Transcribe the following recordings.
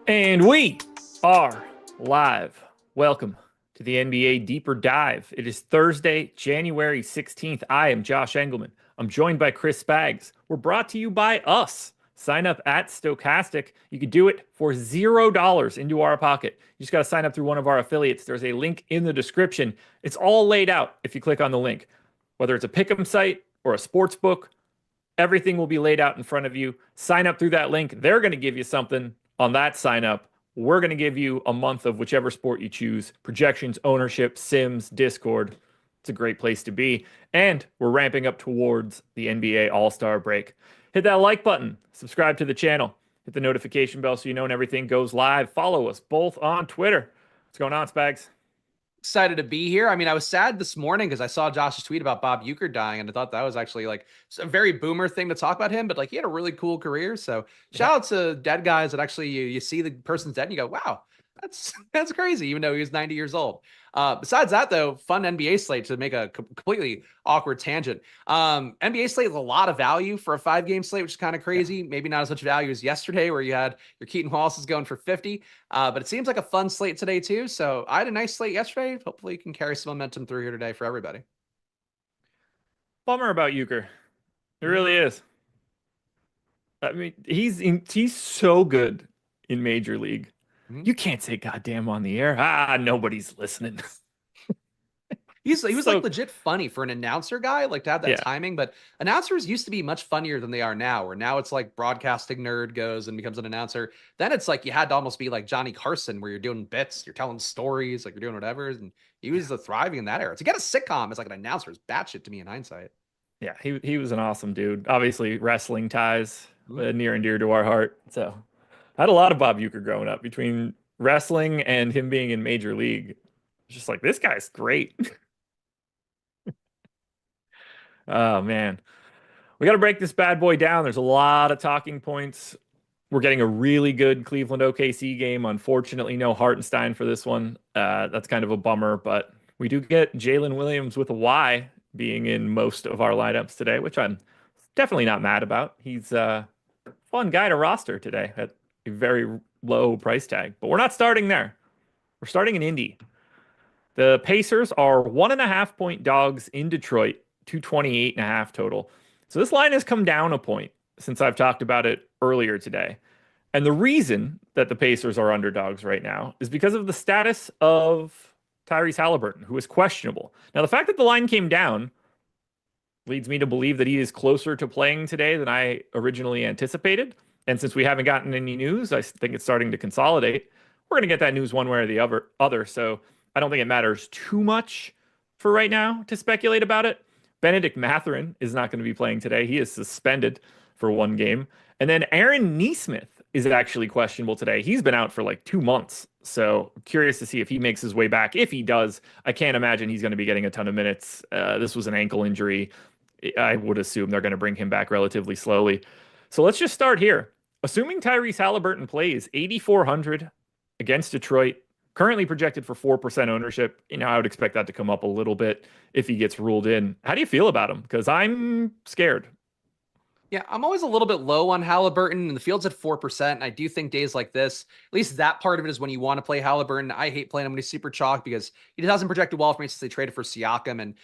And we are live. Welcome to the NBA Deeper Dive. It is Thursday, January 16th. I am Josh Engleman. I'm joined by Chris Spags. We're brought to you by us. Sign up at Stokastic. You can do it for $0 into our pocket. You just got to sign up through one of our affiliates. There's a link in the description. It's all laid out if you click on the link. Whether it's a pick'em site or a sportsbook, everything will be laid out in front of you. Sign up through that link. They're going to give you something on that sign up. We're going to give you a month of whichever sport you choose, projections, ownership, sims, Discord. It's a great place to be. And we're ramping up towards the NBA All-Star break. Hit that like button, subscribe to the channel, hit the notification bell so you know when everything goes live. Follow us both on Twitter. What's going on, Spags? Excited to be here. I mean, I was sad this morning because I saw Josh's tweet about Bob Uecker dying, and I thought that was actually like a very boomer thing to talk about him, but like he had a really cool career. So shout out to dead guys that actually you see the person's dead and you go, wow, that's crazy, even though he was 90 years old. Besides that, though, fun NBA slate to make a completely awkward tangent. NBA slate is a lot of value for a 5-game slate, which is kind of crazy. Yeah. Maybe not as much value as yesterday where you had your Keaton Wallace going for 50. But it seems like a fun slate today, too. So I had a nice slate yesterday. Hopefully you can carry some momentum through here today for everybody. Bummer about Uecker. It really is. I mean, he's so good in Major League. You can't say goddamn on the air. Nobody's listening. He was like legit funny for an announcer guy, like to have that timing. But announcers used to be much funnier than they are now, where now it's like broadcasting nerd goes and becomes an announcer. Then it's like you had to almost be like Johnny Carson, where you're doing bits, you're telling stories, like you're doing whatever. And he was thriving in that era. To get a sitcom as like an announcer is batshit to me in hindsight. Yeah, he was an awesome dude. Obviously, wrestling ties near and dear to our heart. So I had a lot of Bob Uecker growing up between wrestling and him being in Major League. Just like, this guy's great. Oh, man. We got to break this bad boy down. There's a lot of talking points. We're getting a really good Cleveland OKC game. Unfortunately, no Hartenstein for this one. That's kind of a bummer, but we do get Jalen Williams with a Y being in most of our lineups today, which I'm definitely not mad about. He's a fun guy to roster today at a very low price tag, but we're not starting there. We're starting in Indy. The Pacers are 1.5-point dogs in Detroit, 228.5 total. So this line has come down a point since I've talked about it earlier today. And the reason that the Pacers are underdogs right now is because of the status of Tyrese Halliburton, who is questionable. Now, the fact that the line came down leads me to believe that he is closer to playing today than I originally anticipated. And since we haven't gotten any news, I think it's starting to consolidate. We're going to get that news one way or the other. So I don't think it matters too much for right now to speculate about it. Benedict Mathurin is not going to be playing today. He is suspended for one game. And then Aaron Nesmith is actually questionable today. He's been out for like 2 months. So curious to see if he makes his way back. If he does, I can't imagine he's going to be getting a ton of minutes. This was an ankle injury. I would assume they're going to bring him back relatively slowly. So let's just start here. Assuming Tyrese Halliburton plays 8,400 against Detroit, currently projected for 4% ownership. I would expect that to come up a little bit if he gets ruled in. How do you feel about him? Because I'm scared. Yeah, I'm always a little bit low on Halliburton, and the field's at 4%. And I do think days like this, at least that part of it is when you want to play Halliburton. I hate playing him when he's super chalk because he just hasn't projected well for me since they traded for Siakam, and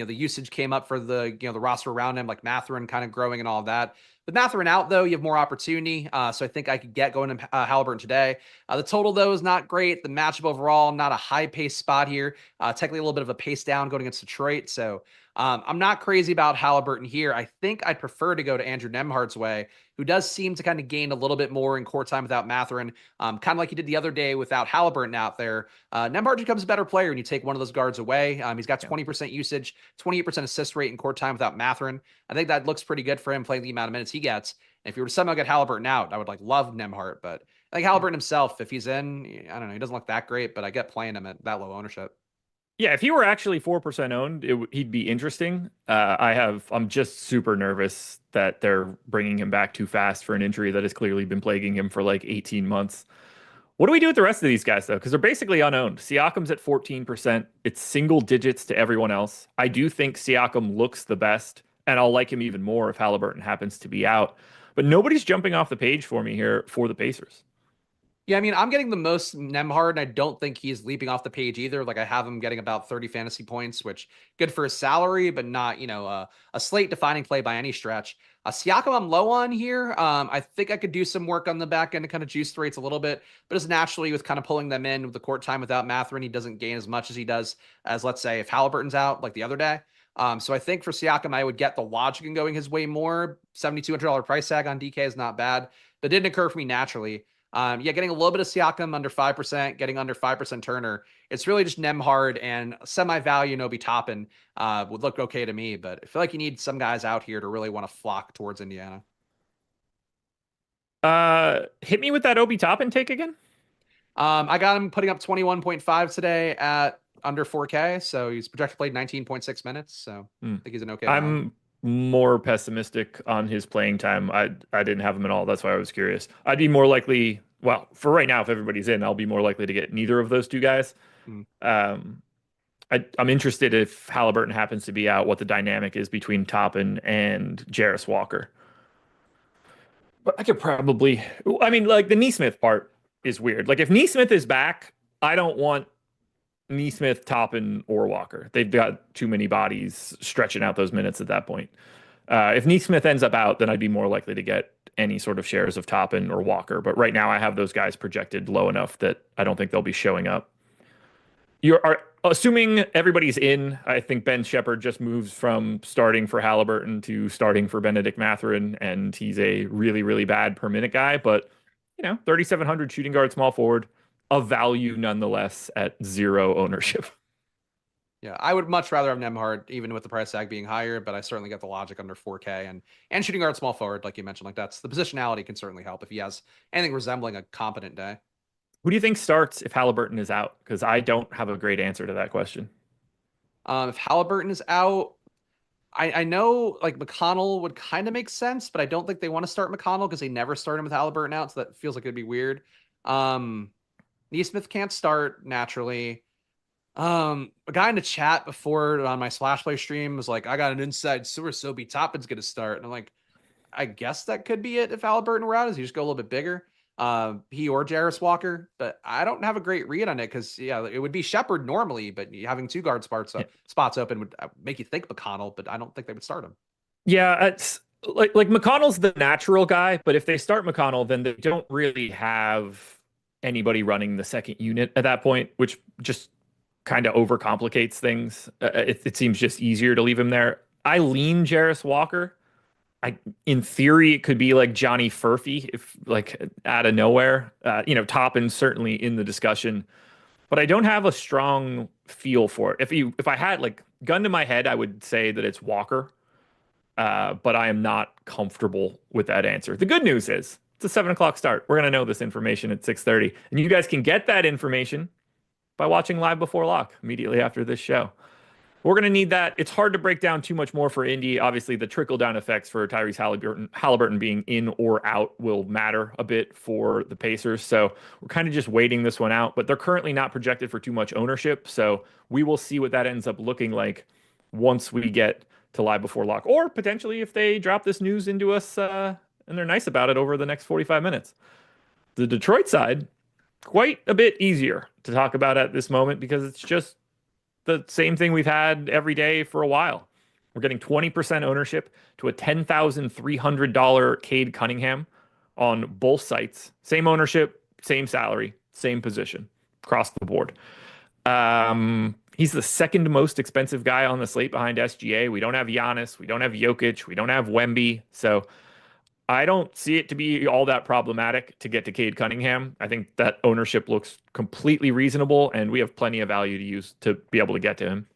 the usage came up for the roster around him, like Mathurin kind of growing and all of that. With Mathurin out, though, you have more opportunity. So I think I could get going to Halliburton today. The total, though, is not great. The matchup overall, not a high pace spot here. Technically, a little bit of a pace down going against Detroit. So I'm not crazy about Halliburton here. I think I'd prefer to go to Andrew Nemhard's way, who does seem to kind of gain a little bit more in court time without Mathurin, kind of like he did the other day without Halliburton out there. Nemhard becomes a better player when you take one of those guards away. He's got 20% usage, 28% assist rate in court time without Mathurin. I think that looks pretty good for him playing the amount of minutes he gets. And if you were to somehow get Halliburton out, I would love Nemhard, but I think Halliburton himself, if he's in, I don't know, he doesn't look that great, but I get playing him at that low ownership. Yeah, if he were actually 4% owned, he'd be interesting. I'm just super nervous that they're bringing him back too fast for an injury that has clearly been plaguing him for like 18 months. What do we do with the rest of these guys, though? Because they're basically unowned. Siakam's at 14%. It's single digits to everyone else. I do think Siakam looks the best, and I'll like him even more if Halliburton happens to be out. But nobody's jumping off the page for me here for the Pacers. Yeah, I mean, I'm getting the most Nemhard, and I don't think he's leaping off the page either. Like I have him getting about 30 fantasy points, which good for his salary, but not, a slate defining play by any stretch. Siakam, I'm low on here. I think I could do some work on the back end to kind of juice the rates a little bit, but as naturally with kind of pulling them in with the court time without Mathurin, he doesn't gain as much as he does as, let's say, if Halliburton's out like the other day. So I think for Siakam, I would get the logic in going his way more. $7,200 price tag on DK is not bad, but it didn't occur for me naturally. Yeah, getting a little bit of Siakam under 5%, getting under 5% Turner. It's really just Nemhard and semi-value Nobi Toppin would look okay to me, but I feel like you need some guys out here to really want to flock towards Indiana. Hit me with that Obi Toppin take again. I got him putting up 21.5 today at under 4K, so he's projected played 19.6 minutes, so I think he's an okay value. I'm more pessimistic on his playing time. I didn't have him at all. That's why I was curious. I'd be more likely, well, for right now, if everybody's in, I'll be more likely to get neither of those two guys. I'm interested if Halliburton happens to be out, what the dynamic is between Toppin and Jarris Walker. But I could probably, I mean, like the Neesmith part is weird. Like if Neesmith is back, I don't want Neesmith, Toppin, or Walker. They've got too many bodies stretching out those minutes at that point. If Neesmith ends up out, then I'd be more likely to get any sort of shares of Toppin or Walker. But right now, I have those guys projected low enough that I don't think they'll be showing up. You're assuming everybody's in. I think Ben Shepherd just moves from starting for Halliburton to starting for Benedict Mathurin, and he's a really, really bad per minute guy. But 3,700 shooting guard, small forward, of value nonetheless at zero ownership. Yeah, I would much rather have Nemhard, even with the price tag being higher, but I certainly get the logic under 4K and shooting guard small forward, like you mentioned. Like that's the positionality can certainly help if he has anything resembling a competent day. Who do you think starts if Halliburton is out? Because I don't have a great answer to that question. If Halliburton is out, I know like McConnell would kind of make sense, but I don't think they want to start McConnell because they never start him with Halliburton out, so that feels like it'd be weird. Neesmith can't start naturally. A guy in the chat before on my Splash Play stream was like, I got an inside source, so Obi Toppin's gonna start. And I'm like, I guess that could be it if Halliburton were out, is he just go a little bit bigger. He or Jarris Walker, but I don't have a great read on it because it would be Shepherd normally, but having two guard spots open would make you think McConnell, but I don't think they would start him. Yeah, it's like McConnell's the natural guy, but if they start McConnell, then they don't really have anybody running the second unit at that point, which just kind of overcomplicates things. It seems just easier to leave him there. I lean Jarris Walker. In theory, it could be like Johnny Furphy, if like out of nowhere. Toppin's certainly in the discussion, but I don't have a strong feel for it. If I had like gun to my head, I would say that it's Walker, but I am not comfortable with that answer. The good news is it's a 7 o'clock start. We're gonna know this information at 6:30, and you guys can get that information by watching Live Before Lock immediately after this show. We're going to need that. It's hard to break down too much more for Indy. Obviously, the trickle-down effects for Tyrese Halliburton being in or out will matter a bit for the Pacers. So we're kind of just waiting this one out. But they're currently not projected for too much ownership. So we will see what that ends up looking like once we get to lie before lock, or potentially if they drop this news into us and they're nice about it over the next 45 minutes. The Detroit side, quite a bit easier to talk about at this moment because it's just the same thing we've had every day for a while. We're getting 20% ownership to a $10,300 Cade Cunningham on both sites. Same ownership, same salary, same position across the board. He's the second most expensive guy on the slate behind SGA. We don't have Giannis. We don't have Jokic. We don't have Wemby. So I don't see it to be all that problematic to get to Cade Cunningham. I think that ownership looks completely reasonable, and we have plenty of value to use to be able to get to him.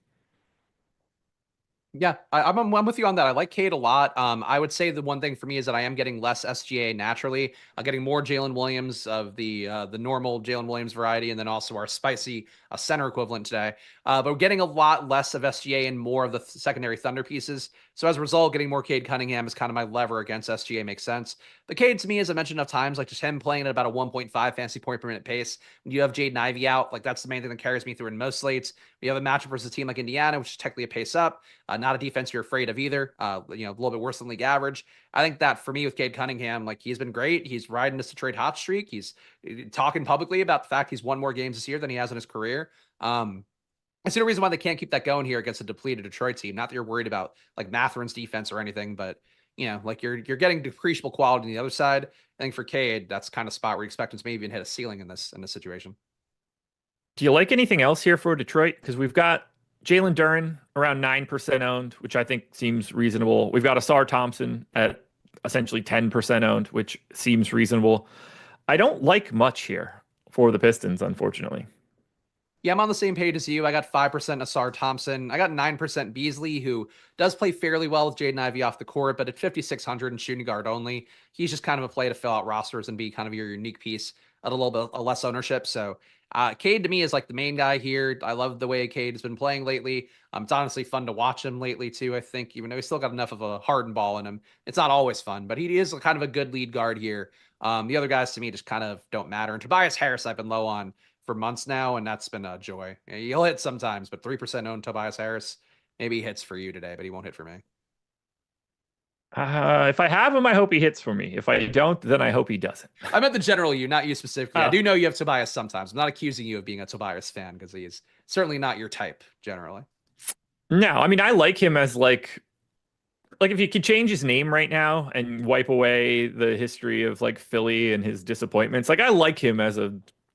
Yeah, I'm with you on that. I like Cade a lot. I would say the one thing for me is that I am getting less SGA naturally. I'm getting more Jalen Williams of the normal Jalen Williams variety, and then also our spicy center equivalent today. But we're getting a lot less of SGA and more of the secondary Thunder pieces. So as a result, getting more Cade Cunningham is kind of my lever against SGA makes sense. But Cade, to me, as I mentioned enough times, like just him playing at about a 1.5 fantasy point per minute pace. When you have Jaden Ivey out, like that's the main thing that carries me through in most slates. We have a matchup versus a team like Indiana, which is technically a pace up, not a defense you're afraid of either. A little bit worse than league average. I think that for me with Cade Cunningham, like he's been great. He's riding this Detroit hot streak. He's talking publicly about the fact he's won more games this year than he has in his career. I see no reason why they can't keep that going here against a depleted Detroit team. Not that you're worried about like Matherin's defense or anything, but like you're getting depreciable quality on the other side. I think for Cade, that's kind of spot where you expect him to maybe even hit a ceiling in this situation. Do you like anything else here for Detroit? Because we've got Jalen Duren around 9% owned, which I think seems reasonable. We've got Asar Thompson at essentially 10% owned, which seems reasonable. I don't like much here for the Pistons, unfortunately. Yeah, I'm on the same page as you. I got 5% Asar Thompson. I got 9% Beasley, who does play fairly well with Jaden Ivey off the court, but at 5,600 and shooting guard only, he's just kind of a play to fill out rosters and be kind of your unique piece at a little bit less ownership. So Cade to me is like the main guy here. I love the way Cade has been playing lately. It's honestly fun to watch him lately too, I think, even though he's still got enough of a hardened ball in him. It's not always fun, but he is kind of a good lead guard here. The other guys to me just kind of don't matter. And Tobias Harris, I've been low on for months now, and that's been a joy. He'll hit sometimes, but 3% owned Tobias Harris, maybe he hits for you today, but he won't hit for me. If I have him, I hope he hits for me. If I don't, then I hope he doesn't. I meant the general you, not you specifically. I do know you have Tobias sometimes. I'm not accusing you of being a Tobias fan because he's certainly not your type generally. No, I mean, I like him as like if he could change his name right now and wipe away the history of like Philly and his disappointments. Like I like him as a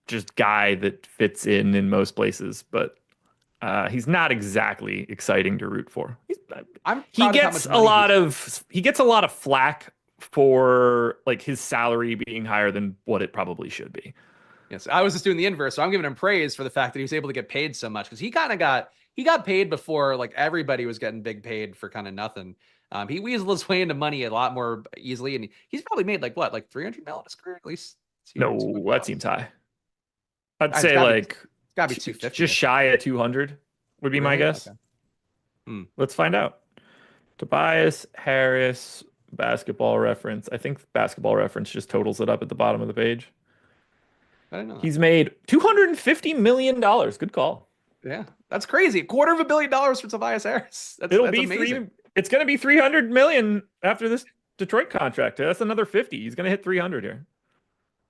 just guy that fits in most places, but he's not exactly exciting to root for. He gets a lot of flack for like his salary being higher than what it probably should be. Yes, I was just doing the inverse, so I'm giving him praise for the fact that he was able to get paid so much because he got paid before like everybody was getting big paid for kind of nothing. He weaseled his way into money a lot more easily, and he's probably made like 300 mil in his career at least. No, that seems high. I'd say like it's gotta be 250. Just shy of 200 would be my guess. Okay. Let's find out. Tobias Harris, Basketball Reference. I think Basketball Reference just totals it up at the bottom of the page. I didn't know that. He's made $250 million. Good call. Yeah, that's crazy. $250 million for Tobias Harris. That's amazing. It's going to be 300 million after this Detroit contract. That's another 50. He's going to hit 300 here.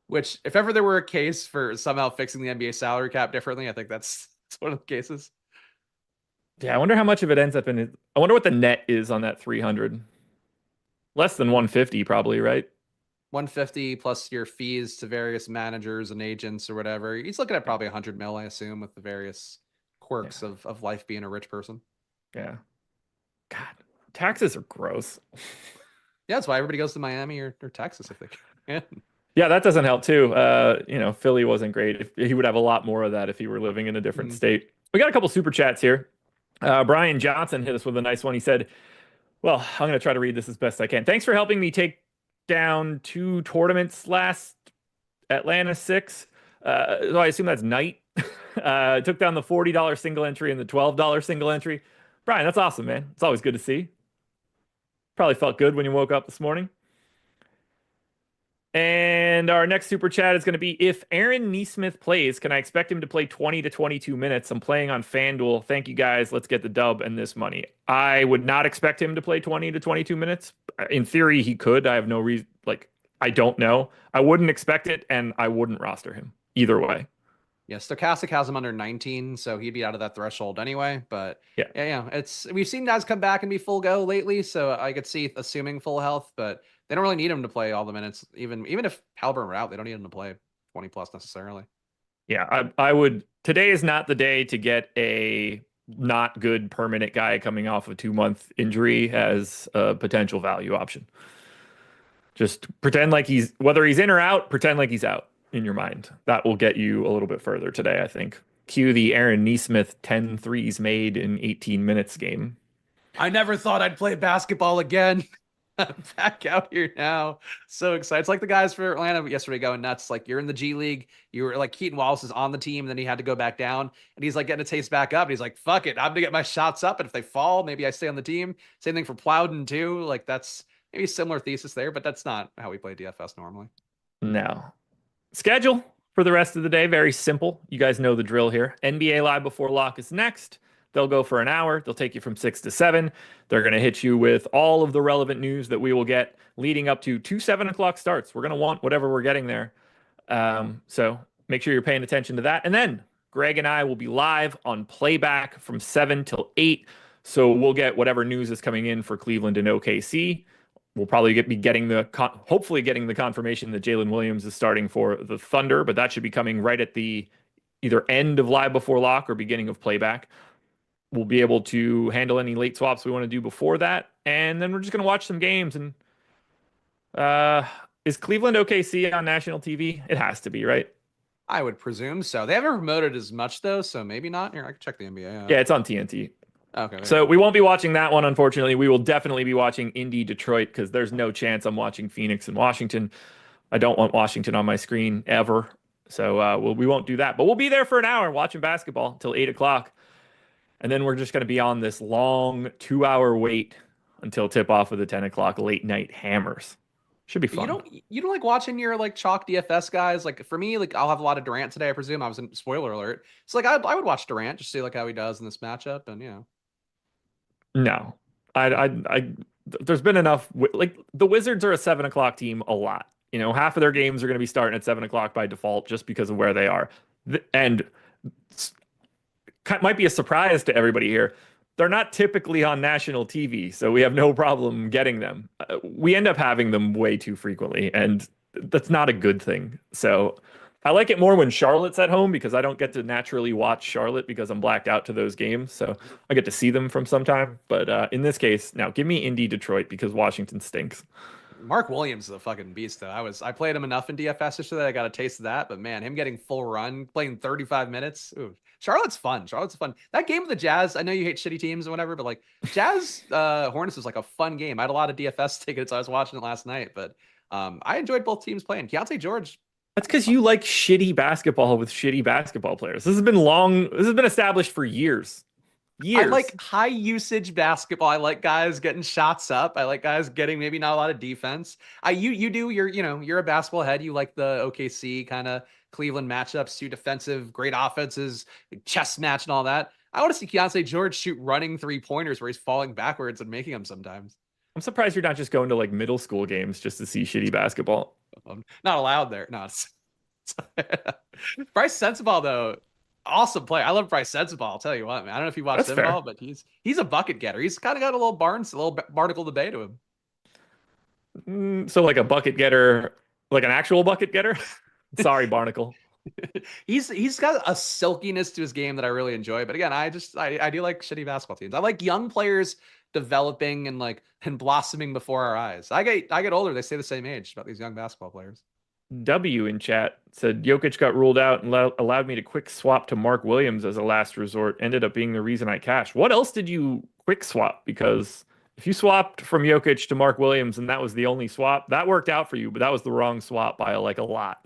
Which, if ever there were a case for somehow fixing the NBA salary cap differently, I think that's one of the cases. Yeah, I wonder how much of it ends up in. I wonder what the net is on that 300. Less than 150, probably, right? 150 plus your fees to various managers and agents or whatever. He's looking at probably 100 mil, I assume, with the various quirks of life being a rich person. Yeah. God, taxes are gross. Yeah, that's why everybody goes to Miami or Texas if they can. Yeah, that doesn't help too. Philly wasn't great. He would have a lot more of that if he were living in a different state. We got a couple super chats here. Brian Johnson hit us with a nice one. He said, well, I'm going to try to read this as best I can. Thanks for helping me take down 2 tournaments last Atlanta 6. So I assume that's night. Took down the $40 single entry and the $12 single entry. Brian, that's awesome, man. It's always good to see. Probably felt good when you woke up this morning. And And our next super chat is going to be, if Aaron Nesmith plays, can I expect him to play 20 to 22 minutes? I'm playing on FanDuel. Thank you guys. Let's get the dub and this money. I would not expect him to play 20 to 22 minutes. In theory, he could. I have no reason. Like, I don't know. I wouldn't expect it, and I wouldn't roster him either way. Yeah, Stokastic has him under 19, so he'd be out of that threshold anyway. But yeah, we've seen guys come back and be full go lately, so I could see assuming full health, but they don't really need him to play all the minutes. Even if Halliburton were out, they don't need him to play 20 plus necessarily. Yeah, I would. Today is not the day to get a not good permanent guy coming off a 2-month injury as a potential value option. Just pretend like whether he's in or out, pretend like he's out in your mind. That will get you a little bit further today, I think. Cue the Aaron Nesmith 10 threes made in 18 minutes game. I never thought I'd play basketball again. I'm back out here now. So excited. It's like the guys for Atlanta yesterday going nuts. Like, you're in the G League. You were like, Keaton Wallace is on the team, and then he had to go back down. And he's like getting a taste back up. And he's like, fuck it. I'm gonna get my shots up. And if they fall, maybe I stay on the team. Same thing for Plowden too. Like, that's maybe a similar thesis there, but that's not how we play DFS normally. No. Schedule for the rest of the day, very simple. You guys know the drill here. NBA Live Before Lock is next. They'll go for an hour. They'll take you from 6 to 7. They're going to hit you with all of the relevant news that we will get leading up to 2 7 o'clock starts. We're going to want whatever we're getting there. So make sure you're paying attention to that. And then Greg and I will be live on playback from 7 till 8. So we'll get whatever news is coming in for Cleveland and OKC. We'll probably be getting hopefully getting the confirmation that Jalen Williams is starting for the Thunder, but that should be coming right at the either end of Live Before Lock or beginning of playback. We'll be able to handle any late swaps we want to do before that, and then we're just going to watch some games. And is Cleveland OKC on national TV? It has to be, right? I would presume so. They haven't promoted as much though, so maybe not. Here, I can check the NBA out. Yeah, it's on TNT. Okay. So we won't be watching that one, unfortunately. We will definitely be watching Indy Detroit, because there's no chance I'm watching Phoenix and Washington. I don't want Washington on my screen ever. So we won't do that. But we'll be there for an hour watching basketball until 8 o'clock. And then we're just going to be on this long 2-hour wait until tip off of the 10 o'clock late night hammers. Should be fun. You don't like watching your like chalk DFS guys? Like, for me, like, I'll have a lot of Durant today, I presume. I was in, spoiler alert. So like I would watch Durant, just see like how he does in this matchup, and No, there's been enough. Like, the Wizards are a 7 o'clock team a lot. You know, half of their games are going to be starting at 7 o'clock by default just because of where they are. And might be a surprise to everybody here. They're not typically on national TV, so we have no problem getting them. We end up having them way too frequently, and that's not a good thing. So I like it more when Charlotte's at home, because I don't get to naturally watch Charlotte because I'm blacked out to those games. So I get to see them from some time. But in this case, now give me Indy Detroit, because Washington stinks. Mark Williams is a fucking beast though. I played him enough in DFS just so that I got a taste of that. But man, him getting full run, playing 35 minutes. Ooh. Charlotte's fun. That game with the Jazz, I know you hate shitty teams or whatever, but like Jazz Hornets was like a fun game. I had a lot of DFS tickets. I was watching it last night, but I enjoyed both teams playing. Keontae George. That's because you like shitty basketball with shitty basketball players. This has been established for years. I like high usage basketball. I like guys getting shots up. I like guys getting maybe not a lot of defense. You're a basketball head. You like the OKC kind of Cleveland matchups, too defensive, great offenses, chess match and all that. I want to see Keontae George shoot running 3-pointers where he's falling backwards and making them sometimes. I'm surprised you're not just going to like middle school games just to see shitty basketball. I'm not allowed there. No. Bryce Sensabaugh though. Awesome play. I love Bryce Sensabaugh. I'll tell you what, man. I don't know if you watched him at all, but he's a bucket getter. He's kind of got a little Barnacle the Bay to him. So like a bucket getter, like an actual bucket getter? Sorry, Barnacle. He's got a silkiness to his game that I really enjoy. But again, I do like shitty basketball teams. I like young players developing and blossoming before our eyes. I get older, they stay the same age about these young basketball players. W in chat said Jokic got ruled out and allowed me to quick swap to Mark Williams as a last resort. Ended up being the reason I cashed. What else did you quick swap? Because if you swapped from Jokic to Mark Williams and that was the only swap, that worked out for you, but that was the wrong swap by like a lot.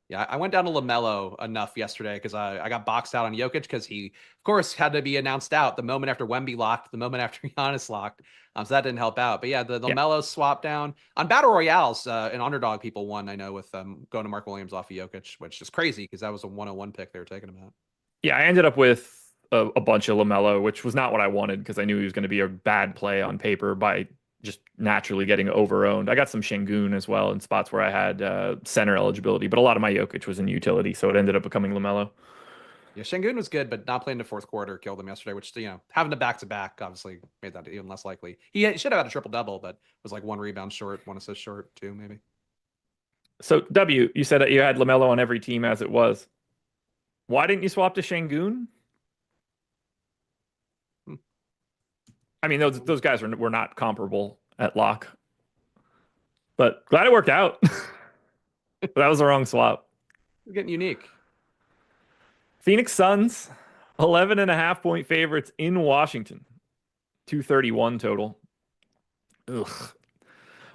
Yeah, I went down to LaMelo enough yesterday because I got boxed out on Jokic because he, of course, had to be announced out the moment after Wemby locked, the moment after Giannis locked. So that didn't help out. But yeah, the Yeah. LaMelo swap down on Battle Royales, an underdog people won, I know, with going to Mark Williams off of Jokic, which is crazy because that was a 101 pick they were taking him out. Yeah, I ended up with a bunch of LaMelo, which was not what I wanted because I knew he was going to be a bad play on paper by just naturally getting over-owned. I got some Şengün as well in spots where I had center eligibility, but a lot of my Jokic was in utility, so it ended up becoming LaMelo. Yeah, Şengün was good, but not playing the fourth quarter killed him yesterday, which, having a back-to-back obviously made that even less likely. He should have had a triple-double, but was like one rebound short, one assist short, two maybe. So W, you said that you had LaMelo on every team as it was. Why didn't you swap to Şengün? Hmm. I mean, those guys were not comparable at lock, but glad it worked out. But that was the wrong swap. We're getting unique. Phoenix Suns, 11.5 point favorites in Washington, 231 total. Ugh.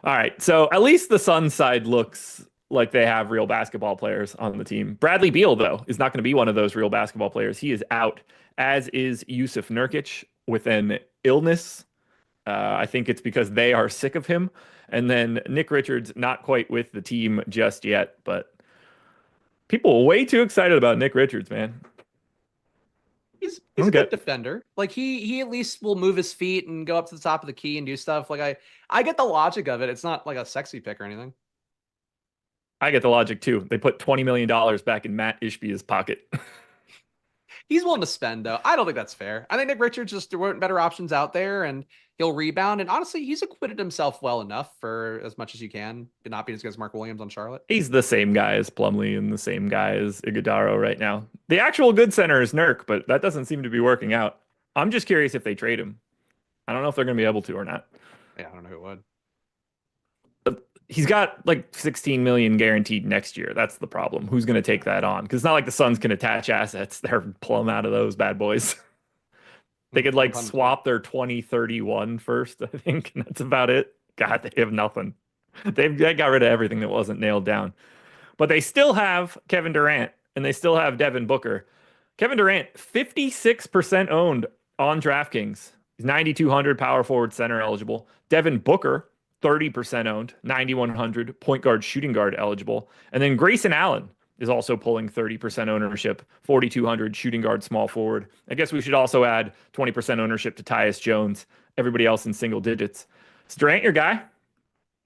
All right, so at least the Suns side looks like they have real basketball players on the team. Bradley Beal, though, is not going to be one of those real basketball players. He is out, as is Yusuf Nurkic with an illness. I think it's because they are sick of him. And then Nick Richards, not quite with the team just yet, but people are way too excited about Nick Richards, man. He's a good defender. Like he at least will move his feet and go up to the top of the key and do stuff. Like I get the logic of it. It's not like a sexy pick or anything. I get the logic too. They put $20 million back in Matt Ishbia's pocket. He's willing to spend though. I don't think that's fair. I think Nick Richards just there weren't better options out there, and he'll rebound. And honestly, he's acquitted himself well enough for as much as you can, not being as good as Mark Williams on Charlotte. He's the same guy as Plumlee and the same guy as Iguodala right now. The actual good center is Nurk, but that doesn't seem to be working out. I'm just curious if they trade him. I don't know if they're going to be able to or not. Yeah, I don't know who would. He's got like 16 million guaranteed next year. That's the problem. Who's going to take that on? Because it's not like the Suns can attach assets. They're plumb out of those bad boys. They could like swap their 2031 first, I think, and that's about it. God, they have nothing. They got rid of everything that wasn't nailed down. But they still have Kevin Durant and they still have Devin Booker. Kevin Durant, 56% owned on DraftKings. He's 9,200 power forward center eligible. Devin Booker, 30% owned, 9,100 point guard, shooting guard eligible. And then Grayson Allen is also pulling 30% ownership, 4,200 shooting guard, small forward. I guess we should also add 20% ownership to Tyus Jones. Everybody else in single digits. Is Durant your guy?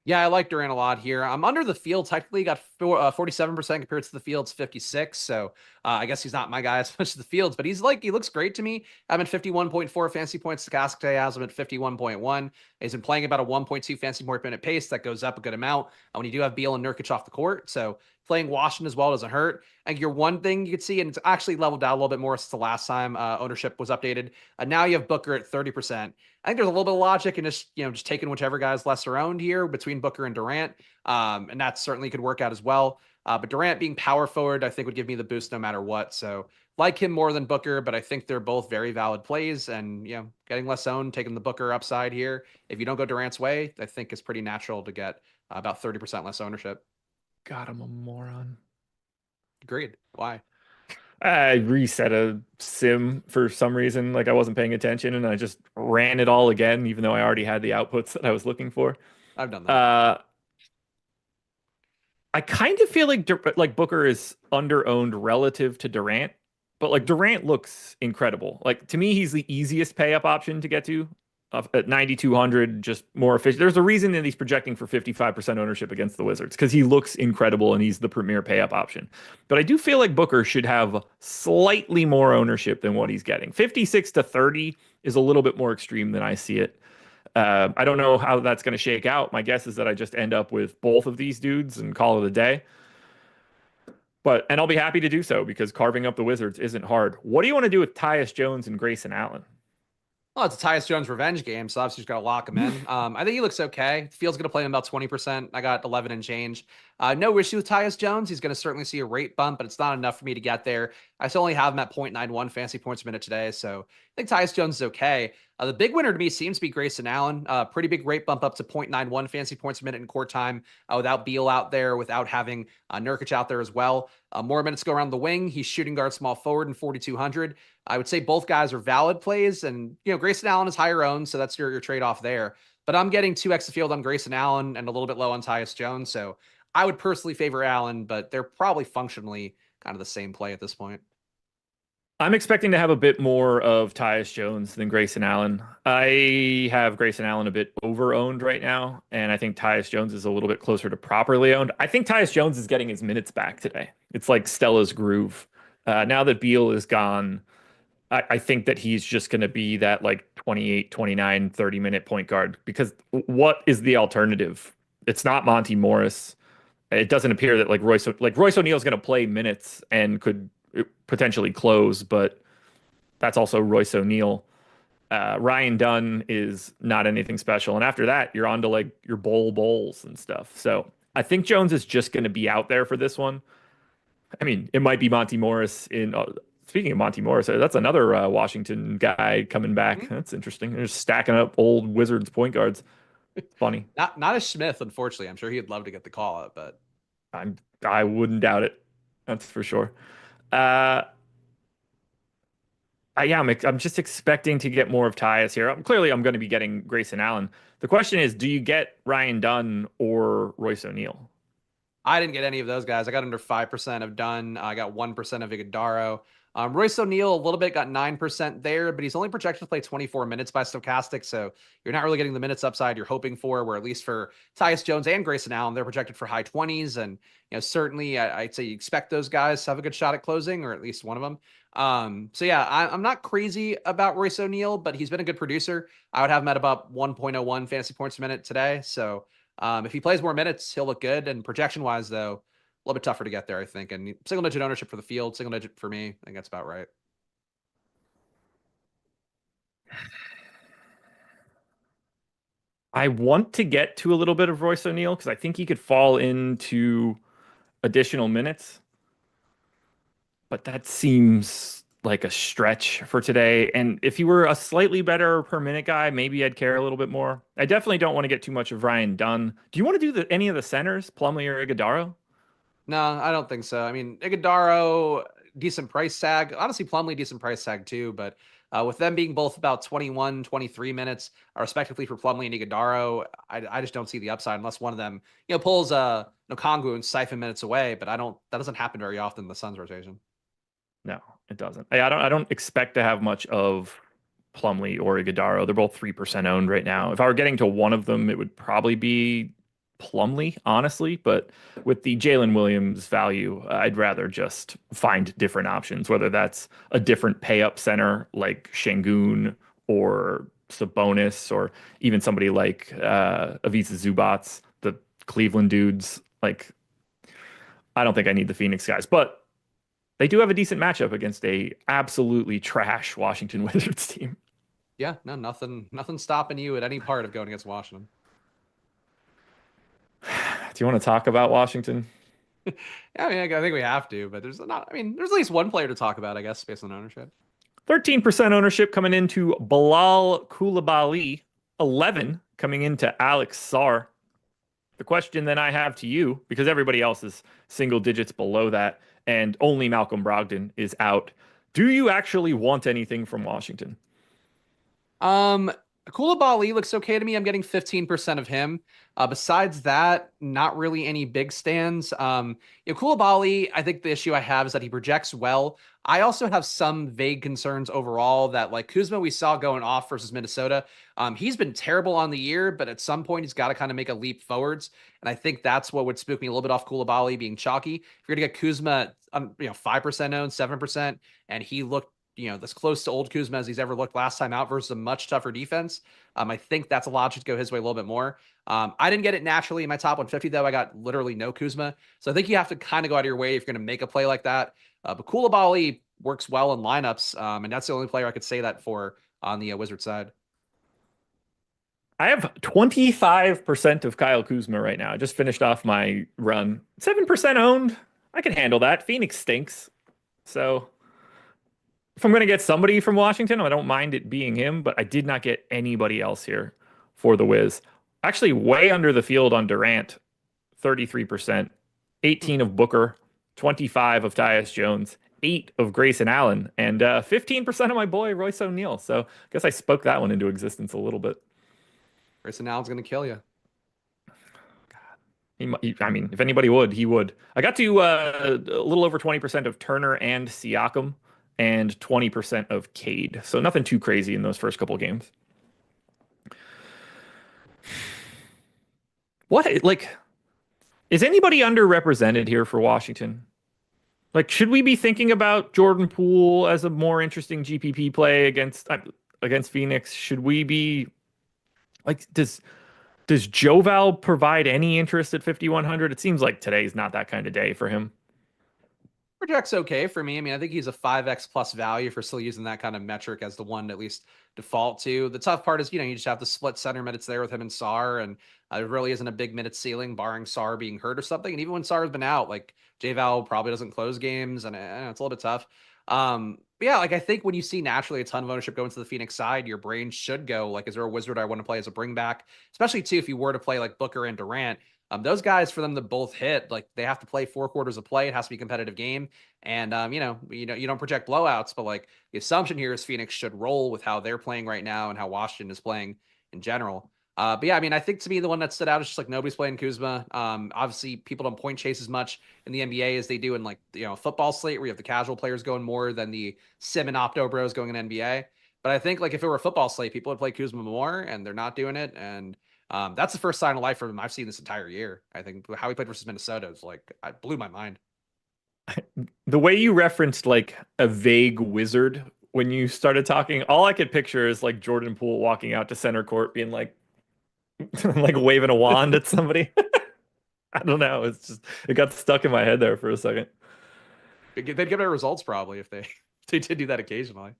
Yeah, I like Durant a lot here. I'm under the field. Technically, got 47% compared to the field's 56. So I guess he's not my guy as much as the fields, but he looks great to me. I'm at 51.4 fantasy points. Stokastic has him at 51.1. He's been playing about a 1.2 fantasy point per minute pace. That goes up a good amount when you do have Beal and Nurkic off the court. So playing Washington as well doesn't hurt. And your one thing you could see, and it's actually leveled out a little bit more since the last time ownership was updated. Now you have Booker at 30%. I think there's a little bit of logic in just taking whichever guy's lesser owned here between Booker and Durant. And that certainly could work out as well. But Durant being power forward, I think would give me the boost no matter what. So like him more than Booker, but I think they're both very valid plays. And getting less owned, taking the Booker upside here. If you don't go Durant's way, I think it's pretty natural to get about 30% less ownership. God, I'm a moron. Agreed. Why? I reset a sim for some reason, like I wasn't paying attention, and I just ran it all again, even though I already had the outputs that I was looking for. I've done that. I kind of feel like Booker is under-owned relative to Durant, but like Durant looks incredible. Like to me, he's the easiest pay-up option to get to. At 9,200, just more efficient. There's a reason that he's projecting for 55% ownership against the Wizards because he looks incredible and he's the premier pay-up option. But I do feel like Booker should have slightly more ownership than what he's getting. 56 to 30 is a little bit more extreme than I see it. I don't know how that's going to shake out. My guess is that I just end up with both of these dudes and call it a day. And I'll be happy to do so because carving up the Wizards isn't hard. What do you want to do with Tyus Jones and Grayson Allen? Well, it's a Tyus Jones revenge game, so obviously you've got to lock him in. I think he looks okay. Field's going to play him about 20%. I got 11 and change. No issue with Tyus Jones. He's going to certainly see a rate bump, but it's not enough for me to get there. I still only have him at 0.91 fantasy points a minute today, so think Tyus Jones is okay. The big winner to me seems to be Grayson Allen. Pretty big rate bump up to 0.91 fantasy points per minute in court time without Beal out there, without having Nurkic out there as well. More minutes go around the wing. He's shooting guard, small forward in 4,200. I would say both guys are valid plays, and Grayson Allen is higher owned, so that's your trade off there. But I'm getting 2x the field on Grayson Allen and a little bit low on Tyus Jones, so I would personally favor Allen, but they're probably functionally kind of the same play at this point. I'm expecting to have a bit more of Tyus Jones than Grayson Allen. I have Grayson Allen a bit over-owned right now, and I think Tyus Jones is a little bit closer to properly owned. I think Tyus Jones is getting his minutes back today. It's like Stella's groove. Now that Beal is gone, I think that he's just going to be that like 28, 29, 30-minute point guard, because what is the alternative? It's not Monty Morris. It doesn't appear that Royce O'Neal is going to play minutes and could potentially close, but that's also Royce O'Neal. Ryan Dunn is not anything special. And after that, you're on to like your bowls and stuff. So I think Jones is just going to be out there for this one. I mean, it might be Monty Morris in. Speaking of Monty Morris, that's another Washington guy coming back. Mm-hmm. That's interesting. They're just stacking up old Wizards point guards. Funny. Not as Smith, unfortunately. I'm sure he'd love to get the call up, but I wouldn't doubt it. That's for sure. Yeah, I'm just expecting to get more of Tyus here. Clearly, I'm going to be getting Grayson Allen. The question is, do you get Ryan Dunn or Royce O'Neal? I didn't get any of those guys. I got under 5% of Dunn. I got 1% of Iguodaro. Royce O'Neal, a little bit, got 9% there, but he's only projected to play 24 minutes by Stokastic, so you're not really getting the minutes upside you're hoping for, where at least for Tyus Jones and Grayson Allen, they're projected for high 20s, and certainly I'd say you expect those guys to have a good shot at closing, or at least one of them. So yeah, I'm not crazy about Royce O'Neal, but he's been a good producer. I would have him at about 1.01 fantasy points a minute today, so if he plays more minutes, he'll look good, and projection-wise, though, a little bit tougher to get there, I think. And single digit ownership for the field, single digit for me. I think that's about right. I want to get to a little bit of Royce O'Neal because I think he could fall into additional minutes, but that seems like a stretch for today. And if he were a slightly better per minute guy, maybe I'd care a little bit more. I definitely don't want to get too much of Ryan Dunn. Do you want to do any of the centers, Plumlee or Iguodaro? No, I don't think so. I mean, Iguodaro, decent price tag. Honestly, Plumlee, decent price tag too. But with them being both about 21, 23 minutes, respectively, for Plumlee and Iguodaro, I just don't see the upside unless one of them, pulls Nokongwu and siphon minutes away. But that doesn't happen very often in the Suns rotation. No, it doesn't. I don't expect to have much of Plumlee or Iguodaro. They're both 3% owned right now. If I were getting to one of them, it would probably be Plumlee, honestly. But with the Jalen Williams value, I'd rather just find different options, whether that's a different pay up center like Şengün or Sabonis, or even somebody like Ivica Zubac, the Cleveland dudes. Like, I don't think I need the Phoenix guys, but they do have a decent matchup against a absolutely trash Washington Wizards team. Yeah, no, nothing stopping you at any part of going against Washington. Do you want to talk about Washington? Yeah, I mean, I think we have to, but there's at least one player to talk about, I guess, based on ownership. 13% ownership coming into Bilal Coulibaly, 11 coming into Alex Sarr. The question then I have to you, because everybody else is single digits below that, and only Malcolm Brogdon is out. Do you actually want anything from Washington? Coulibaly looks okay to me. I'm getting 15% of him. Besides that, not really any big stands. Coulibaly, I think the issue I have is that he projects well. I also have some vague concerns overall that, like Kuzma, we saw going off versus Minnesota. He's been terrible on the year, but at some point he's got to kind of make a leap forwards. And I think that's what would spook me a little bit off Coulibaly being chalky. If you're gonna get Kuzma, 5% owned, 7%, and he looked as close to old Kuzma as he's ever looked last time out versus a much tougher defense. I think that's a logic to go his way a little bit more. I didn't get it naturally in my top 150, though. I got literally no Kuzma. So I think you have to kind of go out of your way if you're going to make a play like that. But Coulibaly works well in lineups, and that's the only player I could say that for on the Wizard side. I have 25% of Kyle Kuzma right now. I just finished off my run. 7% owned. I can handle that. Phoenix stinks. So if I'm going to get somebody from Washington, I don't mind it being him, but I did not get anybody else here for the Wiz. Actually, way under the field on Durant, 33%, 18 of Booker, 25 of Tyus Jones, 8 of Grayson Allen, and 15% of my boy Royce O'Neal. So I guess I spoke that one into existence a little bit. Grayson Allen's going to kill you. I mean, if anybody would, he would. I got to a little over 20% of Turner and Siakam and 20% of Cade. So nothing too crazy in those first couple games. What, like, is anybody underrepresented here for Washington? Like, should we be thinking about Jordan Poole as a more interesting GPP play against Phoenix? Should we be like, does Joval provide any interest at 5,100? It seems like today's not that kind of day for him. Project's okay for me. I mean, I think he's a 5x plus value for still using that kind of metric as the one to at least default to. The tough part is, you just have to split center minutes there with him and Sar, and there really isn't a big minute ceiling, barring Sar being hurt or something. And even when Sar's been out, like J-Val probably doesn't close games, and it's a little bit tough. But yeah, like I think when you see naturally a ton of ownership going to the Phoenix side, your brain should go like, is there a wizard I want to play as a bring back? Especially too, if you were to play like Booker and Durant. Those guys, for them to both hit, like they have to play 4 quarters of play. It has to be a competitive game. And you don't project blowouts, but like the assumption here is Phoenix should roll with how they're playing right now and how Washington is playing in general. But yeah, I mean, I think to me the one that stood out is just like nobody's playing Kuzma. Obviously, people don't point chase as much in the NBA as they do in like football slate, where you have the casual players going more than the sim and opto bros going in NBA. But I think like if it were a football slate, people would play Kuzma more, and they're not doing it. And that's the first sign of life from him I've seen this entire year. I think how he played versus Minnesota is like, it blew my mind. The way you referenced like a vague wizard when you started talking, all I could picture is like Jordan Poole walking out to center court being like like waving a wand at somebody. I don't know. It got stuck in my head there for a second. They'd get better results probably if they if they did do that occasionally.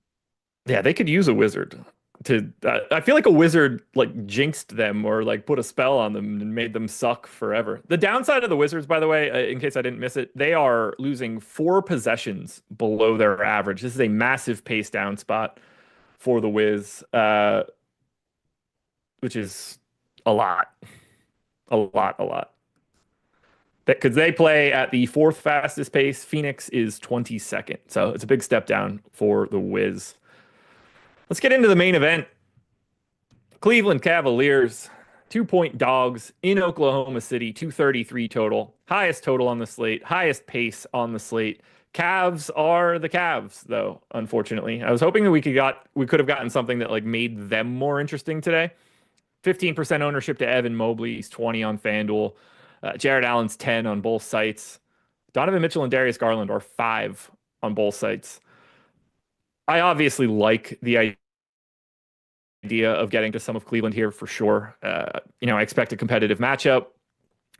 Yeah, they could use a wizard to. I feel like a wizard like jinxed them or like put a spell on them and made them suck forever. The downside of the Wizards, by the way, in case I didn't miss it, they are losing 4 possessions below their average. This is a massive pace down spot for the Wiz, which is a lot, a lot, a lot. Because they play at the 4th fastest pace. Phoenix is 22nd, so it's a big step down for the Wiz. Let's get into the main event. Cleveland Cavaliers, 2-point dogs in Oklahoma City, 233 total. Highest total on the slate, highest pace on the slate. Cavs are the Cavs, though, unfortunately. I was hoping that we could have gotten something that like made them more interesting today. 15% ownership to Evan Mobley. He's 20 on FanDuel. Jared Allen's 10 on both sites. Donovan Mitchell and Darius Garland are 5 on both sites. I obviously like the idea of getting to some of Cleveland here for sure. I expect a competitive matchup.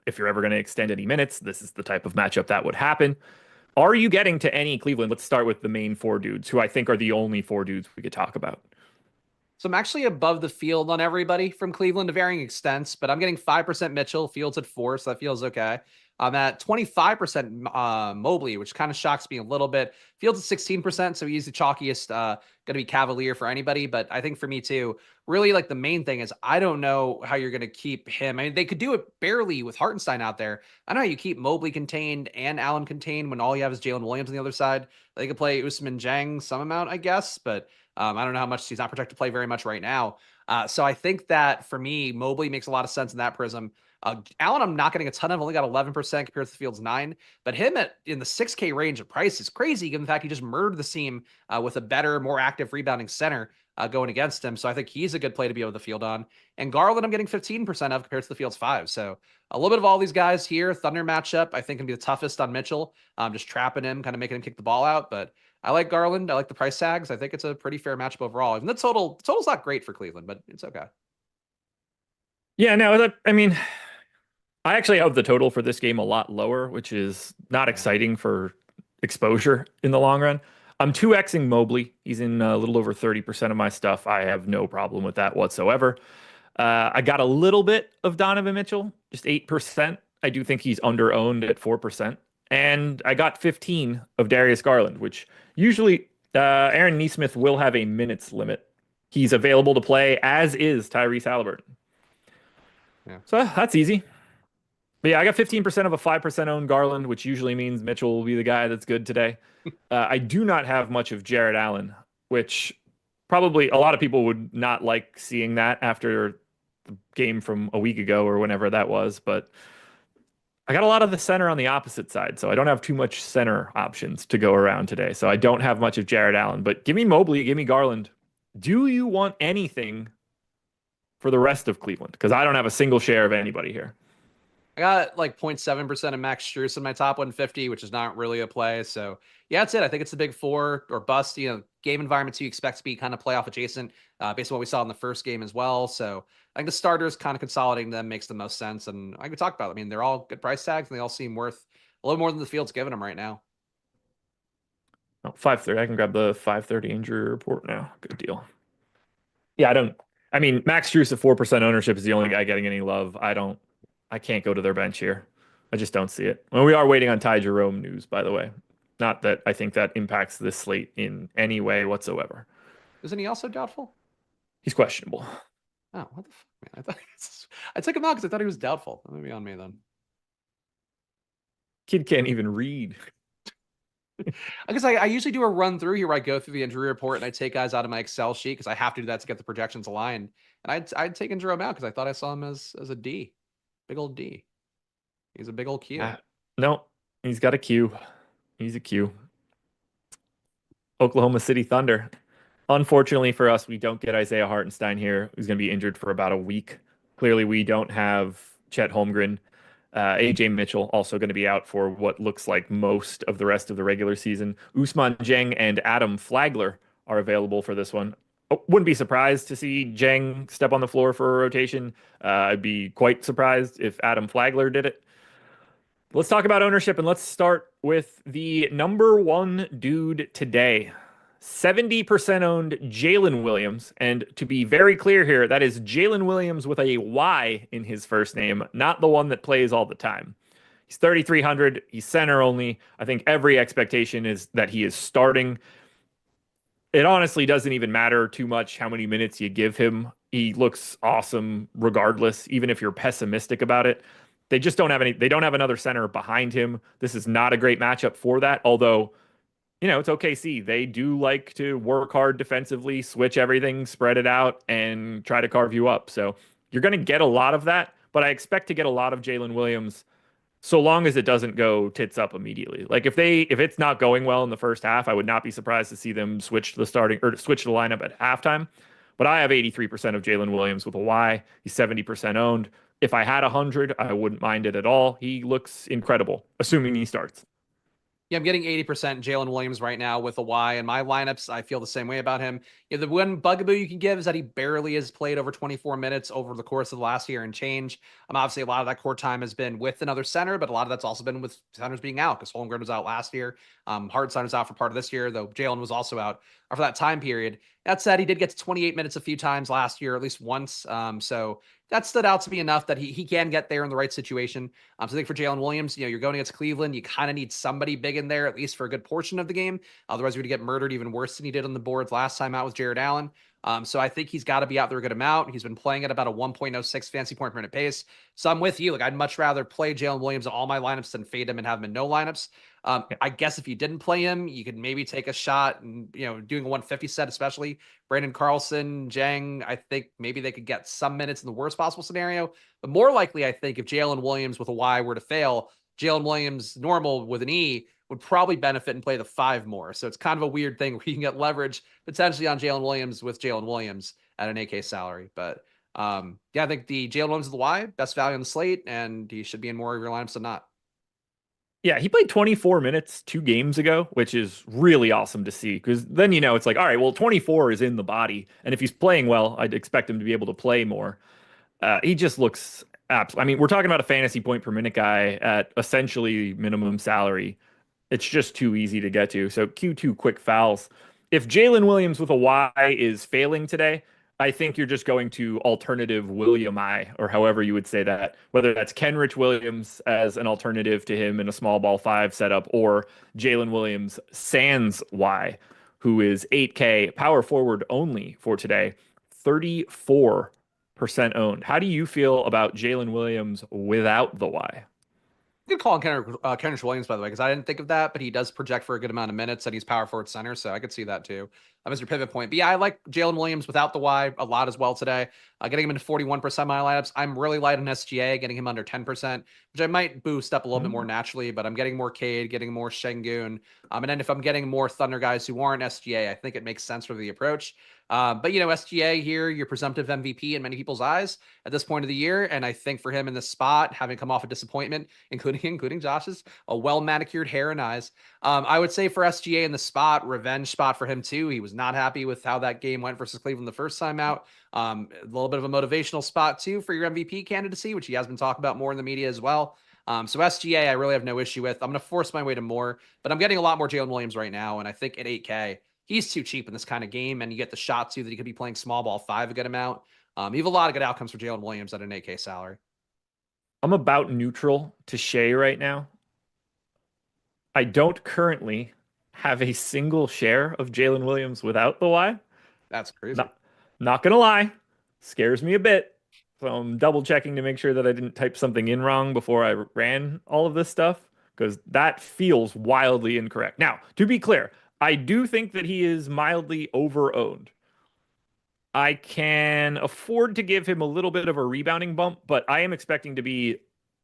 If you're ever going to extend any minutes, this is the type of matchup that would happen. Are you getting to any Cleveland? Let's start with the main 4 dudes, who I think are the only 4 dudes we could talk about. So I'm actually above the field on everybody from Cleveland to varying extents, but I'm getting 5% Mitchell, Fields at 4, so that feels okay. I'm at 25% Mobley, which kind of shocks me a little bit. Fields at 16%, so he's the chalkiest going to be Cavalier for anybody. But I think for me too, really like the main thing is I don't know how you're going to keep him. I mean, they could do it barely with Hartenstein out there. I know how you keep Mobley contained and Allen contained when all you have is Jalen Williams on the other side. They could play Usman Jang some amount, I guess, but I don't know how much he's not projected to play very much right now. So I think that for me, Mobley makes a lot of sense in that prism. Allen, I'm not getting a ton of, only got 11% compared to the Fields 9, but him in the 6K range of price is crazy given the fact he just murdered the seam with a better, more active rebounding center going against him. So I think he's a good play to be able to field on. And Garland, I'm getting 15% of compared to the Fields 5. So a little bit of all these guys here. Thunder matchup, I think, can be the toughest on Mitchell. Just trapping him, kind of making him kick the ball out. But I like Garland. I like the price tags. I think it's a pretty fair matchup overall. Even the total's not great for Cleveland, but it's okay. Yeah, no, I mean, I actually have the total for this game a lot lower, which is not exciting for exposure in the long run. I'm 2xing Mobley. He's in a little over 30% of my stuff. I have no problem with that whatsoever. I got a little bit of Donovan Mitchell, just 8%. I do think he's under-owned at 4%. And I got 15 of Darius Garland, which usually Aaron Nesmith will have a minutes limit. He's available to play, as is Tyrese Halliburton. Yeah. So that's easy. But yeah, I got 15% of a 5% owned Garland, which usually means Mitchell will be the guy that's good today. I do not have much of Jared Allen, which probably a lot of people would not like seeing that after the game from a week ago or whenever that was. But I got a lot of the center on the opposite side, so I don't have too much center options to go around today. So I don't have much of Jared Allen, but give me Mobley, give me Garland. Do you want anything for the rest of Cleveland? Because I don't have a single share of anybody here. I got like 0.7% of Max Strus in my top 150, which is not really a play. So yeah, that's it. I think it's the big four or bust. Game environments you expect to be kind of playoff adjacent, based on what we saw in the first game as well. So I think the starters kind of consolidating them makes the most sense. And I could talk about it. I mean, they're all good price tags and they all seem worth a little more than the field's giving them right now. Oh, 5:30. I can grab the 5:30 injury report now. Good deal. Yeah, I mean, Max Strus at 4% ownership is the only guy getting any love. I can't go to their bench here. I just don't see it. Well, we are waiting on Ty Jerome news, by the way. Not that I think that impacts this slate in any way whatsoever. Isn't he also doubtful? He's questionable. Oh, what the fuck, man? I took him out because I thought he was doubtful. Maybe on me then. Kid can't even read. I guess I usually do a run through here where I go through the injury report and I take guys out of my Excel sheet because I have to do that to get the projections aligned. And I'd taken Jerome out because I thought I saw him as a D, big old D. He's a big old Q. No, he's got a Q. He's a Q. Oklahoma City Thunder. Unfortunately for us, we don't get Isaiah Hartenstein here, who's going to be injured for about a week. Clearly, we don't have Chet Holmgren. AJ Mitchell also going to be out for what looks like most of the rest of the regular season. Ousmane Dieng and Adam Flagler are available for this one. Oh, wouldn't be surprised to see Dieng step on the floor for a rotation. I'd be quite surprised if Adam Flagler did it. Let's talk about ownership, and let's start with the number one dude today. 70% owned Jalen Williams. And to be very clear here, that is Jalen Williams with a Y in his first name, not the one that plays all the time. He's 3,300. He's center only. I think every expectation is that he is starting. It honestly doesn't even matter too much how many minutes you give him. He looks awesome regardless, even if you're pessimistic about it. They just don't have they don't have another center behind him. This is not a great matchup for that, although it's OKC. They do like to work hard defensively, switch everything, spread it out, and try to carve you up. So you're going to get a lot of that, but I expect to get a lot of Jalen Williams so long as it doesn't go tits up immediately. Like if it's not going well in the first half, I would not be surprised to see them switch the starting or switch the lineup at halftime. But I have 83% of Jalen Williams with a Y. He's 70% owned. If I had 100, I wouldn't mind it at all. He looks incredible, assuming he starts. Yeah, I'm getting 80% Jalen Williams right now with a Y. In my lineups, I feel the same way about him. The one bugaboo you can give is that he barely has played over 24 minutes over the course of the last year and change. Obviously, a lot of that court time has been with another center, but a lot of that's also been with centers being out because Holmgren was out last year. Hartenstein was out for part of this year, though Jalen was also out for that time period. That said, he did get to 28 minutes a few times last year, at least once. So that stood out to me enough that he can get there in the right situation. So I think for Jalen Williams, you're going against Cleveland. You kind of need somebody big in there, at least for a good portion of the game. Otherwise, you're going to get murdered even worse than he did on the boards last time out with Jared Allen. So I think he's got to be out there a good amount. He's been playing at about a 1.06 fantasy point per minute pace. So I'm with you. Like I'd much rather play Jalen Williams in all my lineups than fade him and have him in no lineups. I guess if you didn't play him, you could maybe take a shot and, doing a 150 set, especially Brandon Carlson, Dieng. I think maybe they could get some minutes in the worst possible scenario. But more likely, I think if Jalen Williams with a Y were to fail, Jalen Williams normal with an E would probably benefit and play the 5 more. So it's kind of a weird thing where you can get leverage potentially on Jalen Williams with Jalen Williams at an AK salary. But yeah, I think the Jalen Williams with the Y, best value on the slate, and he should be in more of your lineups than not. Yeah, he played 24 minutes 2 games ago, which is really awesome to see because then it's like, all right, well, 24 is in the body, and if he's playing well, I'd expect him to be able to play more. He just looks I mean, we're talking about a fantasy point per minute guy at essentially minimum salary. It's just too easy to get to. So Q2 quick fouls. If Jalen Williams with a Y is failing today, I think you're just going to alternative William I, or however you would say that, whether that's Kenrich Williams as an alternative to him in a small ball 5 setup or Jalen Williams sans Y. who is 8K, power forward only for today, 34% owned. How do you feel about Jalen Williams without the Y? Good call on Kenrich Williams, by the way, because I didn't think of that, but he does project for a good amount of minutes and he's power forward center, so I could see that too. As your pivot point. But yeah, I like Jalen Williams without the Y a lot as well today. Getting him into 41% of my lineups. I'm really light on SGA, getting him under 10%, which I might boost up a little bit more naturally, but I'm getting more Cade, getting more Şengün. And then if I'm getting more Thunder guys who aren't SGA, I think it makes sense for the approach. But SGA here, your presumptive MVP in many people's eyes at this point of the year. And I think for him in this spot, having come off a disappointment, including Josh's, a well manicured hair and eyes. I would say for SGA in the spot, revenge spot for him too. He was not happy with how that game went versus Cleveland the first time out. A little bit of a motivational spot too for your MVP candidacy, which he has been talking about more in the media as well. So SGA, I really have no issue with. I'm going to force my way to more, but I'm getting a lot more Jalen Williams right now. And I think at 8K, he's too cheap in this kind of game. And you get the shot too that he could be playing small ball 5 a good amount. You have a lot of good outcomes for Jalen Williams at an 8K salary. I'm about neutral to Shea right now. I don't currently have a single share of Jalen Williams without the Y. That's crazy. Not gonna lie, scares me a bit. So I'm double checking to make sure that I didn't type something in wrong before I ran all of this stuff, because that feels wildly incorrect. Now, to be clear, I do think that he is mildly over-owned. I can afford to give him a little bit of a rebounding bump, but I am expecting to be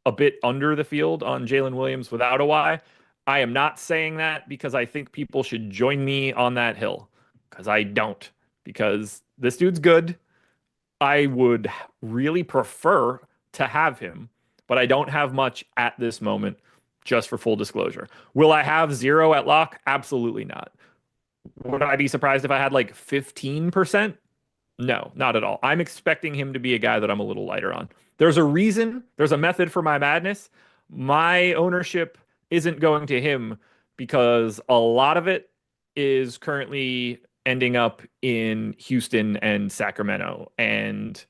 a bit under the field on Jalen Williams without a Y. I am not saying that because I think people should join me on that hill, because I don't. Because this dude's good. I would really prefer to have him, but I don't have much at this moment, just for full disclosure. Will I have 0 at lock? Absolutely not. Would I be surprised if I had like 15%? No, not at all. I'm expecting him to be a guy that I'm a little lighter on. There's a reason, there's a method for my madness. My ownership isn't going to him because a lot of it is currently ending up in Houston and Sacramento and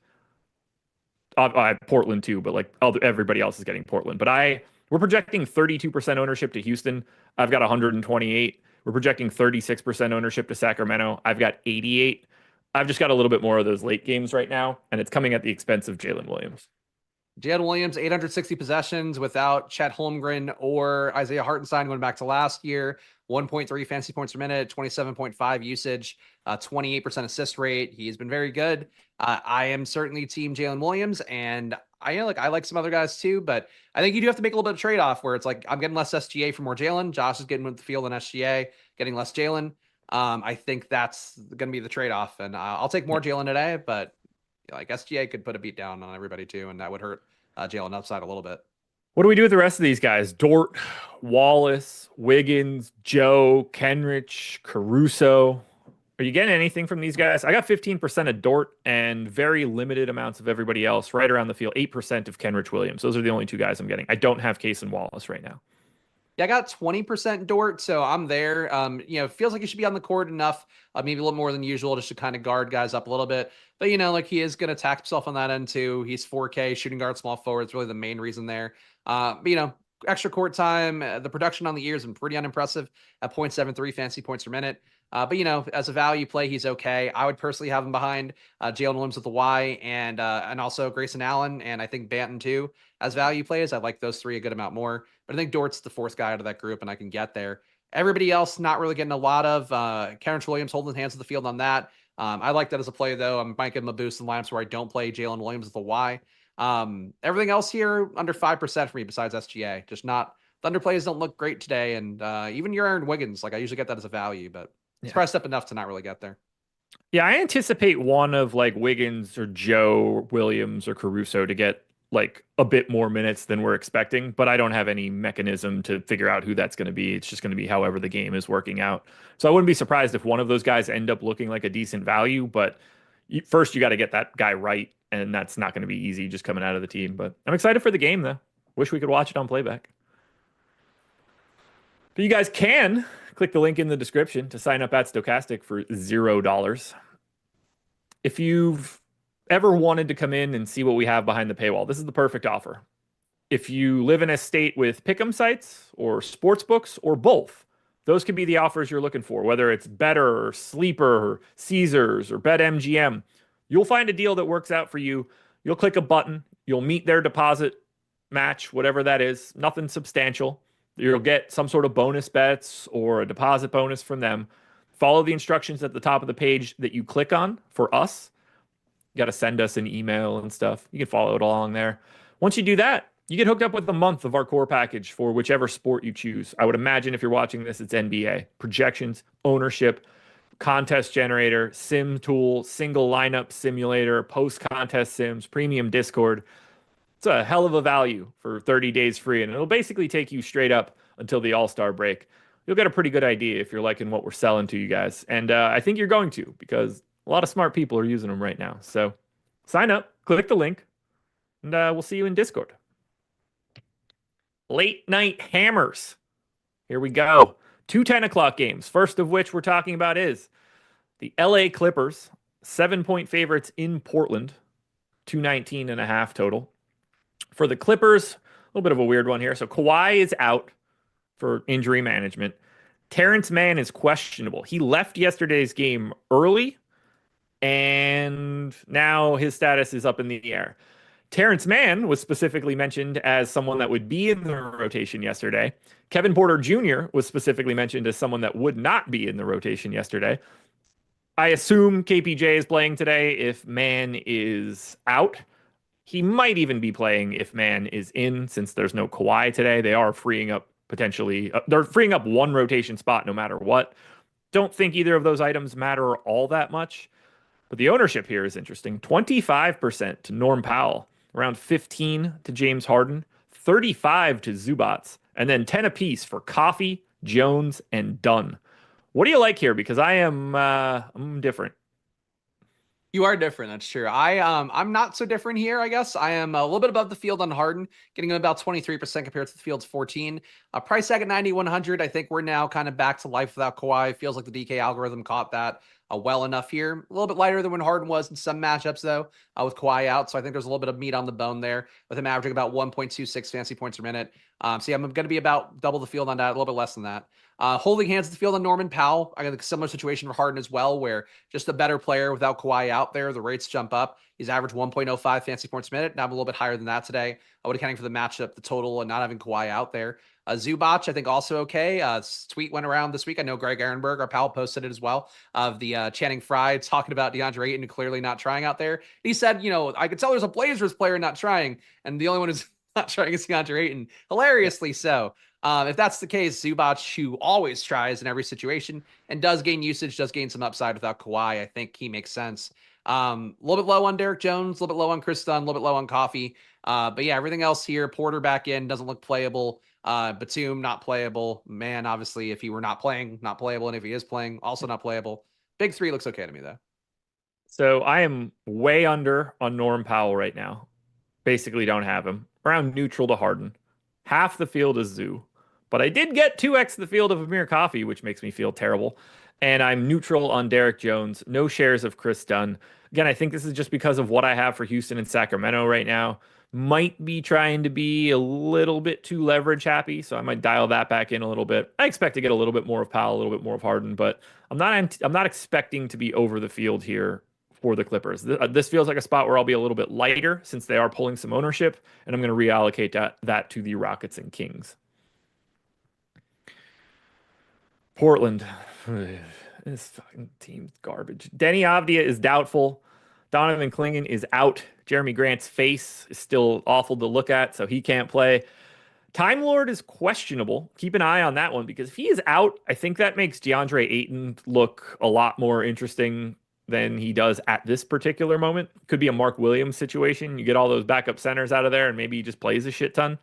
Portland too, but like everybody else is getting Portland. But we're projecting 32% ownership to Houston. I've got 128. We're projecting 36% ownership to Sacramento. I've got 88. I've just got a little bit more of those late games right now, and it's coming at the expense of Jalen Williams. Jalen Williams, 860 possessions without Chet Holmgren or Isaiah Hartenstein going back to last year. 1.3 fantasy points per minute, 27.5 usage, 28% assist rate. He's been very good. I am certainly team Jalen Williams, and I like some other guys too, but I think you do have to make a little bit of trade-off where it's like I'm getting less SGA for more Jalen. Josh is getting with the field than SGA, getting less Jalen. I think that's going to be the trade-off, and I'll take more Jalen today, but like SGA could put a beat down on everybody too, and that would hurt Jalen upside a little bit. What do we do with the rest of these guys? Dort, Wallace, Wiggins, Joe, Kenrich, Caruso. Are you getting anything from these guys? I got 15% of Dort and very limited amounts of everybody else right around the field. 8% of Kenrich Williams. Those are the only 2 guys I'm getting. I don't have Case and Wallace right now. Yeah, I got 20% Dort, so I'm there. It feels like he should be on the court enough, maybe a little more than usual, just to kind of guard guys up a little bit. But, like he is going to tax himself on that end too. He's 4K, shooting guard, small forward. It's really the main reason there. But, extra court time, the production on the year has been pretty unimpressive at 0.73 fantasy points per minute. But, as a value play, he's okay. I would personally have him behind Jalen Williams with the Y and also Grayson Allen and I think Banton too as value plays. I like those 3 a good amount more. But I think Dort's the 4th guy out of that group, and I can get there. Everybody else not really getting a lot of. Kenrich Williams holding his hands to the field on that. I like that as a play, though. I might give him a boost in lineups where I don't play Jalen Williams with the Y. Everything else here under 5% for me besides SGA. Just not Thunder plays don't look great today, and even your Aaron Wiggins, like I usually get that as a value, but it's priced up enough to not really get there. Yeah, I anticipate one of like Wiggins or Joe Williams or Caruso to get like a bit more minutes than we're expecting, but I don't have any mechanism to figure out who that's going to be. It's just going to be however the game is working out. So I wouldn't be surprised if one of those guys end up looking like a decent value, but first you got to get that guy right, and that's not going to be easy just coming out of the team. But I'm excited for the game, though. Wish we could watch it on playback. But you guys can click the link in the description to sign up at Stokastic for $0. If you've ever wanted to come in and see what we have behind the paywall, this is the perfect offer. If you live in a state with pick'em sites or sports books or both, Those could be the offers you're looking for, whether it's Better or Sleeper or Caesars or BetMGM. You'll find a deal that works out for you. You'll click a button, you'll meet their deposit match, whatever that is, nothing substantial. You'll get some sort of bonus bets or a deposit bonus from them. Follow the instructions at the top of the page that you click on for us. You got to send us an email and stuff. You can follow it along there. Once you do that, you get hooked up with a month of our core package for whichever sport you choose. I would imagine if you're watching this, it's NBA. Projections, ownership, contest generator, sim tool, single lineup simulator, post contest sims, premium Discord. It's a hell of a value for 30 days free, and it'll basically take you straight up until the All-Star break. You'll get a pretty good idea if you're liking what we're selling to you guys. And I think you're going to, because a lot of smart people are using them right now. So sign up, click the link, and we'll see you in Discord. Late night hammers. Here we go. Two 10 o'clock games. First of which we're talking about is the LA Clippers, 7-point favorites in Portland, 219.5 total. For the Clippers, a little bit of a weird one here. So Kawhi is out for injury management. Terrence Mann is questionable. He left yesterday's game early, and now his status is up in the air. Terrence Mann was specifically mentioned as someone that would be in the rotation yesterday. Kevin Porter Jr. was specifically mentioned as someone that would not be in the rotation yesterday. I assume KPJ is playing today if Mann is out. He might even be playing if Mann is in, since there's no Kawhi today. They are freeing up potentially, they're freeing up one rotation spot no matter what. Don't think either of those items matter all that much. But the ownership here is interesting. 25% to Norm Powell, around 15 to James Harden, 35 to Zubats, and then 10 apiece for Coffee, Jones, and Dunn. What do you like here? Because I'm different. You are different. That's true. I'm not so different here, I guess. I am a little bit above the field on Harden, getting him about 23% compared to the field's 14. Price tag at 9,100. I think we're now kind of back to life without Kawhi. Feels like the DK algorithm caught that well enough here. A little bit lighter than when Harden was in some matchups, though, with Kawhi out. So I think there's a little bit of meat on the bone there, with him averaging about 1.26 fantasy points per minute. So yeah, I'm going to be about double the field on that, a little bit less than that. Holding hands at the field on Norman Powell. I got a similar situation for Harden as well, where just a better player without Kawhi out there, the rates jump up. He's averaged 1.05 fantasy points per minute. Now I'm a little bit higher than that today. I would accounting for the matchup, the total, and not having Kawhi out there. Zubac, I think also okay. Tweet went around this week. I know Greg Ehrenberg, our pal, posted it as well, of the Channing Frye talking about DeAndre Ayton clearly not trying out there. He said, I could tell there's a Blazers player not trying, and the only one who's not trying is DeAndre Ayton. Hilariously so. If that's the case, Zubac, who always tries in every situation and does gain usage, does gain some upside without Kawhi, I think he makes sense. A little bit low on Derek Jones, a little bit low on Chris Dunn, a little bit low on Coffee. But yeah, everything else here, Porter back in, doesn't look playable. Batum, not playable. Man, obviously, if he were not playing, not playable. And if he is playing, also not playable. Big three looks okay to me, though. So I am way under on Norm Powell right now. Basically don't have him. Around neutral to Harden. Half the field is Zoo. But I did get 2x the field of Amir Coffee, which makes me feel terrible. And I'm neutral on Derek Jones. No shares of Chris Dunn. Again, I think this is just because of what I have for Houston and Sacramento right now. Might be trying to be a little bit too leverage happy, so I might dial that back in a little bit. I expect to get a little bit more of Powell, a little bit more of Harden, but I'm not expecting to be over the field here for the Clippers. This feels like a spot where I'll be a little bit lighter since they are pulling some ownership, and I'm going to reallocate that to the Rockets and Kings. Portland. This fucking team's garbage. Denny Avdia is doubtful. Donovan Clingan is out. Jeremy Grant's face is still awful to look at, so he can't play. Time Lord is questionable. Keep an eye on that one, because if he is out, I think that makes DeAndre Ayton look a lot more interesting than he does at this particular moment. Could be a Mark Williams situation. You get all those backup centers out of there, and maybe he just plays a shit ton.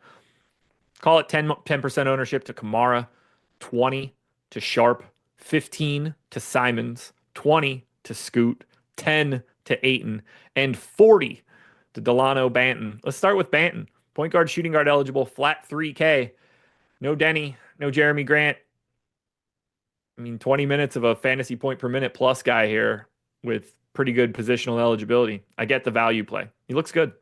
Call it 10% ownership to Kamara, 20 to Sharp, 15 to Simons, 20 to Scoot, 10 to Ayton, and 40 to Delano Banton. Let's start with Banton. Point guard, shooting guard eligible, flat 3K. No Denny, no Jeremy Grant. 20 minutes of a fantasy point per minute plus guy here with pretty good positional eligibility. I get the value play. He looks good.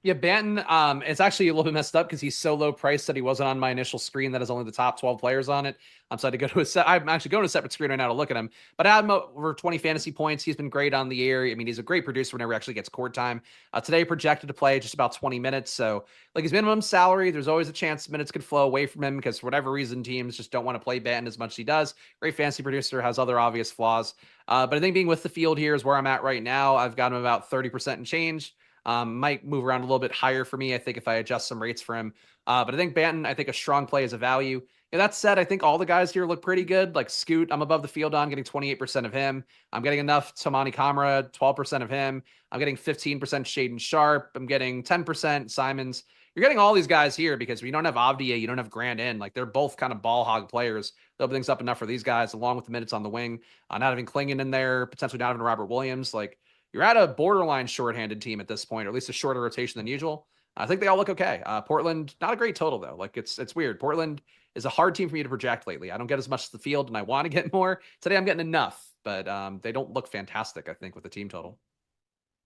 Yeah, Banton, it's actually a little bit messed up because he's so low priced that he wasn't on my initial screen that has only the top 12 players on it. So I had to go to I'm actually going to a separate screen right now to look at him. But I had him over 20 fantasy points. He's been great on the year. I mean, he's a great producer whenever he actually gets court time. Today projected to play just about 20 minutes. So like his minimum salary, there's always a chance minutes could flow away from him because for whatever reason, teams just don't want to play Banton as much as he does. Great fantasy producer, has other obvious flaws. But I think being with the field here is where I'm at right now. I've got him about 30% and change. Might move around a little bit higher for me, I think, if I adjust some rates for him. But I think Banton, I think a strong play is a value. Yeah, that said, I think all the guys here look pretty good. Like Scoot, I'm above the field on, getting 28% of him. I'm getting enough Tamani Kamara, 12% of him. I'm getting 15% Shaden Sharp. I'm getting 10% Simons. You're getting all these guys here because we don't have Avdia, you don't have Grant in. Like they're both kind of ball hog players. They'll open things up enough for these guys, along with the minutes on the wing. Not having Klingon in there, potentially not having Robert Williams. Like you're at a borderline shorthanded team at this point, or at least a shorter rotation than usual. I think they all look okay. Portland, not a great total though. Like it's weird. Portland is a hard team for me to project lately. I don't get as much as the field, and I want to get more. Today I'm getting enough, but they don't look fantastic, I think, with the team total.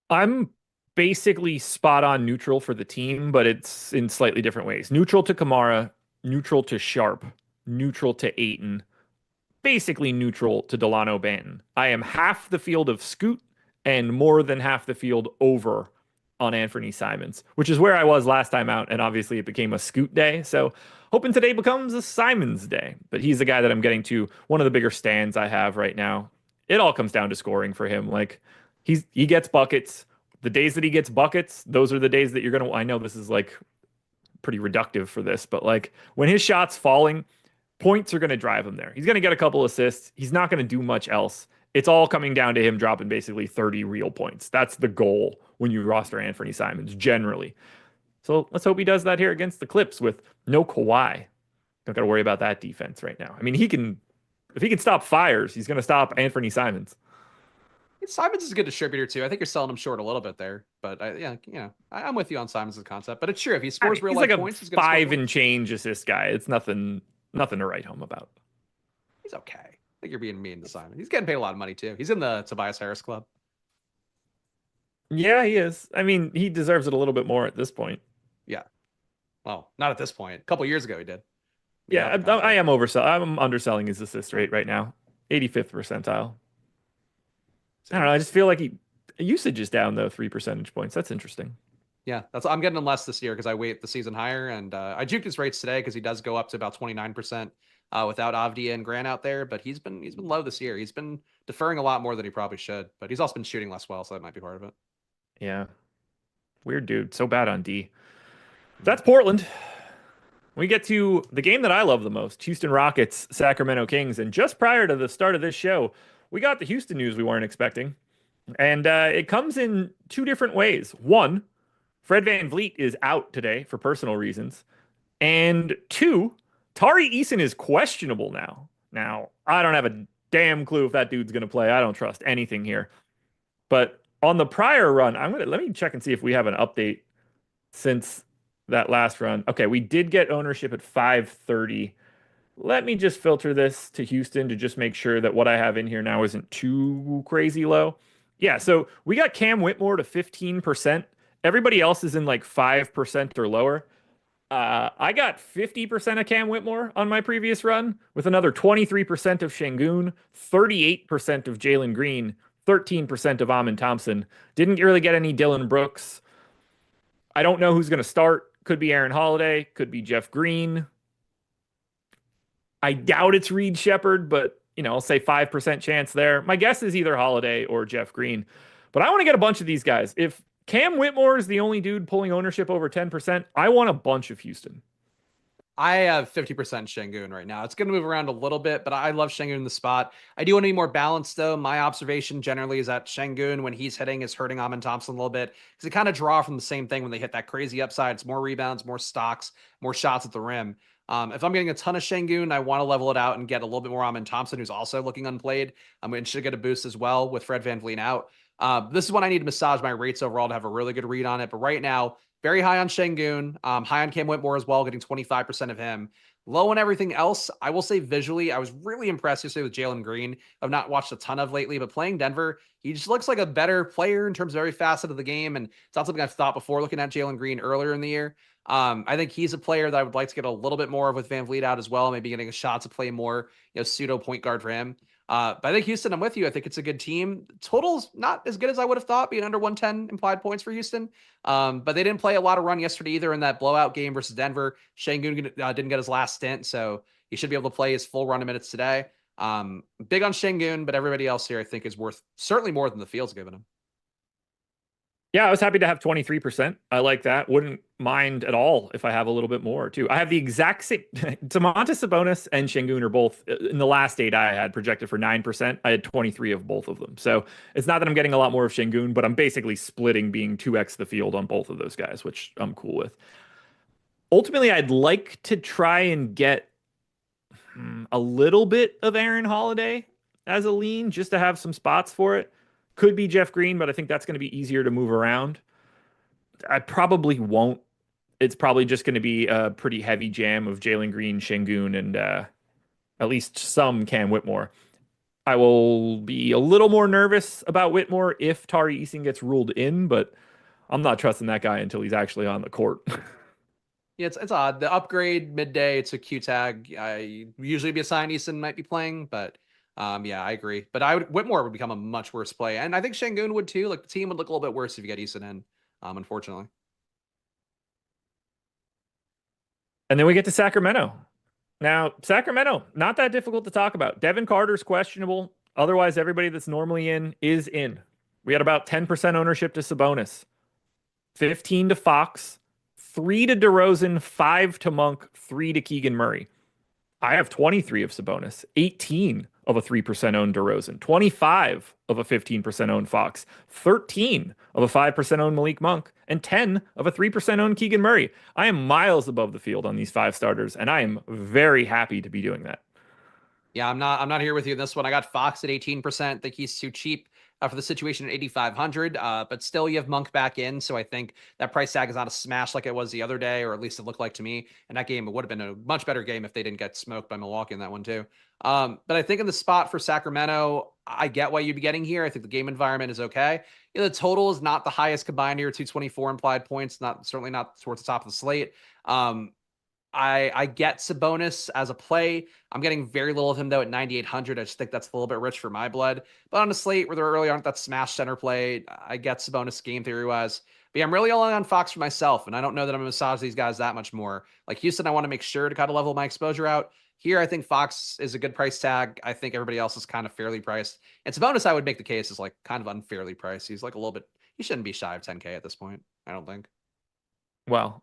I'm basically spot on neutral for the team, but it's in slightly different ways. Neutral to Kamara, neutral to Sharp, neutral to Ayton, basically neutral to Delano Banton. I am half the field of Scoot and more than half the field over on Anthony Simons, which is where I was last time out. And obviously it became a Scoot day. So hoping today becomes a Simons day. But he's the guy that I'm getting to, one of the bigger stands I have right now. It all comes down to scoring for him. Like he gets buckets. The days that he gets buckets, those are the days that you're going to, I know this is like pretty reductive for this, but like when his shot's falling, points are going to drive him there. He's going to get a couple assists. He's not going to do much else. It's all coming down to him dropping basically 30 real points. That's the goal when you roster Anthony Simons generally. So let's hope he does that here against the Clips with no Kawhi. Don't got to worry about that defense right now. I mean, if he can stop fires, he's going to stop Anthony Simons. Simons is a good distributor too. I think you're selling him short a little bit there, but I'm with you on Simons' concept. But it's true if he scores real life points, he's like a 5 and change assist guy. It's nothing to write home about. He's okay. I think you're being mean to Simon. He's getting paid a lot of money too. He's in the Tobias Harris club. Yeah, he is. I mean, he deserves it a little bit more at this point. Yeah. Well, not at this point. A couple years ago, he did. Yeah, I am overselling. I'm underselling his assist rate right now. 85th percentile. I don't know. I just feel like usage is down though, 3 percentage points. That's interesting. Yeah, I'm getting him less this year because I weight the season higher, and I juked his rates today because he does go up to about 29% without Avdia and Grant out there. But he's been low this year. He's been deferring a lot more than he probably should. But he's also been shooting less well, so that might be part of it. Yeah, weird dude. So bad on D. That's Portland. We get to the game that I love the most: Houston Rockets, Sacramento Kings. And just prior to the start of this show, we got the Houston news we weren't expecting. And it comes in 2 different ways. One, Fred VanVleet is out today for personal reasons. And 2, Tari Eason is questionable now. Now, I don't have a damn clue if that dude's going to play. I don't trust anything here. But on the prior run, let me check and see if we have an update since that last run. Okay, we did get ownership at 530. Let me just filter this to Houston to just make sure that what I have in here now isn't too crazy low. Yeah, so we got Cam Whitmore to 15%. Everybody else is in like 5% or lower. I got 50% of Cam Whitmore on my previous run, with another 23% of Şengün, 38% of Jalen Green, 13% of Amin Thompson. Didn't really get any Dylan Brooks. I don't know who's going to start. Could be Aaron Holiday, could be Jeff Green. I doubt it's Reed Shepherd, but I'll say 5% chance there. My guess is either Holiday or Jeff Green. But I want to get a bunch of these guys. If Cam Whitmore is the only dude pulling ownership over 10%, I want a bunch of Houston. I have 50% Şengün right now. It's going to move around a little bit, but I love Şengün in the spot. I do want to be more balanced, though. My observation generally is that Şengün, when he's hitting, is hurting Amin Thompson a little bit because they kind of draw from the same thing when they hit that crazy upside. It's more rebounds, more stocks, more shots at the rim. If I'm getting a ton of Şengün, I want to level it out and get a little bit more Amin Thompson, who's also looking unplayed. And should get a boost as well with Fred VanVleet out. This is when I need to massage my rates overall to have a really good read on it. But right now, very high on Şengün, high on Cam Whitmore as well, getting 25% of him. Low on everything else, I will say visually, I was really impressed yesterday with Jalen Green. I've not watched a ton of lately, but playing Denver, he just looks like a better player in terms of every facet of the game. And it's not something I've thought before looking at Jalen Green earlier in the year. I think he's a player that I would like to get a little bit more of with Van Vliet out as well, maybe getting a shot to play more, pseudo point guard for him. But I think Houston, I'm with you. I think it's a good team. Total's not as good as I would have thought, being under 110 implied points for Houston. But they didn't play a lot of run yesterday either in that blowout game versus Denver. Şengün didn't get his last stint, so he should be able to play his full run of minutes today. Big on Şengün, but everybody else here I think is worth certainly more than the field's given him. Yeah, I was happy to have 23%. I like that. Wouldn't mind at all if I have a little bit more too. I have the exact same. Domantas Sabonis and Şengün are both in the last 8 I had projected for 9%. I had 23 of both of them. So it's not that I'm getting a lot more of Şengün, but I'm basically splitting being 2x the field on both of those guys, which I'm cool with. Ultimately, I'd like to try and get a little bit of Aaron Holiday as a lean just to have some spots for it. Could be Jeff Green, but I think that's going to be easier to move around. I probably won't. It's probably just going to be a pretty heavy jam of Jalen Green, Şengün, and at least some Cam Whitmore. I will be a little more nervous about Whitmore if Tari Eason gets ruled in, but I'm not trusting that guy until he's actually on the court. Yeah, it's odd. The upgrade midday, it's a Q tag. I usually be assigned Eason might be playing, but yeah, I agree. But Whitmore would become a much worse play, and I think Şengün would too. Like the team would look a little bit worse if you get Eason in, unfortunately. And then we get to Sacramento. Now, Sacramento, not that difficult to talk about. Devin Carter's questionable. Otherwise, everybody that's normally in is in. We had about 10% ownership to Sabonis, 15 to Fox, 3 to DeRozan, 5 to Monk, 3 to Keegan Murray. I have 23 of Sabonis, 18 of a 3% owned DeRozan, 25 of a 15% owned Fox, 13 of a 5% owned Malik Monk, and 10 of a 3% owned Keegan Murray. I am miles above the field on these 5 starters, and I am very happy to be doing that. Yeah, I'm not here with you in this one. I got Fox at 18%. Think he's too cheap for the situation at 8,500. But still, you have Monk back in, so I think that price tag is not a smash like it was the other day, or at least it looked like to me. And that game, it would have been a much better game if they didn't get smoked by Milwaukee in that one too. But I think in the spot for Sacramento, I get why you'd be getting here. I think the game environment is okay. The total is not the highest combined here, 224 implied points. Certainly not towards the top of the slate. I get Sabonis as a play. I'm getting very little of him though at 9,800. I just think that's a little bit rich for my blood. But on a slate where there really aren't that smash center play, I get Sabonis game theory wise. But yeah, I'm really all in on Fox for myself, and I don't know that I'm gonna massage these guys that much more. Like Houston, I want to make sure to kind of level my exposure out. Here, I think Fox is a good price tag. I think everybody else is kind of fairly priced. And Sabonis, I would make the case is like kind of unfairly priced. He's like a little bit. He shouldn't be shy of 10K at this point. I don't think. Well,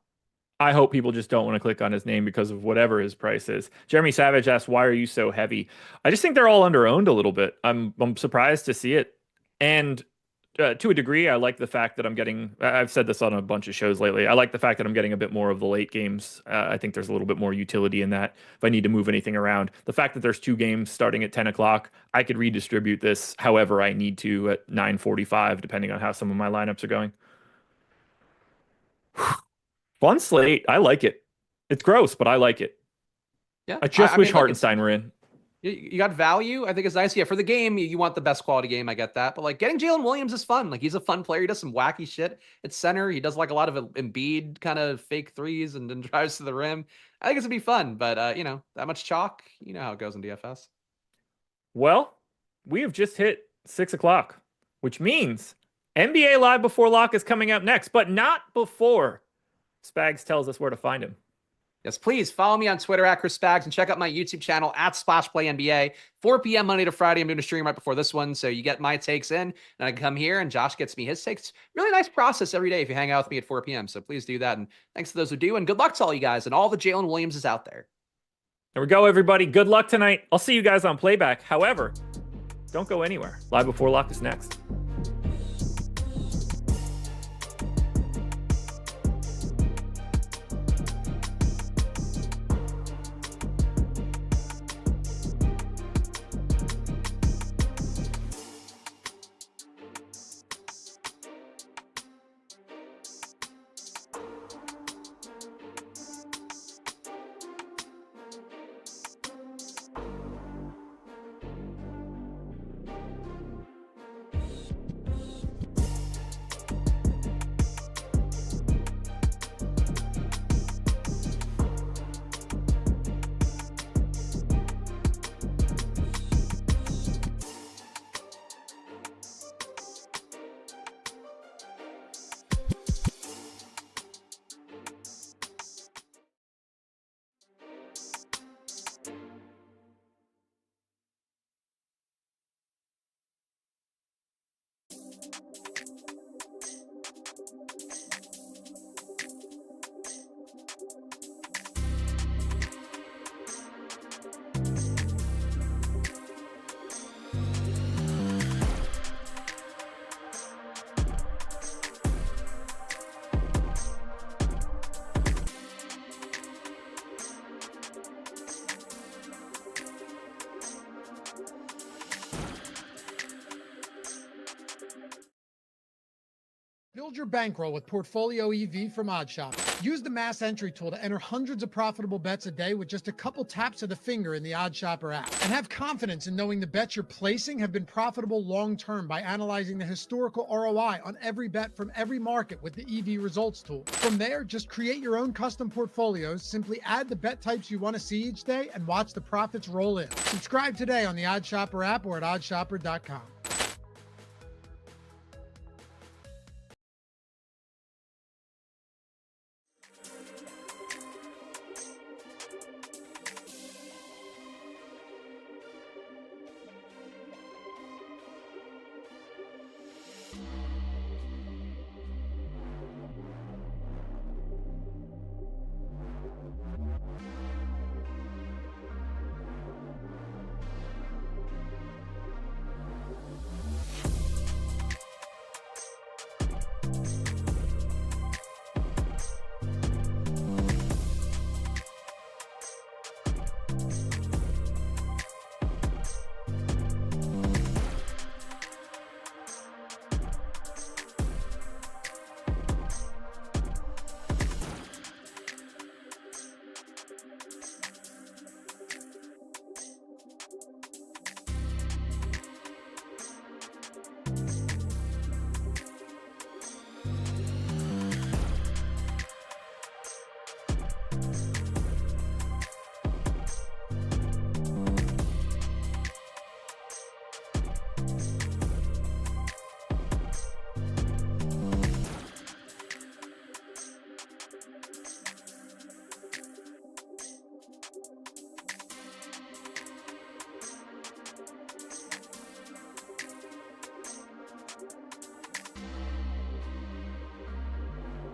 I hope people just don't want to click on his name because of whatever his price is. Jeremy Savage asked, "Why are you so heavy?" I just think they're all underowned a little bit. I'm surprised to see it, and to a degree, I like the fact that I'm getting. I've said this on a bunch of shows lately. I like the fact that I'm getting a bit more of the late games. I think there's a little bit more utility in that. If I need to move anything around, the fact that there's 2 games starting at 10 o'clock, I could redistribute this however I need to at 9:45, depending on how some of my lineups are going. Fun slate. I like it. It's gross, but I like it. Yeah, I just wish mean, look, Hartenstein were in. you got value. I think it's nice. Yeah, for the game, you want the best quality game. I get that. But like getting Jalen Williams is fun. Like he's a fun player. He does some wacky shit at center. He does like a lot of Embiid kind of fake threes and then drives to the rim. I think it's gonna be fun. But that much chalk, you know how it goes in DFS. Well, we have just hit 6 o'clock, which means NBA Live Before Lock is coming up next, but not before Spags tells us where to find him. Yes, please follow me on Twitter at Chris Spags and check out my YouTube channel at Splash Play NBA. 4 p.m. Monday to Friday. I'm doing a stream right before this one. So you get my takes in, and I come here and Josh gets me his takes. Really nice process every day if you hang out with me at 4 p.m. So please do that. And thanks to those who do. And good luck to all you guys and all the Jalen Williams is out there. There we go, everybody. Good luck tonight. I'll see you guys on playback. However, don't go anywhere. Live Before Lock is next. Build your bankroll with Portfolio EV from OddsShopper. Use the mass entry tool to enter hundreds of profitable bets a day with just a couple taps of the finger in the OddsShopper app. And have confidence in knowing the bets you're placing have been profitable long-term by analyzing the historical ROI on every bet from every market with the EV results tool. From there, just create your own custom portfolios, simply add the bet types you want to see each day, and watch the profits roll in. Subscribe today on the OddsShopper app or at OddsShopper.com.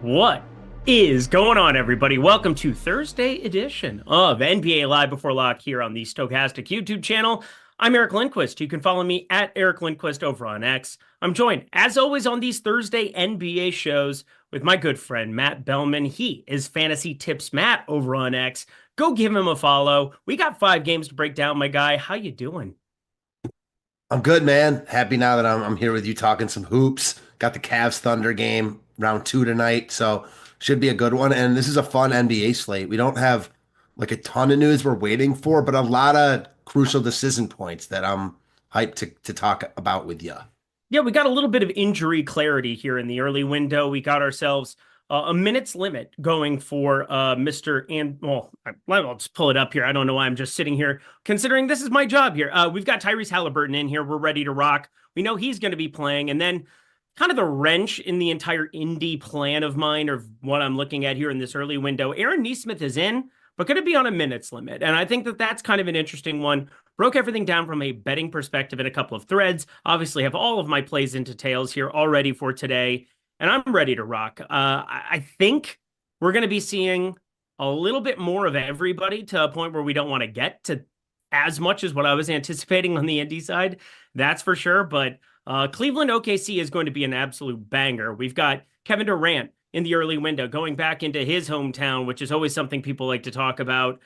What is going on, everybody? Welcome to Thursday edition of NBA Live Before Lock here on the Stokastic YouTube channel. I'm Eric Lindquist. You can follow me at Eric Lindquist over on X. I'm joined, as always, on these Thursday NBA shows with my good friend Matt Belman. He is Fantasy Tips Matt over on X. Go give him a follow. We got 5 games to break down, my guy. How you doing? I'm good, man. Happy now that I'm here with you talking some hoops. Got the Cavs Thunder game round 2 tonight, so should be a good one. And this is a fun NBA slate. We don't have like a ton of news we're waiting for, but a lot of crucial decision points that I'm hyped to talk about with you. Yeah, we got a little bit of injury clarity here in the early window. We got ourselves a minutes limit going for Mr. And well, I'll just pull it up here. I don't know why I'm just sitting here considering this is my job here. We've got Tyrese Halliburton in here. We're ready to rock. We know he's going to be playing. And then kind of the wrench in the entire indie plan of mine, or what I'm looking at here in this early window. Aaron Nesmith is in, but going to be on a minutes limit. And I think that that's kind of an interesting one. Broke everything down from a betting perspective in a couple of threads. Obviously have all of my plays into tails here already for today. And I'm ready to rock. I think we're going to be seeing a little bit more of everybody to a point where we don't want to get to as much as what I was anticipating on the indie side. That's for sure. But Cleveland OKC is going to be an absolute banger. We've got Kevin Durant in the early window going back into his hometown, which is always something people like to talk about.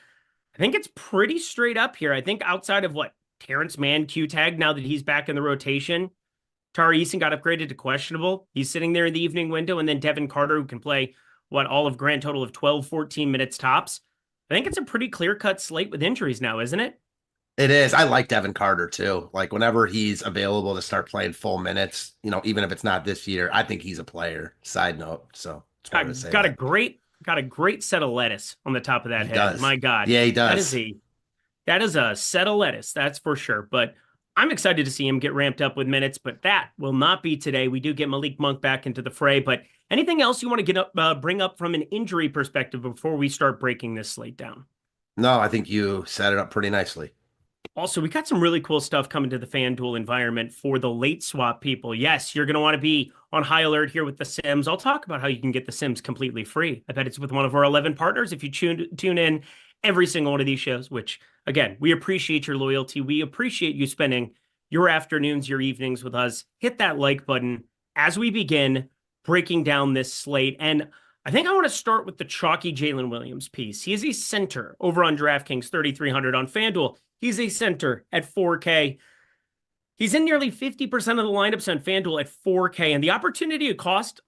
I think it's pretty straight up here. I think outside of what Terrence Mann Q-tag, now that he's back in the rotation, Tari Eason got upgraded to questionable. He's sitting there in the evening window, and then Devin Carter, who can play all of grand total of 12, 14 minutes tops. I think it's a pretty clear-cut slate with injuries now, isn't it? It is. I like Devin Carter too. Like whenever he's available to start playing full minutes, even if it's not this year, I think he's a player. Side note. So got a great set of lettuce on the top of that head. Does. My God. Yeah, he does. That is a set of lettuce, that's for sure. But I'm excited to see him get ramped up with minutes, but that will not be today. We do get Malik Monk back into the fray. But anything else you want to bring up from an injury perspective before we start breaking this slate down? No, I think you set it up pretty nicely. Also, we got some really cool stuff coming to the FanDuel environment for the late swap people. Yes, you're going to want to be on high alert here with the Sims. I'll talk about how you can get the Sims completely free. I bet it's with one of our 11 partners. If you tune in every single one of these shows, which, again, we appreciate your loyalty. We appreciate you spending your afternoons, your evenings with us. Hit that like button as we begin breaking down this slate. And I think I want to start with the chalky Jalen Williams piece. He is a center over on DraftKings 3,300 on FanDuel. He's a center at 4K. He's in nearly 50% of the lineups on FanDuel at 4K, and the opportunity cost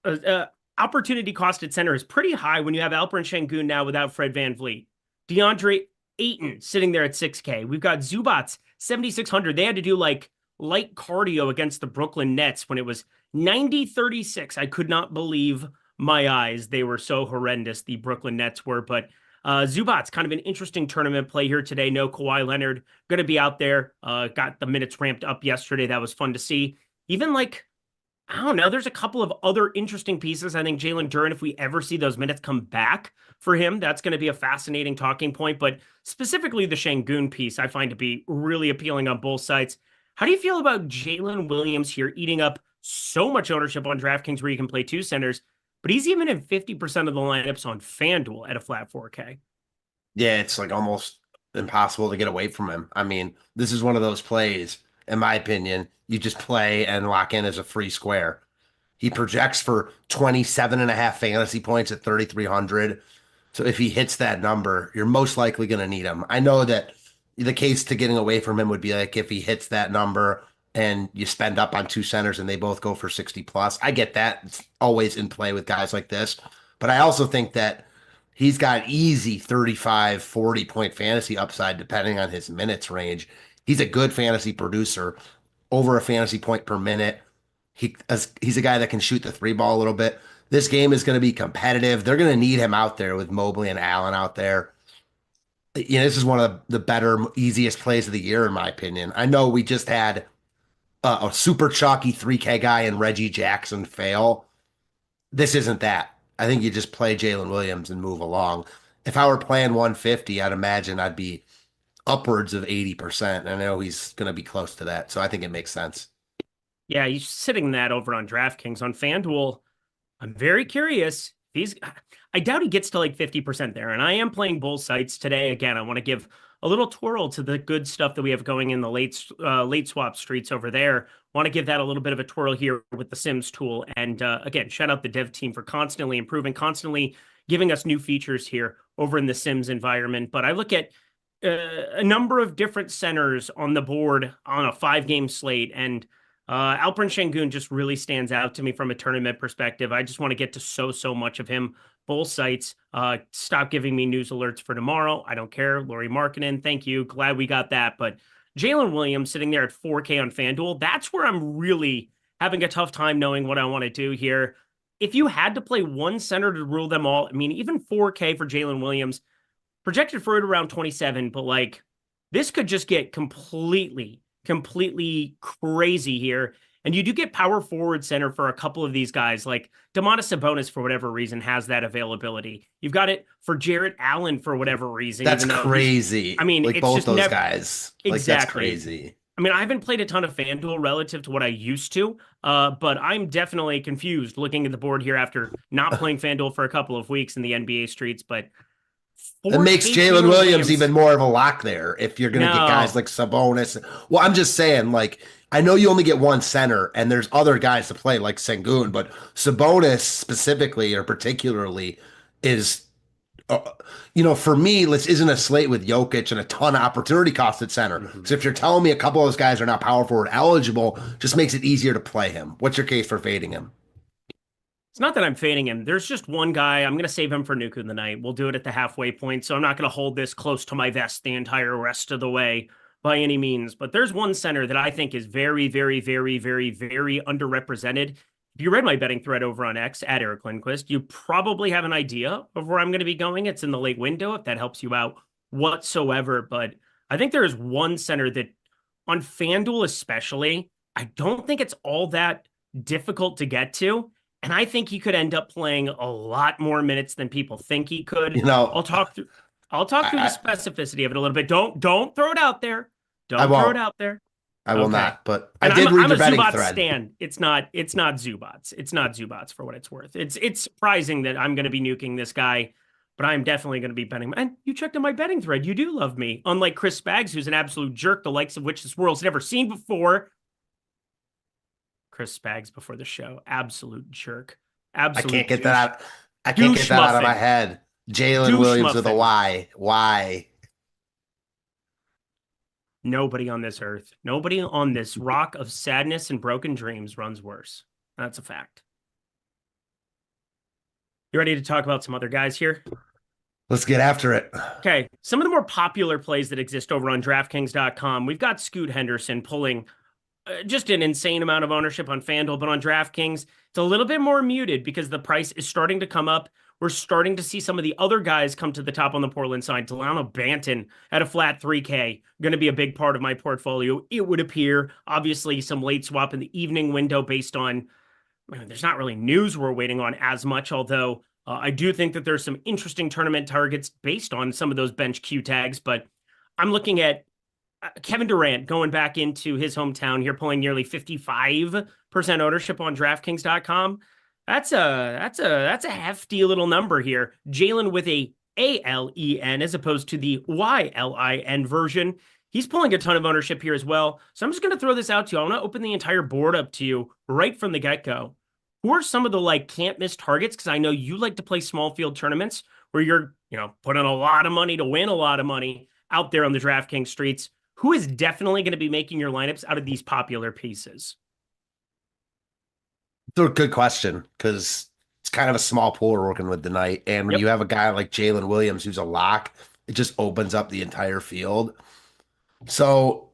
at center is pretty high when you have Alperen Şengün now without Fred VanVleet. DeAndre Ayton sitting there at 6K. We've got Zubats 7,600. They had to do like light cardio against the Brooklyn Nets when it was 90-36. I could not believe my eyes. They were so horrendous, the Brooklyn Nets were, but Zubats, kind of an interesting tournament play here today. No Kawhi Leonard going to be out there. Got the minutes ramped up yesterday. That was fun to see. Even like, I don't know, there's a couple of other interesting pieces. I think Jalen Duren, if we ever see those minutes come back for him, that's going to be a fascinating talking point. But specifically the Şengün piece, I find to be really appealing on both sides. How do you feel about Jalen Williams here eating up so much ownership on DraftKings where you can play two centers? But he's even in 50% of the lineups on FanDuel at a flat 4K. Yeah, it's like almost impossible to get away from him. I mean, this is one of those plays, in my opinion, you just play and lock in as a free square. He projects for 27.5 fantasy points at 3,300. So if he hits that number, you're most likely going to need him. I know that the case to getting away from him would be like if he hits that number and you spend up on two centers and they both go for 60 plus. I get that. It's always in play with guys like this. But I also think that he's got easy 35, 40 point fantasy upside depending on his minutes range. He's a good fantasy producer, over a fantasy point per minute. He's a guy that can shoot the three ball a little bit. This game is going to be competitive. They're going to need him out there with Mobley and Allen out there. You know, this is one of the better, easiest plays of the year, in my opinion. I know we just had a super chalky 3K guy and Reggie Jackson fail. This isn't that. I think you just play Jalen Williams and move along. If I were playing 150, I'd imagine I'd be upwards of 80%. I know he's going to be close to that, so I think it makes sense. Yeah, he's sitting that over on DraftKings. On FanDuel, I'm very curious. I doubt he gets to like 50% there, and I am playing both sites today. Again, I want to give a little twirl to the good stuff that we have going in the late swap streets over there. Want to give that a little bit of a twirl here with the Sims tool. And again, shout out the dev team for constantly improving, constantly giving us new features here over in the Sims environment. But I look at a number of different centers on the board on a 5-game slate, and Alperen Şengün just really stands out to me from a tournament perspective. I just want to get to so much of him. Both sites, stop giving me news alerts for tomorrow. I don't care. Laurie Markkinen, thank you. Glad we got that. But Jalen Williams sitting there at 4K on FanDuel, that's where I'm really having a tough time knowing what I want to do here. If you had to play one center to rule them all, I mean, even 4K for Jalen Williams, projected for it around 27, but like this could just get completely crazy here. And you do get power forward center for a couple of these guys, like Domantas Sabonis, for whatever reason, has that availability. You've got it for Jarrett Allen for whatever reason. That's crazy. I mean, like it's both just those never, guys. Exactly. Like, that's crazy. I mean, I haven't played a ton of FanDuel relative to what I used to, but I'm definitely confused looking at the board here after not playing FanDuel for a couple of weeks in the NBA streets. But it makes Jalen Williams even more of a lock there if you're going to get guys like Sabonis. Well, I'm just saying, like, I know you only get one center and there's other guys to play like Şengün, but Sabonis specifically or particularly is, for me, this isn't a slate with Jokic and a ton of opportunity cost at center. Mm-hmm. So if you're telling me a couple of those guys are not power forward eligible, just makes it easier to play him. What's your case for fading him? It's not that I'm fading him. There's just one guy. I'm going to save him for Nuke of the night. We'll do it at the halfway point. So I'm not going to hold this close to my vest the entire rest of the way by any means. But there's one center that I think is very underrepresented. If you read my betting thread over on X at Eric Lindquist, you probably have an idea of where I'm going to be going. It's in the late window, if that helps you out whatsoever. But I think there is one center that on FanDuel especially, I don't think it's all that difficult to get to. And I think he could end up playing a lot more minutes than people think he could. I'll talk through the specificity of it a little bit. Don't throw it out there. Don't throw it out there. I will not, but I did read your betting thread. Stan. It's not Zubats. It's not Zubats for what it's worth. It's surprising that I'm going to be nuking this guy, but I'm definitely going to be betting. And you checked on my betting thread. You do love me. Unlike Chris Spags, who's an absolute jerk, the likes of which this world's never seen before. Chris Spags before the show. Absolute jerk. Absolute I can't get that out. I can't get that out of my head. Jalen Williams with a Y. Why? Nobody on this earth, nobody on this rock of sadness and broken dreams runs worse. That's a fact. You ready to talk about some other guys here? Let's get after it. Okay, some of the more popular plays that exist over on DraftKings.com. We've got Scoot Henderson pulling just an insane amount of ownership on FanDuel, but on DraftKings, it's a little bit more muted because the price is starting to come up. We're starting to see some of the other guys come to the top on the Portland side. Delano Banton at a flat 3K, going to be a big part of my portfolio. It would appear, obviously, some late swap in the evening window based on, there's not really news we're waiting on as much, although I do think that there's some interesting tournament targets based on some of those bench Q tags, but I'm looking at Kevin Durant going back into his hometown here, pulling nearly 55% ownership on DraftKings.com. That's a hefty little number here. Jalen with a ALEN as opposed to the YLIN version. He's pulling a ton of ownership here as well. So I'm just going to throw this out to you. I want to open the entire board up to you right from the get-go. Who are some of the can't miss targets? Because I know you like to play small field tournaments where you're, putting a lot of money to win a lot of money out there on the DraftKings streets. Who is definitely going to be making your lineups out of these popular pieces? It's a good question because it's kind of a small pool we're working with tonight. And when you have a guy like Jalen Williams who's a lock, it just opens up the entire field. So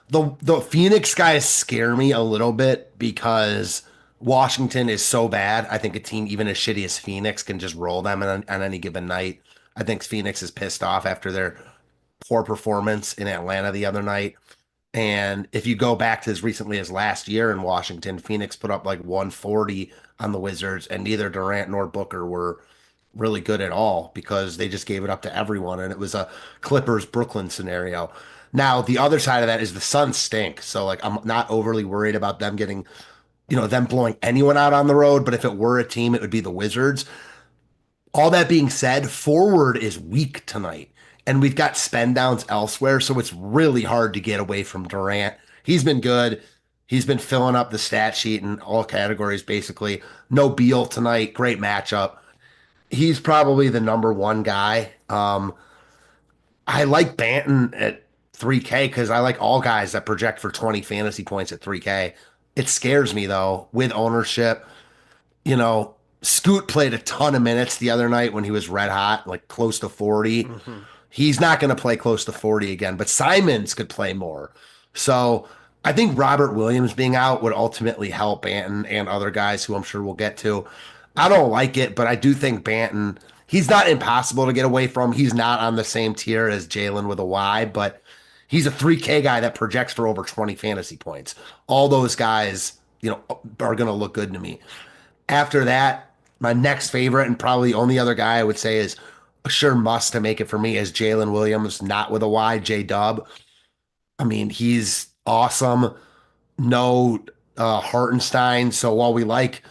the Phoenix guys scare me a little bit because Washington is so bad. I think a team even as shitty as Phoenix can just roll them on any given night. I think Phoenix is pissed off after their poor performance in Atlanta the other night. And if you go back to as recently as last year in Washington, Phoenix put up 140 on the Wizards, and neither Durant nor Booker were really good at all because they just gave it up to everyone, and it was a Clippers-Brooklyn scenario. Now, the other side of that is the Suns stink, so I'm not overly worried about them getting, them blowing anyone out on the road, but if it were a team, it would be the Wizards. All that being said, forward is weak tonight. And we've got spend downs elsewhere, so it's really hard to get away from Durant. He's been good. He's been filling up the stat sheet in all categories, basically. No Beal tonight. Great matchup. He's probably the number one guy. I like Banton at 3K because I like all guys that project for 20 fantasy points at 3K. It scares me, though, with ownership. Scoot played a ton of minutes the other night when he was red hot, close to 40. Mm-hmm. He's not going to play close to 40 again, but Simons could play more. So I think Robert Williams being out would ultimately help Banton and other guys who I'm sure we'll get to. I don't like it, but I do think Banton, he's not impossible to get away from. He's not on the same tier as Jalen with a Y, but he's a 3K guy that projects for over 20 fantasy points. All those guys, are going to look good to me. After that, my next favorite and probably the only other guy I would say is a sure must to make it for me is Jalen Williams, not with a Y, J-Dub. I mean, he's awesome. No Hartenstein. So while we like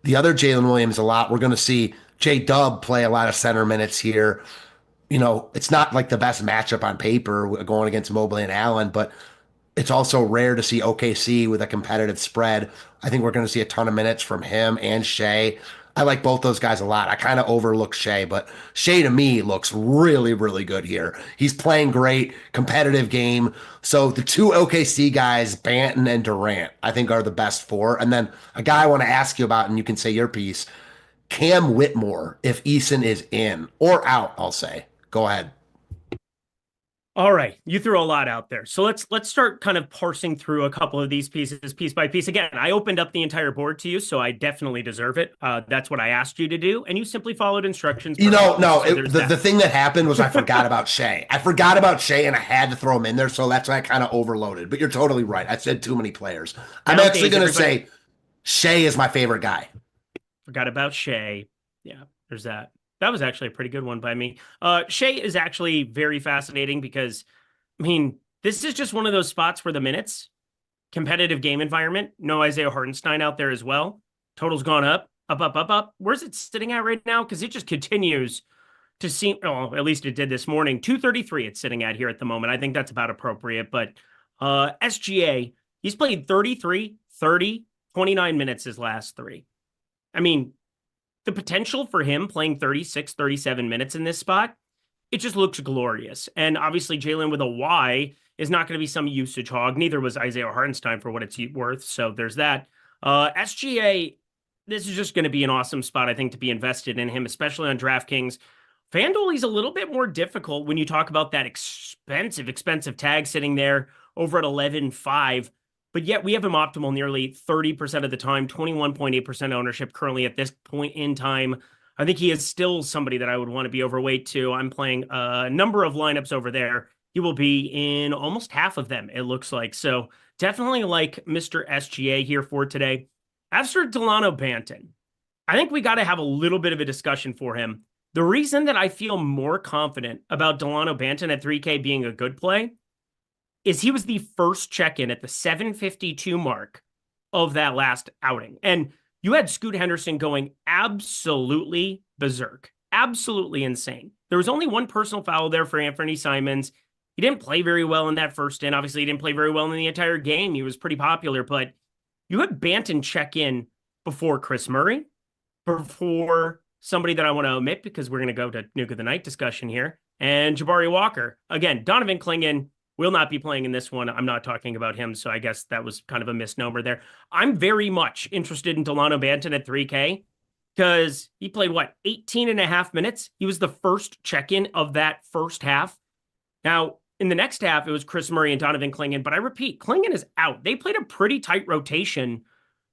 the other Jalen Williams a lot, we're going to see J-Dub play a lot of center minutes here. It's not the best matchup on paper going against Mobley and Allen, but it's also rare to see OKC with a competitive spread. I think we're going to see a ton of minutes from him and Shea. I like both those guys a lot. I kind of overlook Shea, but Shea to me looks really, really good here. He's playing great, competitive game. So the two OKC guys, Banton and Durant, I think are the best four. And then a guy I want to ask you about, and you can say your piece, Cam Whitmore, if Eason is in or out, I'll say. Go ahead. All right, you threw a lot out there. So let's start kind of parsing through a couple of these pieces piece by piece. Again, I opened up the entire board to you, so I definitely deserve it. That's what I asked you to do, and you simply followed instructions. The thing that happened was I forgot about Shea. I forgot about Shea, and I had to throw him in there, so that's why I kind of overloaded. But you're totally right. I said too many players. I'm actually going to say Shea is my favorite guy. Forgot about Shea. Yeah, there's that. That was actually a pretty good one by me. Shea is actually very fascinating because, this is just one of those spots where the minutes, competitive game environment, no Isaiah Hartenstein out there as well. Total's gone up. Where's it sitting at right now? Because it just continues to seem, at least it did this morning. 233 it's sitting at here at the moment. I think that's about appropriate. But SGA, he's played 33, 30, 29 minutes his last three. The potential for him playing 36, 37 minutes in this spot it just looks glorious. And obviously, Jalen with a Y is not going to be some usage hog. Neither was Isaiah Hartenstein for what it's worth. So there's that. SGA, this is just going to be an awesome spot, I think, to be invested in him, especially on DraftKings. FanDuel, he's a little bit more difficult when you talk about that expensive tag sitting there over at 11.5. But yet we have him optimal nearly 30% of the time, 21.8% ownership currently at this point in time. I think he is still somebody that I would want to be overweight to. I'm playing a number of lineups over there. He will be in almost half of them, it looks like. So definitely like Mr. SGA here for today. As for Delano Banton, I think we got to have a little bit of a discussion for him. The reason that I feel more confident about Delano Banton at 3K being a good play is he was the first check-in at the 752 mark of that last outing. And you had Scoot Henderson going absolutely berserk, absolutely insane. There was only one personal foul there for Anthony Simons. He didn't play very well in that first inning. Obviously, he didn't play very well in the entire game. He was pretty popular, but you had Banton check in before Chris Murray, before somebody that I want to omit because we're going to go to Nuke of the Night discussion here, and Jabari Walker. Again, Donovan Clingan will not be playing in this one. I'm not talking about him, so I guess that was kind of a misnomer there. I'm very much interested in Delano Banton at 3K because he played, 18 and a half minutes? He was the first check-in of that first half. Now, in the next half, it was Chris Murray and Donovan Clingan, but I repeat, Clingan is out. They played a pretty tight rotation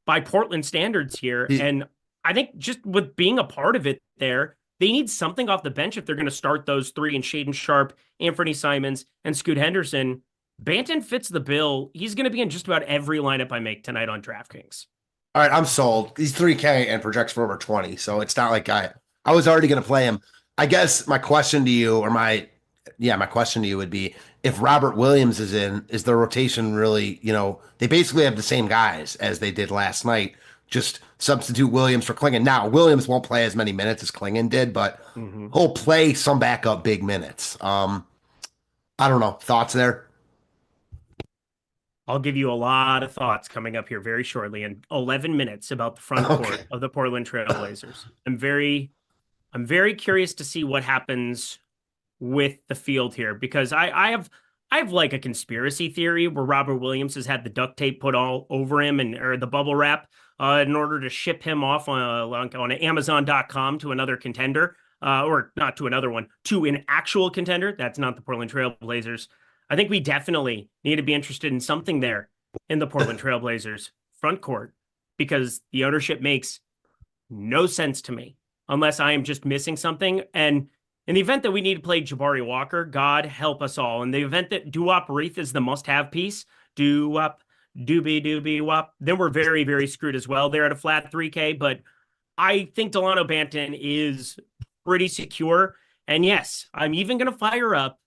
by Portland standards here, and I think just with being a part of it there, they need something off the bench if they're going to start those three in Shaedon Sharpe, Anthony Simons, and Scoot Henderson. Banton fits the bill. He's going to be in just about every lineup I make tonight on DraftKings. All right, I'm sold. He's 3K and projects for over 20, so it's not like I was already going to play him. I guess my question to you, my question to you would be, if Robert Williams is in, is the rotation really, they basically have the same guys as they did last night. Just substitute Williams for Clingan. Now, Williams won't play as many minutes as Clingan did, but he'll play some backup big minutes. I don't know. Thoughts there? I'll give you a lot of thoughts coming up here very shortly in 11 minutes about the front court of the Portland Trail Blazers. I'm very curious to see what happens with the field here because I have like a conspiracy theory where Robert Williams has had the duct tape put all over him or the bubble wrap in order to ship him off on Amazon.com to another contender, or not to another one, to an actual contender. That's not the Portland Trail Blazers. I think we definitely need to be interested in something there in the Portland Trail Blazers front court because the ownership makes no sense to me unless I am just missing something. And in the event that we need to play Jabari Walker, God help us all. In the event that Doo-Wop Reith is the must-have piece, Doo-Wop, Doobie-Doobie-Wop, then we're very, very screwed as well. They're at a flat 3K, but I think Delano Banton is pretty secure. And yes, I'm even going to fire up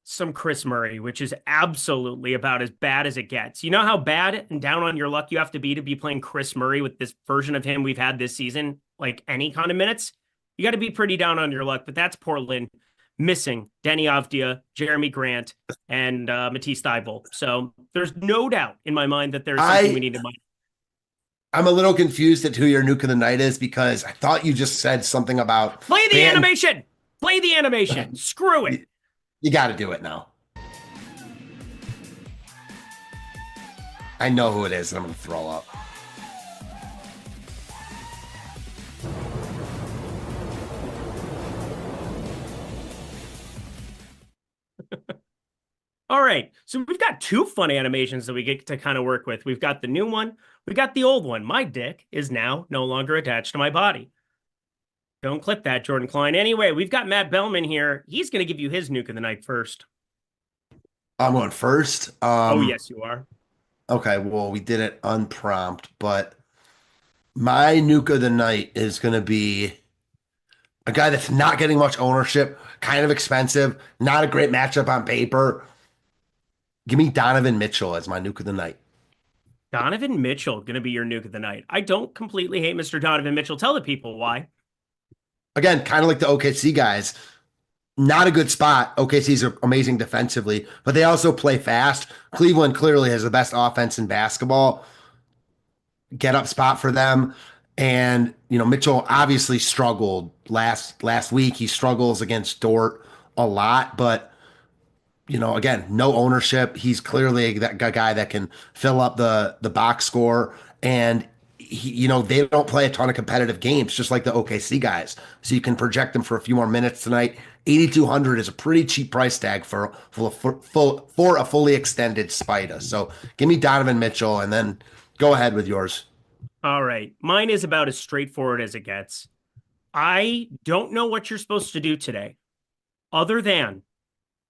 some Chris Murray, which is absolutely about as bad as it gets. You know how bad and down on your luck you have to be playing Chris Murray with this version of him we've had this season, like any kind of minutes? You got to be pretty down on your luck, but that's Portland missing Denny Avdia, Jeremy Grant, and Matisse Thybulle. So there's no doubt in my mind that there's something we need to mind. I'm a little confused at who your Nuke of the Night is because I thought you just said something about play the animation. Play the animation. Screw it. You got to do it now. I know who it is, and I'm going to throw up. All right, so we've got two fun animations that we get to kind of work with. We've got the new one. We've got the old one. My dick is now no longer attached to my body. Don't clip that, Jordan Klein. Anyway, we've got Matt Belman here. He's going to give you his Nuke of the Night first. I'm going first. Oh, yes, you are. Okay, well, we did it unprompted, but my Nuke of the Night is going to be a guy that's not getting much ownership, kind of expensive, not a great matchup on paper. Give me Donovan Mitchell as my Nuke of the Night. Donovan Mitchell going to be your Nuke of the Night. I don't completely hate Mr. Donovan Mitchell. Tell the people why. Again, kind of like the OKC guys. Not a good spot. OKC's are amazing defensively, but they also play fast. Cleveland clearly has the best offense in basketball. Get up spot for them. And, Mitchell obviously struggled last week. He struggles against Dort a lot, but again, no ownership. He's clearly that guy that can fill up the box score, and they don't play a ton of competitive games, just like the OKC guys. So you can project them for a few more minutes tonight. 8,200 is a pretty cheap price tag for a fully extended Spida. So give me Donovan Mitchell, and then go ahead with yours. All right. Mine is about as straightforward as it gets. I don't know what you're supposed to do today other than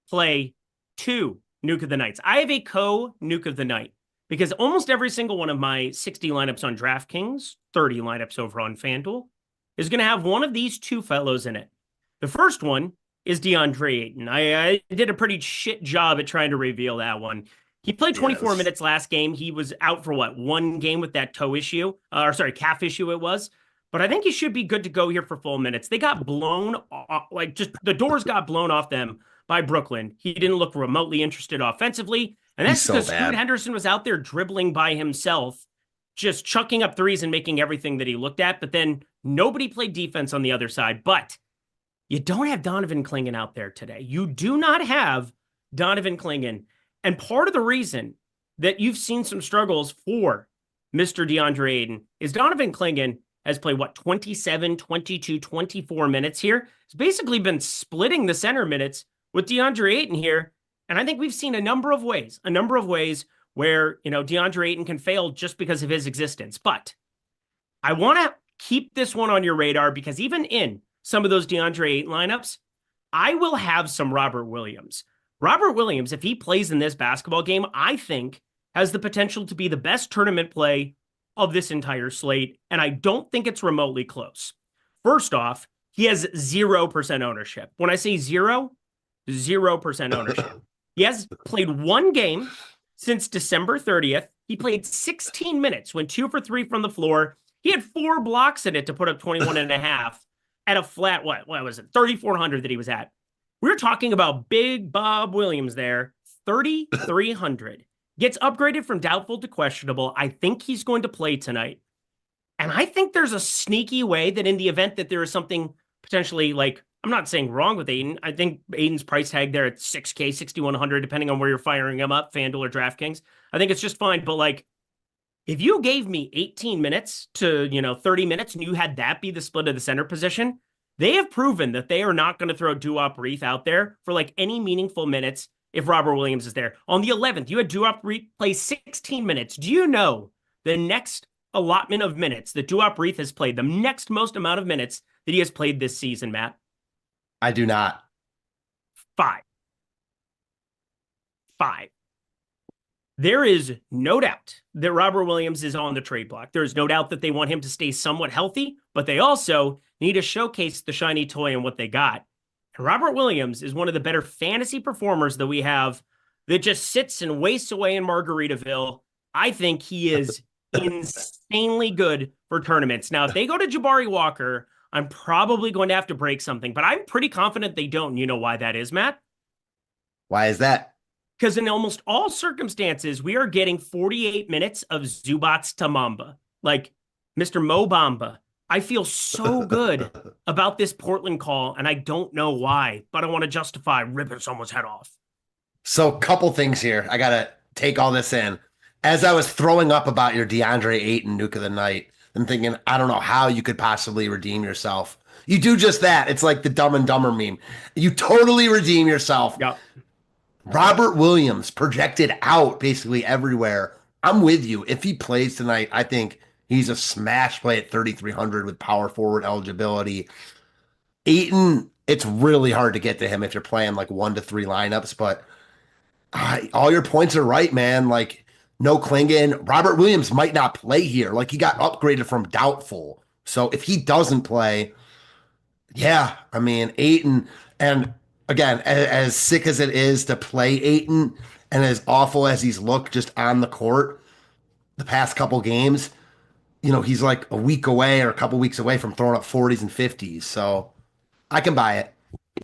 play 2 Nuke of the Nights. I have a Nuke of the Night because almost every single one of my 60 lineups on DraftKings, 30 lineups over on FanDuel, is going to have one of these 2 fellows in it. The first one is DeAndre Ayton. I did a pretty shit job at trying to reveal that one. He played 24 minutes last game. He was out for one game with that calf issue it was. But I think he should be good to go here for full minutes. They got blown, the doors got blown off them by Brooklyn. He didn't look remotely interested offensively. And that's because Scoot Henderson was out there dribbling by himself, just chucking up threes and making everything that he looked at. But then nobody played defense on the other side. But you don't have Donovan Clingan out there today. You do not have Donovan Clingan. And part of the reason that you've seen some struggles for Mr. DeAndre Ayton is Donovan Clingan has played, 27, 22, 24 minutes here. He's basically been splitting the center minutes with DeAndre Ayton here. And I think we've seen a number of ways where, DeAndre Ayton can fail just because of his existence. But I want to keep this one on your radar because even in some of those DeAndre Ayton lineups, I will have some Robert Williams. Robert Williams, if he plays in this basketball game, I think has the potential to be the best tournament play of this entire slate, and I don't think it's remotely close. First off, he has 0% ownership. When I say 0% ownership. He has played 1 game since December 30th. He played 16 minutes, went 2 for 3 from the floor. He had 4 blocks in it to put up 21 and a half at a flat, what was it, 3,400 that he was at. We're talking about Big Bob Williams there, 3,300. Gets upgraded from doubtful to questionable. I think he's going to play tonight. And I think there's a sneaky way that in the event that there is something potentially I'm not saying wrong with Ayton. I think Ayton's price tag there at $6K, 6,100, depending on where you're firing him up, FanDuel or DraftKings. I think it's just fine. But if you gave me 18 minutes to, 30 minutes and you had that be the split of the center position, they have proven that they are not going to throw Duop Reith out there for any meaningful minutes if Robert Williams is there. On the 11th, you had Duop Reith play 16 minutes. Do you know the next allotment of minutes that Duop Reith has played, the next most amount of minutes that he has played this season, Matt? I do not. 5. There is no doubt that Robert Williams is on the trade block. There's no doubt that they want him to stay somewhat healthy, but they also need to showcase the shiny toy and what they got. And Robert Williams is one of the better fantasy performers that we have that just sits and wastes away in Margaritaville. I think he is insanely good for tournaments. Now, if they go to Jabari Walker, I'm probably going to have to break something, but I'm pretty confident they don't. You know why that is, Matt? Why is that? Because in almost all circumstances, we are getting 48 minutes of Zubats Tamamba. Mr. Mo Bamba. I feel so good about this Portland call, and I don't know why, but I want to justify ripping someone's head off. So couple things here. I got to take all this in. As I was throwing up about your DeAndre Ayton Nuke of the Night, I'm thinking, I don't know how you could possibly redeem yourself. You do just that. It's like the Dumb and Dumber meme. You totally redeem yourself. Yep. Robert Williams projected out basically everywhere. I'm with you. If he plays tonight, I think he's a smash play at 3,300 with power forward eligibility. Ayton, it's really hard to get to him if you're playing 1 to 3 lineups, but all your points are right, man. No Clingan. Robert Williams might not play here. He got upgraded from doubtful. So if he doesn't play, Ayton, and again, as sick as it is to play Ayton and as awful as he's looked just on the court the past couple games, he's a week away or a couple weeks away from throwing up 40s and 50s. So I can buy it.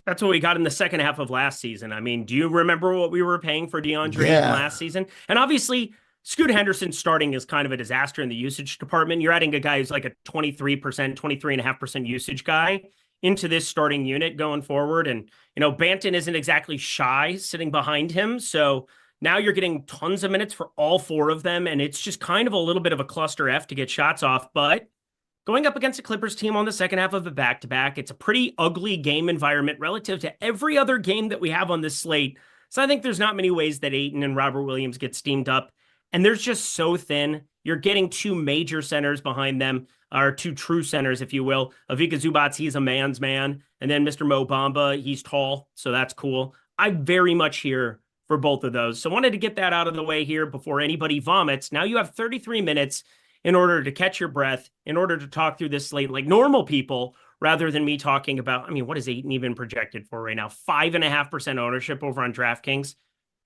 That's what we got in the second half of last season. I mean, do you remember what we were paying for DeAndre last season? And obviously, Scoot Henderson starting is kind of a disaster in the usage department. You're adding a guy who's a 23%, 23.5% usage guy into this starting unit going forward. And, Banton isn't exactly shy sitting behind him. So now you're getting tons of minutes for all four of them. And it's just kind of a little bit of a cluster F to get shots off. But going up against a Clippers team on the second half of a back-to-back, it's a pretty ugly game environment relative to every other game that we have on this slate. So I think there's not many ways that Ayton and Robert Williams get steamed up. And they're just so thin. You're getting two major centers behind them, or two true centers, if you will. Ivica Zubac, he's a man's man. And then Mr. Mo Bamba, he's tall, so that's cool. I'm very much here for both of those. So wanted to get that out of the way here before anybody vomits. Now you have 33 minutes in order to catch your breath, in order to talk through this slate like normal people, rather than me talking about, what is Ayton even projected for right now? 5.5% ownership over on DraftKings.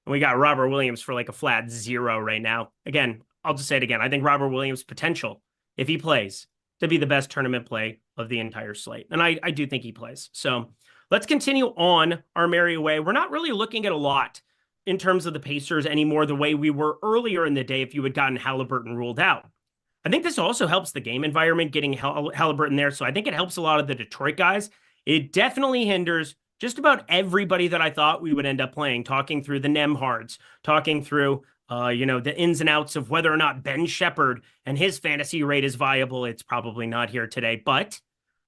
And we got Robert Williams for like a flat 0 right now. Again, I'll just say it again. I think Robert Williams' potential, if he plays, to be the best tournament play of the entire slate. And I do think he plays. So let's continue on our merry way. We're not really looking at a lot in terms of the Pacers anymore the way we were earlier in the day if you had gotten Halliburton ruled out. I think this also helps the game environment getting Halliburton there. So I think it helps a lot of the Detroit guys. It definitely hinders just about everybody that I thought we would end up playing, talking through the Nemhards, talking through the ins and outs of whether or not Ben Shepherd and his fantasy rate is viable. It's probably not here today, but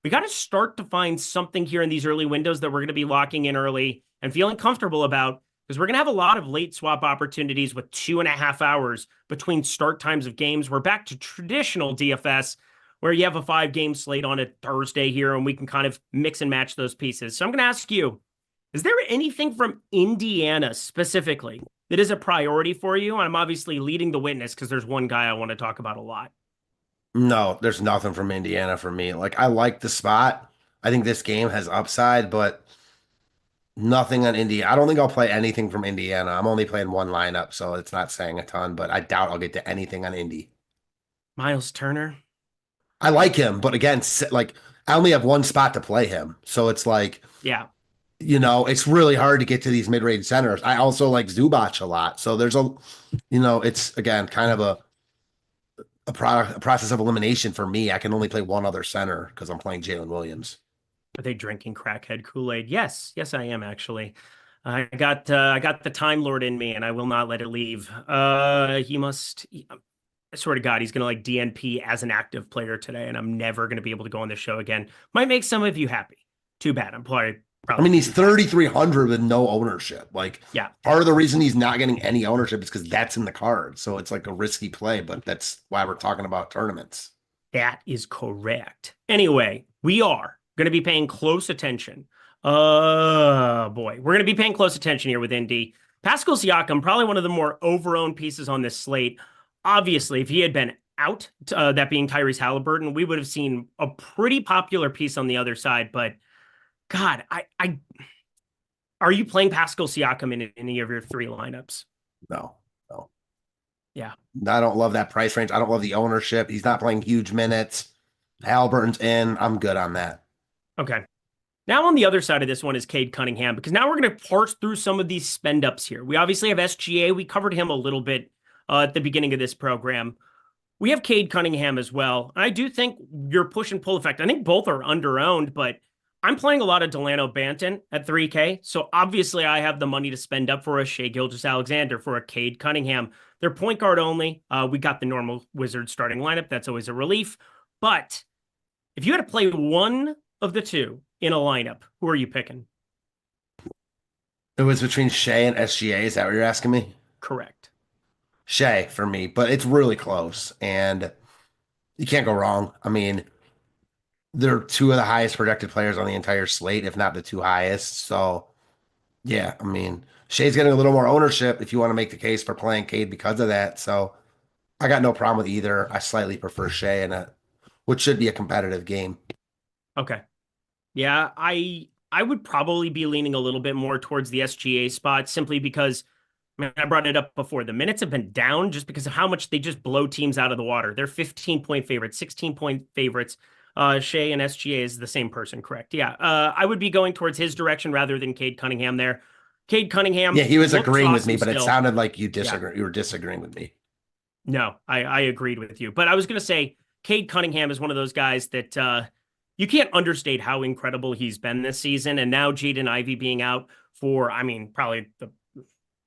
we got to start to find something here in these early windows that we're going to be locking in early and feeling comfortable about, because we're going to have a lot of late swap opportunities with 2.5 hours between start times of games. We're back to traditional DFS where you have a 5-game slate on a Thursday here and we can kind of mix and match those pieces. So I'm going to ask you, is there anything from Indiana specifically that is a priority for you? I'm obviously leading the witness because there's one guy I want to talk about a lot. No, there's nothing from Indiana for me. Like, I like the spot. I think this game has upside, but nothing on Indiana. I don't think I'll play anything from Indiana. I'm only playing one lineup, so it's not saying a ton, but I doubt I'll get to anything on Indy. Miles Turner. I like him, but again, like, I only have one spot to play him. So it's like, yeah, it's really hard to get to these mid-range centers. I also like Zubac a lot. So there's it's again, kind of a process of elimination for me. I can only play one other center because I'm playing Jalen Williams. Are they drinking crackhead Kool-Aid? Yes, I am actually. I got the Time Lord in me, and I will not let it leave. I swear to God, he's gonna like DNP as an active player today, and I'm never gonna be able to go on the show again. Might make some of you happy. Too bad. I'm probably. He's 3,300 with no ownership. Like, yeah, part of the reason he's not getting any ownership is because that's in the card. So it's like a risky play, but that's why we're talking about tournaments. That is correct. Anyway, we are going to be paying close attention. We're going to be paying close attention here with Indy. Pascal Siakam, probably one of the more over-owned pieces on this slate. Obviously, if he had been out, that being Tyrese Halliburton, we would have seen a pretty popular piece on the other side. But God, are you playing Pascal Siakam in any of your 3 lineups? No. Yeah. I don't love that price range. I don't love the ownership. He's not playing huge minutes. Halliburton's in. I'm good on that. Okay. Now on the other side of this one is Cade Cunningham, because now we're going to parse through some of these spend ups here. We obviously have SGA. We covered him a little bit at the beginning of this program. We have Cade Cunningham as well. And I do think your push and pull effect, I think both are under-owned, but I'm playing a lot of Delano Banton at 3K. So obviously I have the money to spend up for a Shai Gilgeous-Alexander, for a Cade Cunningham. They're point guard only. We got the normal Wizards starting lineup. That's always a relief. But if you had to play one of the two in a lineup, who are you picking? It was between Shai and SGA. Is that what you're asking me? Correct. Shai for me, but it's really close and you can't go wrong. They're 2 of the highest projected players on the entire slate, if not the 2 highest. So yeah, Shai's getting a little more ownership if you want to make the case for playing Cade because of that. So I got no problem with either. I slightly prefer Shai in what should be a competitive game. Okay. Yeah, I would probably be leaning a little bit more towards the SGA spot simply because I brought it up before. The minutes have been down just because of how much they just blow teams out of the water. They're 15-point favorites, 16-point favorites. Shai and SGA is the same person, correct? Yeah. I would be going towards his direction rather than Cade Cunningham there. Cade Cunningham. Yeah, he was agreeing with me, but still. It sounded like you disagree. Yeah. You were disagreeing with me. No, I agreed with you. But I was going to say Cade Cunningham is one of those guys that you can't understate how incredible he's been this season. And now Jaden Ivey being out for, I mean, probably the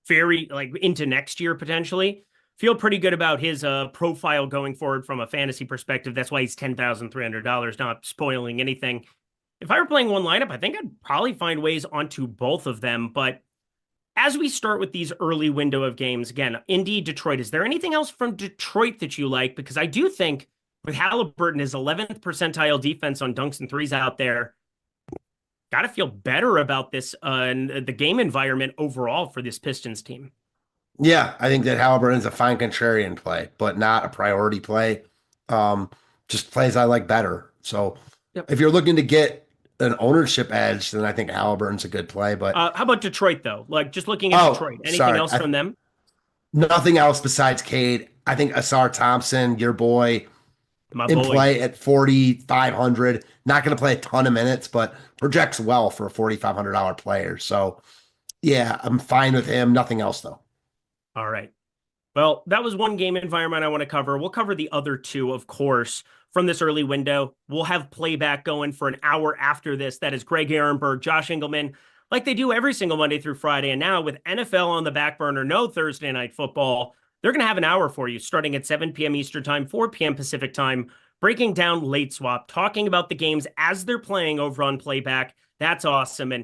very like into next year potentially. Feel pretty good about his profile going forward from a fantasy perspective. That's why he's $10,300, not spoiling anything. If I were playing one lineup, I think I'd probably find ways onto both of them. But as we start with these early window of games, again, Indy, Detroit, is there anything else from Detroit that you like? Because I do think with Halliburton, his 11th percentile defense on dunks and threes out there, got to feel better about this and the game environment overall for this Pistons team. Yeah, I think that Halliburton's a fine contrarian play, but not a priority play. Just plays I like better. So if you're looking to get an ownership edge, then I think Halliburton's a good play. But how about Detroit, though? Like, just looking at Detroit, anything else from them? Nothing else besides Cade. I think Asar Thompson, your boy, play at 4,500. Not going to play a ton of minutes, but projects well for a $4,500 player. So, yeah, I'm fine with him. Nothing else, though. All right. Well, that was one game environment I want to cover. We'll cover the other two, of course, from this early window. We'll have playback going for an hour after this. That is Greg Ehrenberg, Josh Engleman, like they do every single Monday through Friday. And now with NFL on the back burner, no Thursday night football, they're going to have an hour for you starting at 7 p.m. Eastern time, 4 p.m. Pacific time, breaking down late swap, talking about the games as they're playing over on playback. That's awesome. And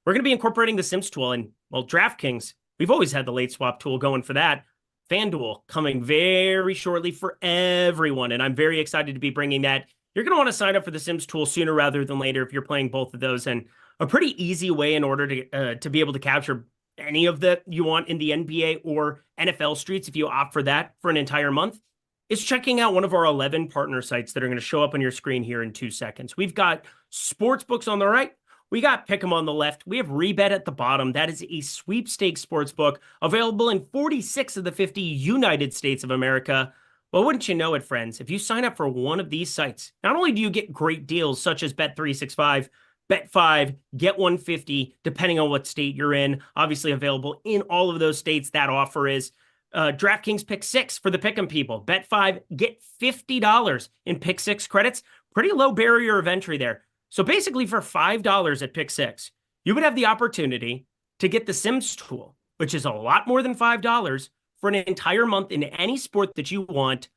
we're going to be incorporating the Sims tool. And, well, DraftKings, we've always had the late swap tool going for that. FanDuel coming very shortly for everyone, and I'm very excited to be bringing that. You're going to want to sign up for the Sims tool sooner rather than later if you're playing both of those, and a pretty easy way in order to be able to capture any of that you want in the NBA or NFL streets if you opt for that for an entire month is checking out one of our 11 partner sites that are going to show up on your screen here in 2 seconds. We've got Sportsbooks on the right. We got Pick'em on the left. We have Rebet at the bottom. That is a sweepstakes sportsbook available in 46 of the 50 United States of America. Well, wouldn't you know it, friends? If you sign up for one of these sites, not only do you get great deals such as Bet365, Bet5, Get 150, depending on what state you're in, obviously available in all of those states. That offer is DraftKings Pick 6 for the Pick'em people. Bet5, get $50 in Pick 6 credits. Pretty low barrier of entry there. So basically for $5 at Pick 6, you would have the opportunity to get the Sims tool, which is a lot more than $5 for an entire month in any sport that you want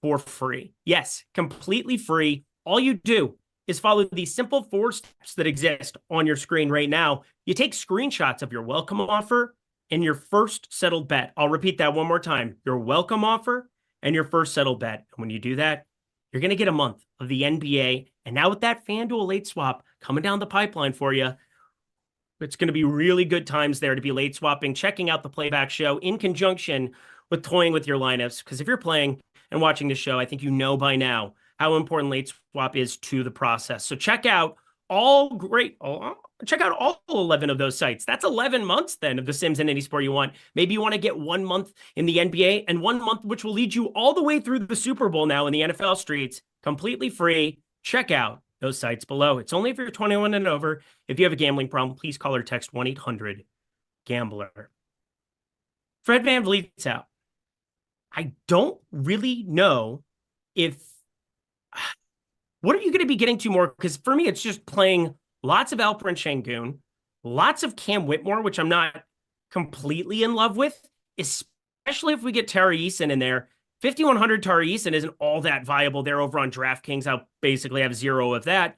for free. Yes, completely free. All you do is follow these simple 4 steps that exist on your screen right now. You take screenshots of your welcome offer and your first settled bet. I'll repeat that one more time. Your welcome offer and your first settled bet. And when you do that, you're going to get a month of the NBA. And now with that FanDuel late swap coming down the pipeline for you, it's going to be really good times there to be late swapping, checking out the playback show in conjunction with toying with your lineups. Because if you're playing and watching the show, I think you know by now how important late swap is to the process. So check out all 11 of those sites. That's 11 months then of the Sims in any sport you want. Maybe you want to get 1 month in the NBA and 1 month, which will lead you all the way through the Super Bowl now in the NFL streets, completely free. Check out those sites below. It's only if you're 21 and over. If you have a gambling problem, please call or text 1-800-GAMBLER. Fred VanVleet's out. I don't really know what are you going to be getting to more? Because for me, it's just playing lots of Alperen Şengün, lots of Cam Whitmore, which I'm not completely in love with, especially if we get Tari Eason in there. 5,100 Tari Eason isn't all that viable there over on DraftKings. I'll basically have 0 of that.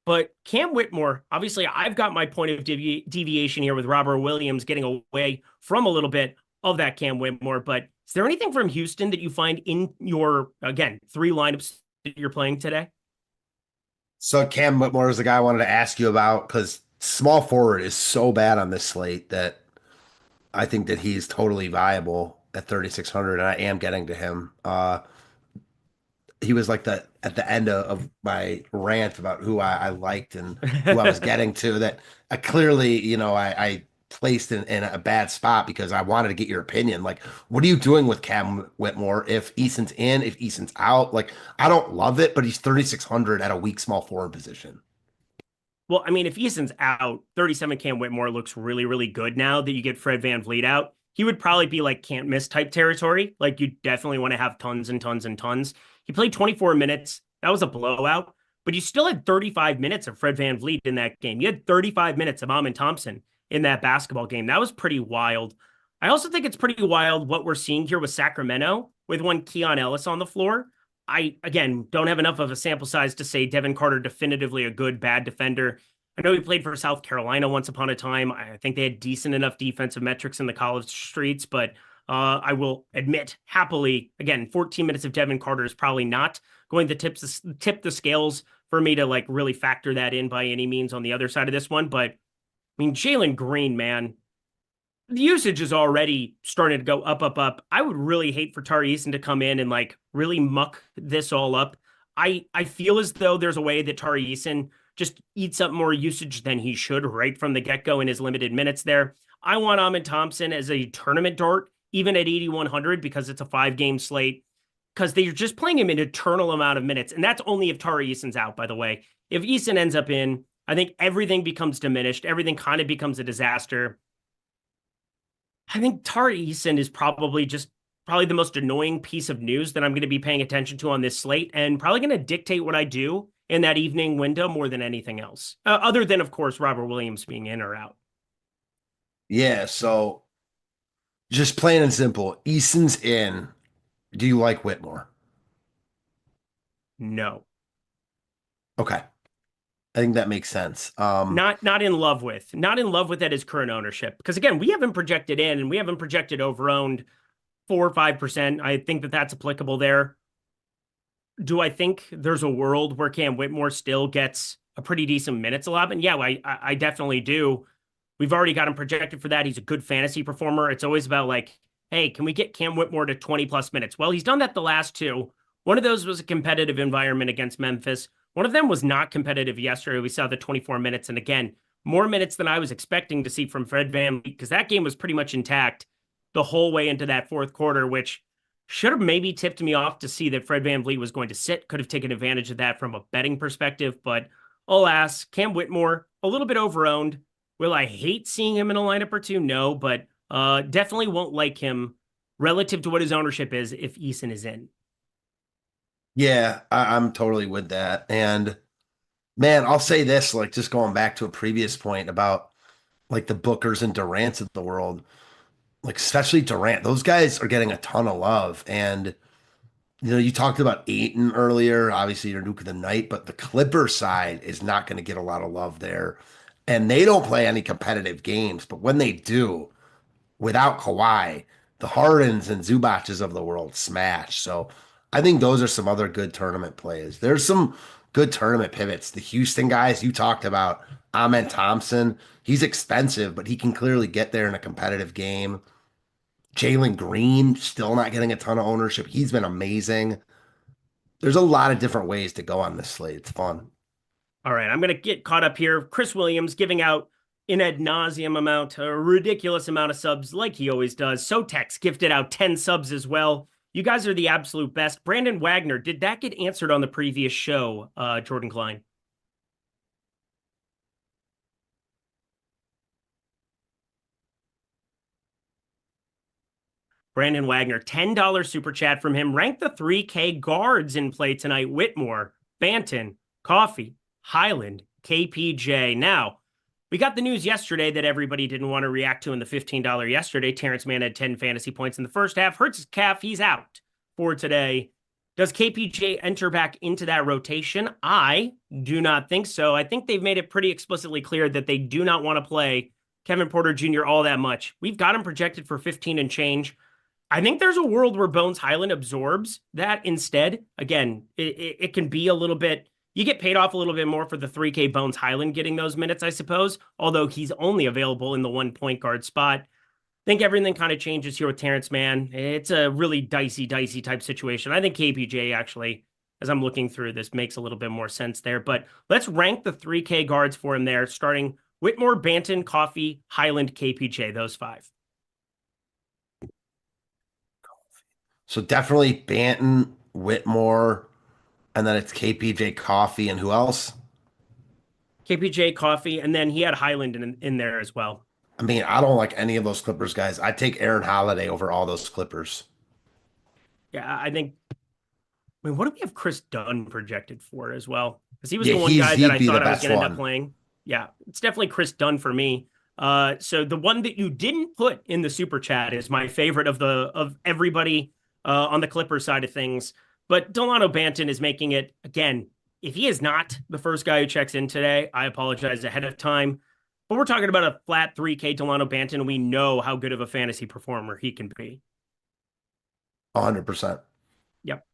But Cam Whitmore, obviously, I've got my point of deviation here with Robert Williams getting away from a little bit of that Cam Whitmore. But is there anything from Houston that you find in your, again, 3 lineups that you're playing today? So Cam Whitmore is the guy I wanted to ask you about because small forward is so bad on this slate that I think that he's totally viable at 3,600, and I am getting to him. He was like at the end of my rant about who I liked and who I was getting to that I clearly, I placed in a bad spot because I wanted to get your opinion. Like, what are you doing with Cam Whitmore if Eason's in, if Eason's out? Like, I don't love it, but he's 3,600 at a weak small forward position. Well, I mean, if Eason's out, 37 Cam Whitmore looks really, really good now that you get Fred VanVleet out. He would probably be like can't miss type territory. Like, you definitely want to have tons and tons and tons. He played 24 minutes. That was a blowout. but you still had 35 minutes of Fred VanVleet in that game. You had 35 minutes of Amin Thompson in that basketball game. That was pretty wild. I also think it's pretty wild what we're seeing here with Sacramento with one Keon Ellis on the floor. I, again, don't have enough of a sample size to say Devin Carter definitively a good, bad defender. I know he played for South Carolina once upon a time. I think they had decent enough defensive metrics in the college streets, but I will admit happily, again, 14 minutes of Devin Carter is probably not going to tip the scales for me to like really factor that in by any means on the other side of this one. But I mean, Jalen Green, man, the usage is already starting to go up. I would really hate for Tari Eason to come in and like really muck this all up. I feel as though there's a way that Tari Eason just eats up more usage than he should right from the get-go in his limited minutes there. I want Amin Thompson as a tournament dart, even at 8,100 because it's a 5-game slate, because they're just playing him an eternal amount of minutes. And that's only if Tari Eason's out, by the way. If Eason ends up in, I think everything becomes diminished. Everything kind of becomes a disaster. I think Tari Eason is probably the most annoying piece of news that I'm going to be paying attention to on this slate, and probably going to dictate what I do in that evening window more than anything else. Other than, of course, Robert Williams being in or out. Yeah, so just plain and simple, Eason's in. Do you like Whitmore? No. Okay. I think that makes sense. Not in love with at his current ownership. Because again, we haven't projected in and we haven't projected over-owned 4 or 5%. I think that that's applicable there. Do I think there's a world where Cam Whitmore still gets a pretty decent minutes allotment? Yeah, I definitely do. We've already got him projected for that. He's a good fantasy performer. It's always about like, hey, can we get Cam Whitmore to 20 plus minutes? Well, he's done that the last two. One of those was a competitive environment against Memphis. One of them was not competitive yesterday. We saw the 24 minutes. And again, more minutes than I was expecting to see from Fred VanVleet, because that game was pretty much intact the whole way into that fourth quarter, which should have maybe tipped me off to see that Fred VanVleet was going to sit. Could have taken advantage of that from a betting perspective. But alas, Cam Whitmore, a little bit over-owned. Will I hate seeing him in a lineup or two? No, but definitely won't like him relative to what his ownership is if Eason is in. Yeah, I'm totally with that. And man, I'll say this, like just going back to a previous point about like the Bookers and Durants of the world, like especially Durant, those guys are getting a ton of love. And you know, you talked about Ayton earlier, obviously your Nuke of the Night, but the Clipper side is not going to get a lot of love there. And they don't play any competitive games, but when they do, without Kawhi, the Hardens and Zubac's of the world smash. So I think those are some other good tournament plays. There's some good tournament pivots. The Houston guys you talked about, Amin Thompson, he's expensive, but he can clearly get there in a competitive game. Jalen Green, still not getting a ton of ownership. He's been amazing. There's a lot of different ways to go on this slate. It's fun. All right, I'm going to get caught up here. Chris Williams giving out an ad nauseum amount, a ridiculous amount of subs like he always does. Sotex gifted out 10 subs as well. You guys are the absolute best. Brandon Wagner, did that get answered on the previous show, Jordan Klein? Brandon Wagner, $10 super chat from him. Rank the 3K guards in play tonight. Whitmore, Banton, Coffee, Highland, KPJ. Now, we got the news yesterday that everybody didn't want to react to in the $15 yesterday. Terrence Mann had 10 fantasy points in the first half. Hurts his calf. He's out for today. Does KPJ enter back into that rotation? I do not think so. I think they've made it pretty explicitly clear that they do not want to play Kevin Porter Jr. all that much. We've got him projected for 15 and change. I think there's a world where Bones Highland absorbs that instead. Again, it can be a little bit, you get paid off a little bit more for the 3K Bones Highland getting those minutes, I suppose, although he's only available in the 1 point guard spot. I think everything kind of changes here with Terrence Mann. It's a really dicey type situation. I think KPJ actually, as I'm looking through this, makes a little bit more sense there. But let's rank the 3K guards for him there, starting Whitmore, Banton, Coffee, Highland, KPJ, those 5. So definitely Banton, Whitmore, and then it's KPJ, Coffee, and who else? KPJ, Coffee, and then he had Highland in there as well. I mean, I don't like any of those Clippers guys. I'd take Aaron Holiday over all those Clippers. Yeah, I think, I mean, what do we have Chris Dunn projected for as well? because he was the one guy that I thought I was going to end up playing. Yeah, it's definitely Chris Dunn for me. So the one that you didn't put in the super chat is my favorite of everybody on the Clippers side of things. But Delano Banton is making it again. If he is not the first guy who checks in today, I apologize ahead of time. But we're talking about a flat 3K Delano Banton, and we know how good of a fantasy performer he can be. 100%. Yep.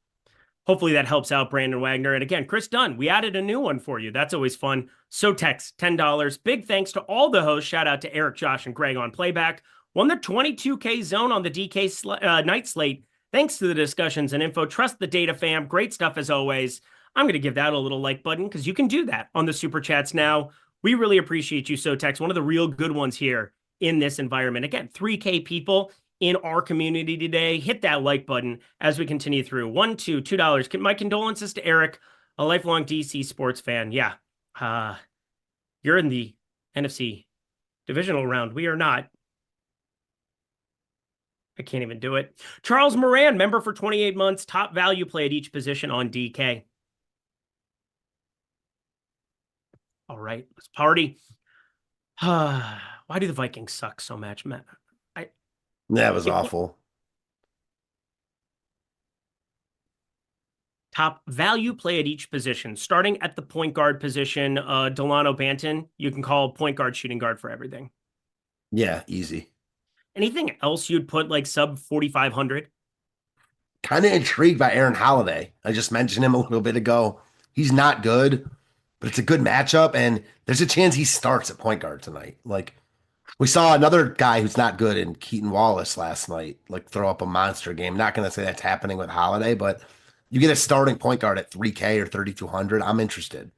Hopefully that helps out Brandon Wagner. And again, Chris Dunn, we added a new one for you. That's always fun. So text $10. Big thanks to all the hosts. Shout out to Eric, Josh, and Greg on playback. Won the 22K zone on the DK night slate. Thanks to the discussions and info. Trust the data, fam. Great stuff as always. I'm going to give that a little like button because you can do that on the super chats now. We really appreciate you, Sotex. One of the real good ones here in this environment. Again, 3K people in our community today. Hit that like button as we continue through. $2. My condolences to Eric, a lifelong DC sports fan. Yeah, you're in the NFC divisional round. We are not. I can't even do it. Charles Moran, member for 28 months, top value play at each position on DK. All right, let's party. Why do the Vikings suck so much, Matt? That was awful. Top value play at each position. Starting at the point guard position, Delano Banton, you can call point guard, shooting guard for everything. Yeah, easy. Anything else you'd put like sub 4,500? Kind of intrigued by Aaron Holiday. I just mentioned him a little bit ago. He's not good, but it's a good matchup, and there's a chance he starts at point guard tonight. Like, we saw another guy who's not good in Keaton Wallace last night, like throw up a monster game. Not going to say that's happening with Holiday, but you get a starting point guard at 3K or 3,200. I'm interested.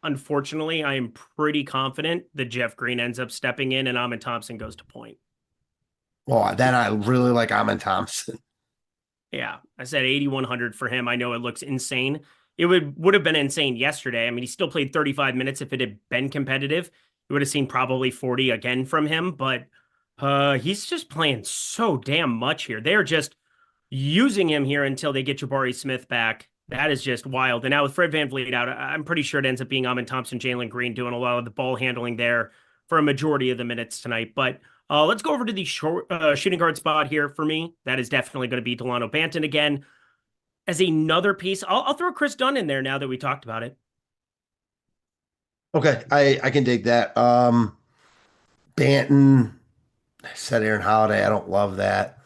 Unfortunately, I am pretty confident that Jeff Green ends up stepping in and Amin Thompson goes to point. Well, then I really like Amin Thompson. Yeah, I said 8,100 for him. I know it looks insane. It would have been insane yesterday. I mean, he still played 35 minutes. If it had been competitive, you would have seen probably 40 again from him, but he's just playing so damn much here. They're just using him here until they get Jabari Smith back. That is just wild. And now with Fred VanVleet out, I'm pretty sure it ends up being Amin Thompson, Jalen Green doing a lot of the ball handling there for a majority of the minutes tonight. But let's go over to the short shooting guard spot here for me. That is definitely going to be Delano Banton again. As another piece, I'll throw Chris Dunn in there now that we talked about it. Okay, I can dig that. Banton, I said Aaron Holiday. I don't love that.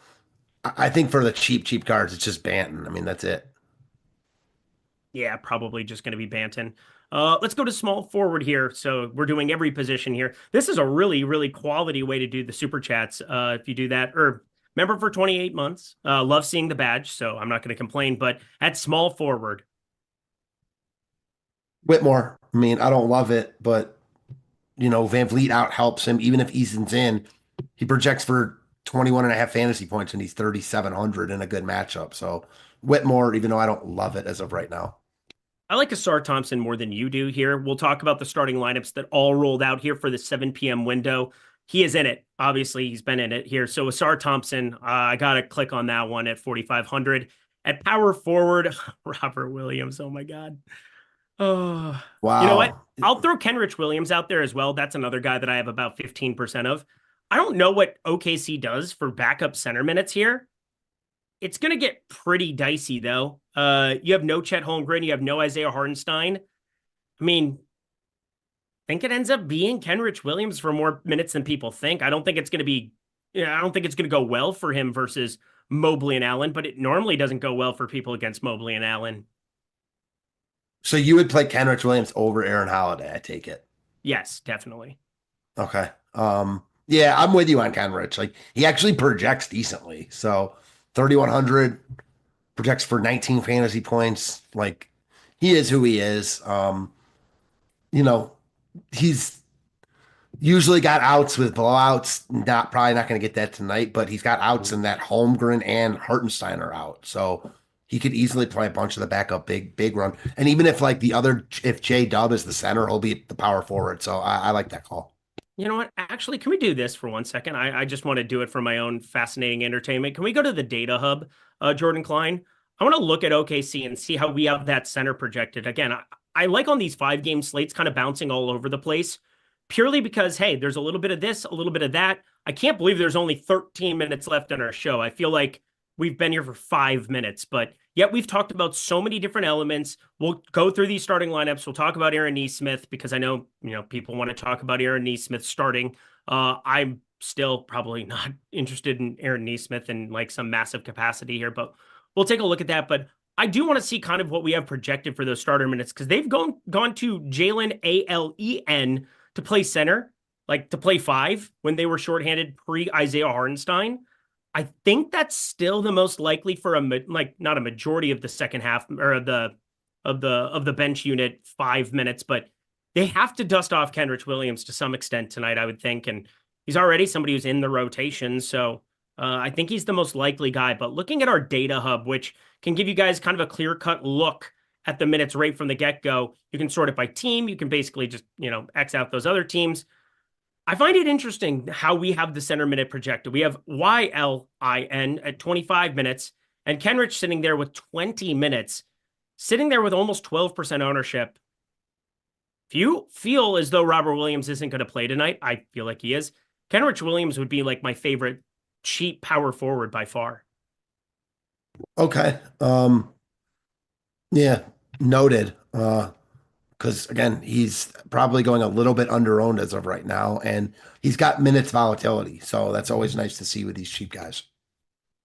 I think for the cheap cards, it's just Banton. I mean, that's it. Yeah, probably just going to be Banton. Let's go to small forward here. So we're doing every position here. This is a really, really quality way to do the super chats. If you do that, or member for 28 months. Love seeing the badge, so I'm not going to complain. But at small forward, Whitmore. I mean, I don't love it, but VanVleet out helps him. Even if Eason's in, he projects for 21.5 fantasy points, and he's 3,700 in a good matchup. So Whitmore, even though I don't love it as of right now. I like Asar Thompson more than you do here. We'll talk about the starting lineups that all rolled out here for the 7 p.m. window. He is in it. Obviously, he's been in it here. So Asar Thompson, I got to click on that one at 4,500. At power forward, Robert Williams. Oh, my God. Oh, wow. You know what? I'll throw Kenrich Williams out there as well. That's another guy that I have about 15% of. I don't know what OKC does for backup center minutes here. It's going to get pretty dicey, though. You have no Chet Holmgren. You have no Isaiah Hartenstein. I mean, I think it ends up being Kenrich Williams for more minutes than people think. I don't think it's going to be, I don't think it's going to go well for him versus Mobley and Allen, but it normally doesn't go well for people against Mobley and Allen. So you would play Kenrich Williams over Aaron Holiday, I take it. Yes, definitely. Okay. Yeah, I'm with you on Kenrich. Like, he actually projects decently. So 3,100 projects for 19 fantasy points. Like, he is who he is. He's usually got outs with blowouts. Probably not going to get that tonight, but he's got outs in that Holmgren and Hartenstein are out. So he could easily play a bunch of the backup big run. And even if if J Dub is the center, he'll be the power forward. So I like that call. You know what? Actually, can we do this for 1 second? I just want to do it for my own fascinating entertainment. Can we go to the data hub, Jordan Klein? I want to look at OKC and see how we have that center projected. Again, I like on these 5-game slates kind of bouncing all over the place purely because, hey, there's a little bit of this, a little bit of that. I can't believe there's only 13 minutes left in our show. I feel like we've been here for 5 minutes, but yet we've talked about so many different elements. We'll go through these starting lineups. We'll talk about Aaron Nesmith because I know, people want to talk about Aaron Nesmith starting. I'm still probably not interested in Aaron Nesmith in like some massive capacity here, but we'll take a look at that. But I do want to see kind of what we have projected for those starter minutes because they've gone to Jalen Alen to play center, like to play 5 when they were shorthanded pre-Isaiah Hartenstein. I think that's still the most likely for not a majority of the second half or of the bench unit 5 minutes, but they have to dust off Kenrich Williams to some extent tonight, I would think. And he's already somebody who's in the rotation. So I think he's the most likely guy. But looking at our data hub, which can give you guys kind of a clear-cut look at the minutes right from the get-go, you can sort it by team. You can basically just, X out those other teams. I find it interesting how we have the center minute projected. We have YLIN at 25 minutes and Kenrich sitting there with 20 minutes, sitting there with almost 12% ownership. If you feel as though Robert Williams isn't going to play tonight, I feel like he is. Kenrich Williams would be like my favorite cheap power forward by far. Okay. Yeah, noted. Because again, he's probably going a little bit under-owned as of right now, and he's got minutes volatility. So that's always nice to see with these cheap guys.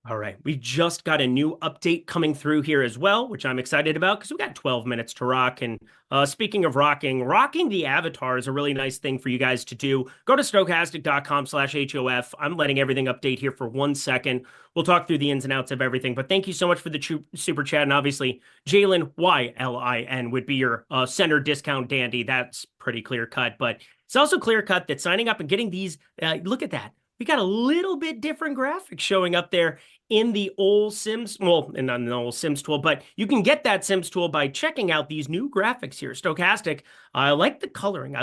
All right. We just got a new update coming through here as well, which I'm excited about because we got 12 minutes to rock. And speaking of rocking the avatar is a really nice thing for you guys to do. Go to stokastic.com/HOF. I'm letting everything update here for 1 second. We'll talk through the ins and outs of everything. But thank you so much for the super chat. And obviously, Jalen YLIN would be your center discount dandy. That's pretty clear cut. But it's also clear cut that signing up and getting these, look at that. We got a little bit different graphics showing up there in the old Sims, well, and not the old Sims tool, but you can get that Sims tool by checking out these new graphics here. Stokastic, I like the coloring.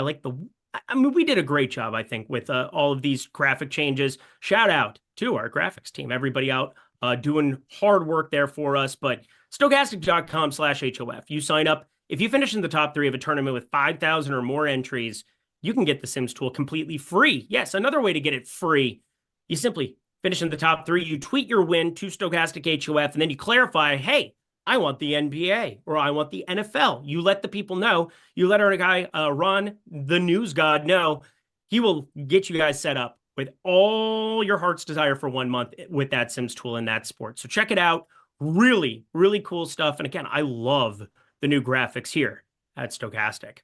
We did a great job, I think, with all of these graphic changes. Shout out to our graphics team, everybody out doing hard work there for us. But stokastic.com/HOF. You sign up. If you finish in the top 3 of a tournament with 5,000 or more entries, you can get the Sims tool completely free. Yes, another way to get it free. You simply finish in the top 3. You tweet your win to Stokastic HOF, and then you clarify, hey, I want the NBA or I want the NFL. You let the people know. You let our guy, Ron, the news god, know. He will get you guys set up with all your heart's desire for 1 month with that Sims tool in that sport. So check it out. Really, really cool stuff. And again, I love the new graphics here at Stokastic.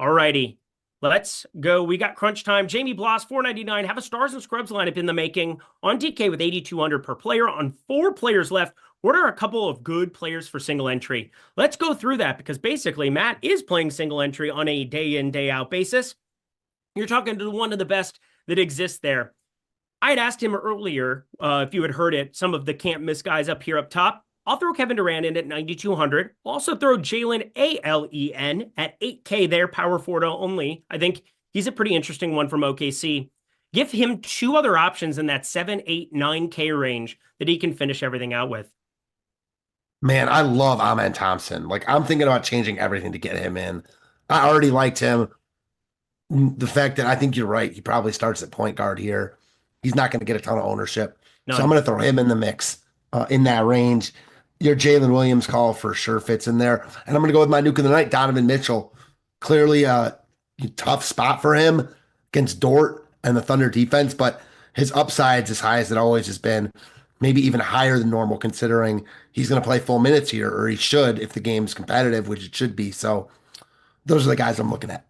All righty. Let's go. We got crunch time. Jamie Bloss, $4.99. Have a Stars and Scrubs lineup in the making on DK with 8,200 per player on 4 players left. What are a couple of good players for single entry? Let's go through that because basically Matt is playing single entry on a day in, day out basis. You're talking to one of the best that exists there. I had asked him earlier, if you had heard it, some of the can't miss guys up here up top. I'll throw Kevin Durant in at 9,200. I'll also throw Jalen Alen at 8K there, power forward only. I think he's a pretty interesting one from OKC. Give him 2 other options in that 7, 8, 9K range that he can finish everything out with. Man, I love Amen Thompson. Like, I'm thinking about changing everything to get him in. I already liked him. The fact that I think you're right, he probably starts at point guard here. He's not going to get a ton of ownership. No. So I'm going to throw him in the mix in that range. Your Jalen Williams call for sure fits in there. And I'm going to go with my nuke of the night, Donovan Mitchell. Clearly a tough spot for him against Dort and the Thunder defense, but his upside's as high as it always has been, maybe even higher than normal considering he's going to play full minutes here, or he should if the game's competitive, which it should be. So those are the guys I'm looking at.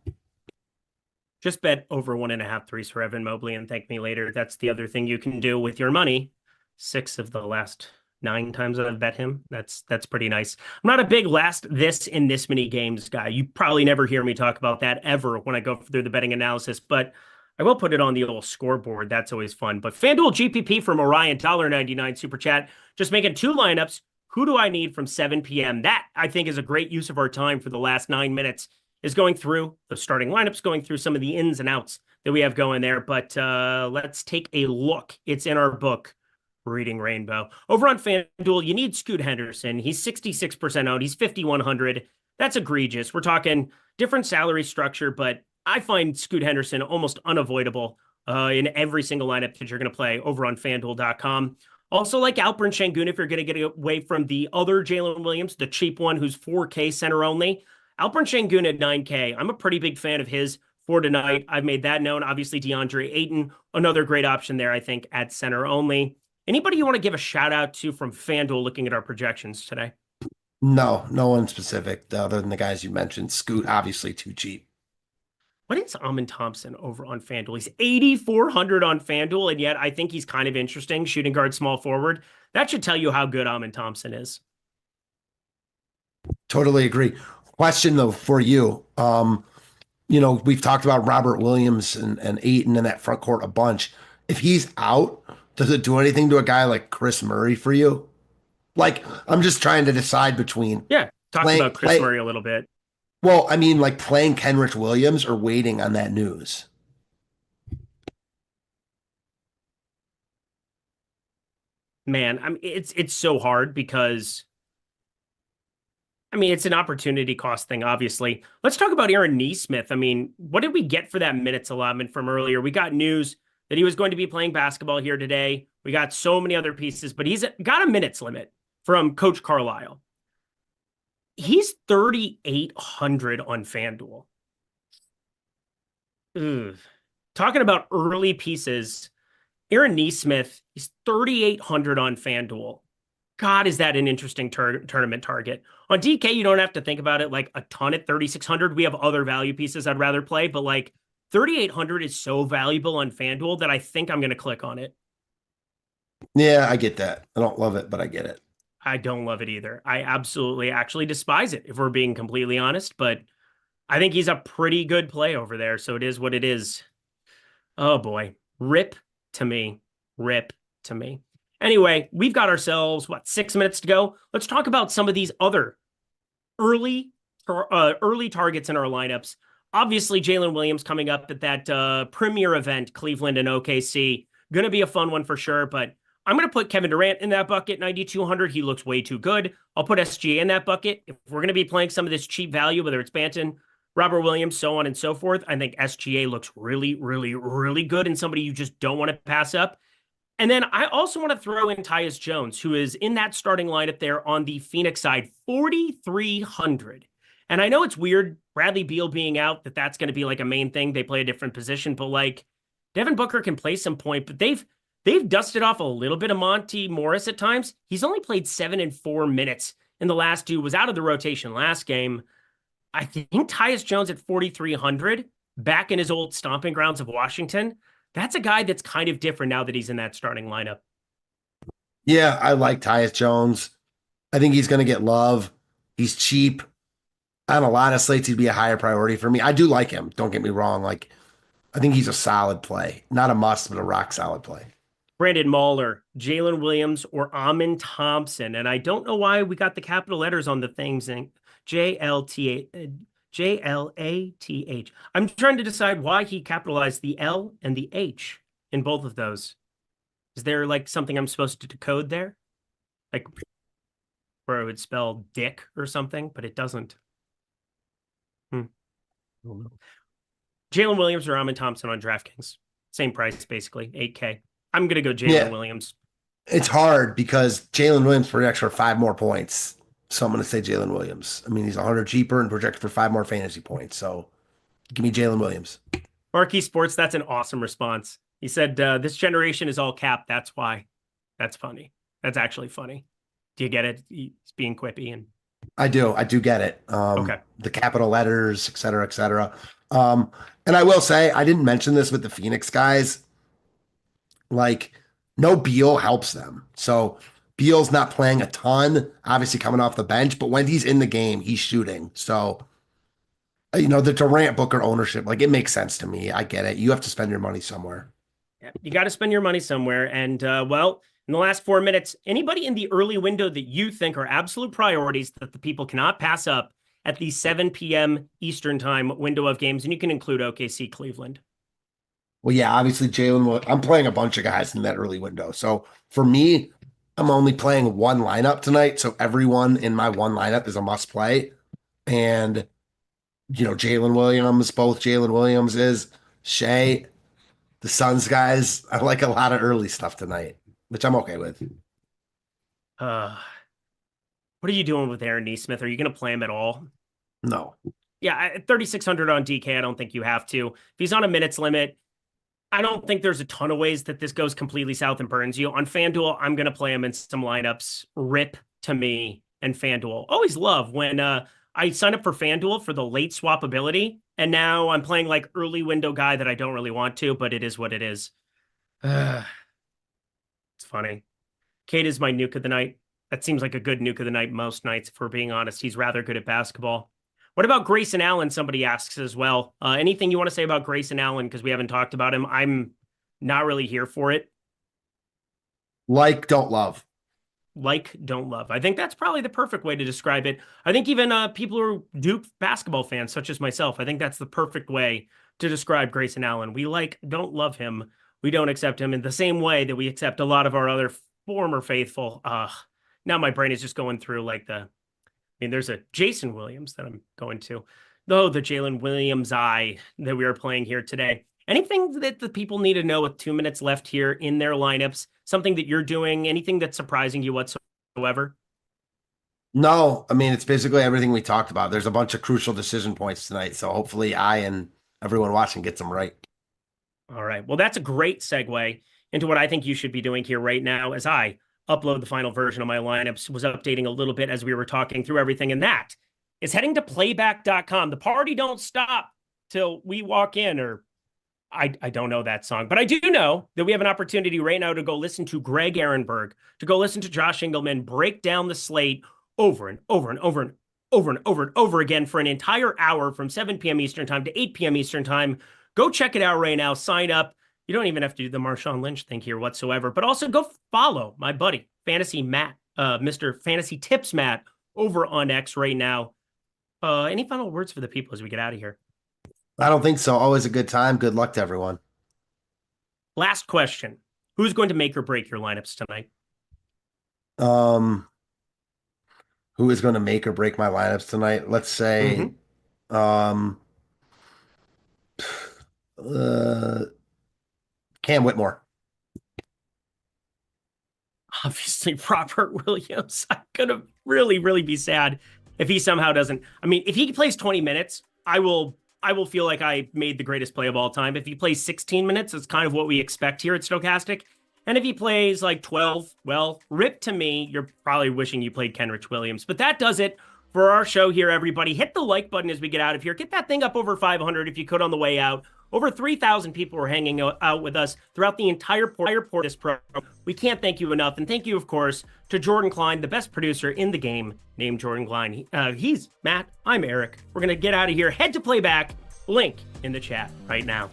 Just bet over 1.5 threes for Evan Mobley and thank me later. That's the other thing you can do with your money. 6 of the last 9 times that I've bet him. That's pretty nice. I'm not a big last this in this many games guy. You probably never hear me talk about that ever when I go through the betting analysis, but I will put it on the old scoreboard. That's always fun. But FanDuel GPP from Orion, $1.99 super chat. Just making 2 lineups. Who do I need from 7 p.m.? That, I think, is a great use of our time for the last 9 minutes, is going through the starting lineups, going through some of the ins and outs that we have going there. But let's take a look. It's in our book, Reading Rainbow. Over on FanDuel, you need Scoot Henderson. He's 66% owned. He's 5,100. that's egregious. We're talking different salary structure, but I find Scoot Henderson almost unavoidable in every single lineup that you're going to play over on FanDuel.com. Also, like Alperen Şengün, if you're going to get away from the other Jalen Williams, the cheap one who's 4K center only, Alperen Şengün at 9K. I'm a pretty big fan of his for tonight. I've made that known. Obviously, DeAndre Ayton, another great option there, I think, at center only. Anybody you want to give a shout out to from FanDuel looking at our projections today? No one specific other than the guys you mentioned. Scoot, obviously too cheap. What is Amin Thompson over on FanDuel? He's 8,400 on FanDuel, and yet I think he's kind of interesting. Shooting guard, small forward. That should tell you how good Amin Thompson is. Totally agree. Question, though, for you. We've talked about Robert Williams and Ayton in that front court a bunch. If he's out, does it do anything to a guy like Chris Murray for you? Like, I'm just trying to decide between. Yeah, talk about Chris Murray a little bit. Well, I mean, like playing Kenrich Williams or waiting on that news. Man, I mean, it's so hard because, I mean, it's an opportunity cost thing, obviously. Let's talk about Aaron Nesmith. I mean, what did we get for that minutes allotment from earlier? We got news that he was going to be playing basketball here today. We got so many other pieces, but he's got a minutes limit from Coach Carlisle. He's 3,800 on FanDuel. Ugh. Talking about early pieces, Aaron Nesmith, he's 3,800 on FanDuel. God, is that an interesting tournament target? On DK, you don't have to think about it like a ton at 3,600. We have other value pieces I'd rather play, but like 3,800 is so valuable on FanDuel that I think I'm going to click on it. Yeah, I get that. I don't love it, but I get it. I don't love it either. I absolutely actually despise it, if we're being completely honest, but I think he's a pretty good play over there, so it is what it is. Oh boy. Rip to me. Rip to me. Anyway, we've got ourselves, 6 minutes to go. Let's talk about some of these other early targets in our lineups. Obviously, Jalen Williams coming up at that premier event, Cleveland and OKC. Going to be a fun one for sure, but I'm going to put Kevin Durant in that bucket, 9,200. He looks way too good. I'll put SGA in that bucket. If we're going to be playing some of this cheap value, whether it's Banton, Robert Williams, so on and so forth, I think SGA looks really, really, really good and somebody you just don't want to pass up. And then I also want to throw in Tyus Jones, who is in that starting lineup there on the Phoenix side, 4,300. And I know it's weird, Bradley Beal being out, that's going to be like a main thing. They play a different position, but like Devin Booker can play some point, but they've dusted off a little bit of Monty Morris at times. He's only played 7 and 4 minutes in the last two, was out of the rotation last game. I think Tyus Jones at 4,300 back in his old stomping grounds of Washington. That's a guy that's kind of different now that he's in that starting lineup. Yeah, I like Tyus Jones. I think he's going to get love. He's cheap. On a lot of slates, he'd be a higher priority for me. I do like him. Don't get me wrong. Like, I think he's a solid play. Not a must, but a rock solid play. Brandon Mahler, Jalen Williams, or Amin Thompson. And I don't know why we got the capital letters on the things. JLATH. I'm trying to decide why he capitalized the L and the H in both of those. Is there like something I'm supposed to decode there? Like where it would spell dick or something, but it doesn't. Jalen Williams or Amin Thompson on DraftKings. Same price, basically, 8K. I'm going to go Jalen Williams. It's hard because Jalen Williams projects for 5 more points. So I'm going to say Jalen Williams. I mean, he's 100 cheaper and projected for 5 more fantasy points. So give me Jalen Williams. Marquee Sports, that's an awesome response. He said, this generation is all cap. That's why. That's funny. That's actually funny. Do you get it? He's being quippy. And I do get it. Okay. The capital letters, et cetera, et cetera. And I will say, I didn't mention this with the Phoenix guys. Like, no Beal helps them. So Beal's not playing a ton, obviously coming off the bench, but when he's in the game, he's shooting. So, the Durant Booker ownership, like, it makes sense to me. I get it. You have to spend your money somewhere. Yeah, you got to spend your money somewhere. And, in the last 4 minutes, anybody in the early window that you think are absolute priorities that the people cannot pass up at the 7 p.m. Eastern time window of games, and you can include OKC Cleveland. Well, yeah, obviously Jalen. I'm playing a bunch of guys in that early window. So for me, I'm only playing one lineup tonight. So everyone in my one lineup is a must play. And, Jalen Williams, both Jalen Williams is Shea, the Suns guys. I like a lot of early stuff tonight, which I'm okay with. What are you doing with Aaron Nesmith? Are you going to play him at all? No. Yeah, 3,600 on DK. I don't think you have to. If he's on a minutes limit, I don't think there's a ton of ways that this goes completely south and burns you. On FanDuel, I'm going to play him in some lineups. Rip to me and FanDuel. Always love when I sign up for FanDuel for the late swap ability, and now I'm playing like early window guy that I don't really want to, but it is what it is. It's funny. Cade is my nuke of the night. That seems like a good nuke of the night most nights, if we're being honest. He's rather good at basketball. What about Grayson Allen? Somebody asks as well. Anything you want to say about Grayson Allen? Because we haven't talked about him. I'm not really here for it. Like, don't love. Like, don't love. I think that's probably the perfect way to describe it. I think even people who are Duke basketball fans, such as myself, I think that's the perfect way to describe Grayson Allen. We don't love him. We don't accept him in the same way that we accept a lot of our other former faithful. Now my brain is just going through there's a Jason Williams that I'm going to. Though the Jalen Williams that we are playing here today. Anything that the people need to know with 2 minutes left here in their lineups? Something that you're doing? Anything that's surprising you whatsoever? No, I mean, it's basically everything we talked about. There's a bunch of crucial decision points tonight. So hopefully I and everyone watching gets them right. All right. Well, that's a great segue into what I think you should be doing here right now as I upload the final version of my lineups. Was updating a little bit as we were talking through everything, and that is heading to playback.com. The party don't stop till we walk in, or I don't know that song, but I do know that we have an opportunity right now to go listen to Greg Ehrenberg, to go listen to Josh Engleman break down the slate over and over and over and over and over and over again for an entire hour from 7 p.m. Eastern time to 8 p.m. Eastern time. Go check it out right now. Sign up. You don't even have to do the Marshawn Lynch thing here whatsoever, but also go follow my buddy, Fantasy Matt, Mr. Fantasy Tips Matt over on X right now. Any final words for the people as we get out of here? I don't think so. Always a good time. Good luck to everyone. Last question. Who's going to make or break your lineups tonight? Who is going to make or break my lineups tonight? Let's say, Cam Whitmore. Obviously, Robert Williams. I'm going to really, really be sad if he somehow doesn't. I mean, if he plays 20 minutes, I will feel like I made the greatest play of all time. If he plays 16 minutes, it's kind of what we expect here at Stokastic. And if he plays like 12, well, rip to me. You're probably wishing you played Kenrich Williams. But that does it for our show here, everybody. Hit the like button as we get out of here. Get that thing up over 500 if you could on the way out. Over 3,000 people were hanging out with us throughout the entire this program. We can't thank you enough. And thank you, of course, to Jordan Klein, the best producer in the game, named Jordan Klein. He's Matt. I'm Eric. We're going to get out of here. Head to playback. Link in the chat right now.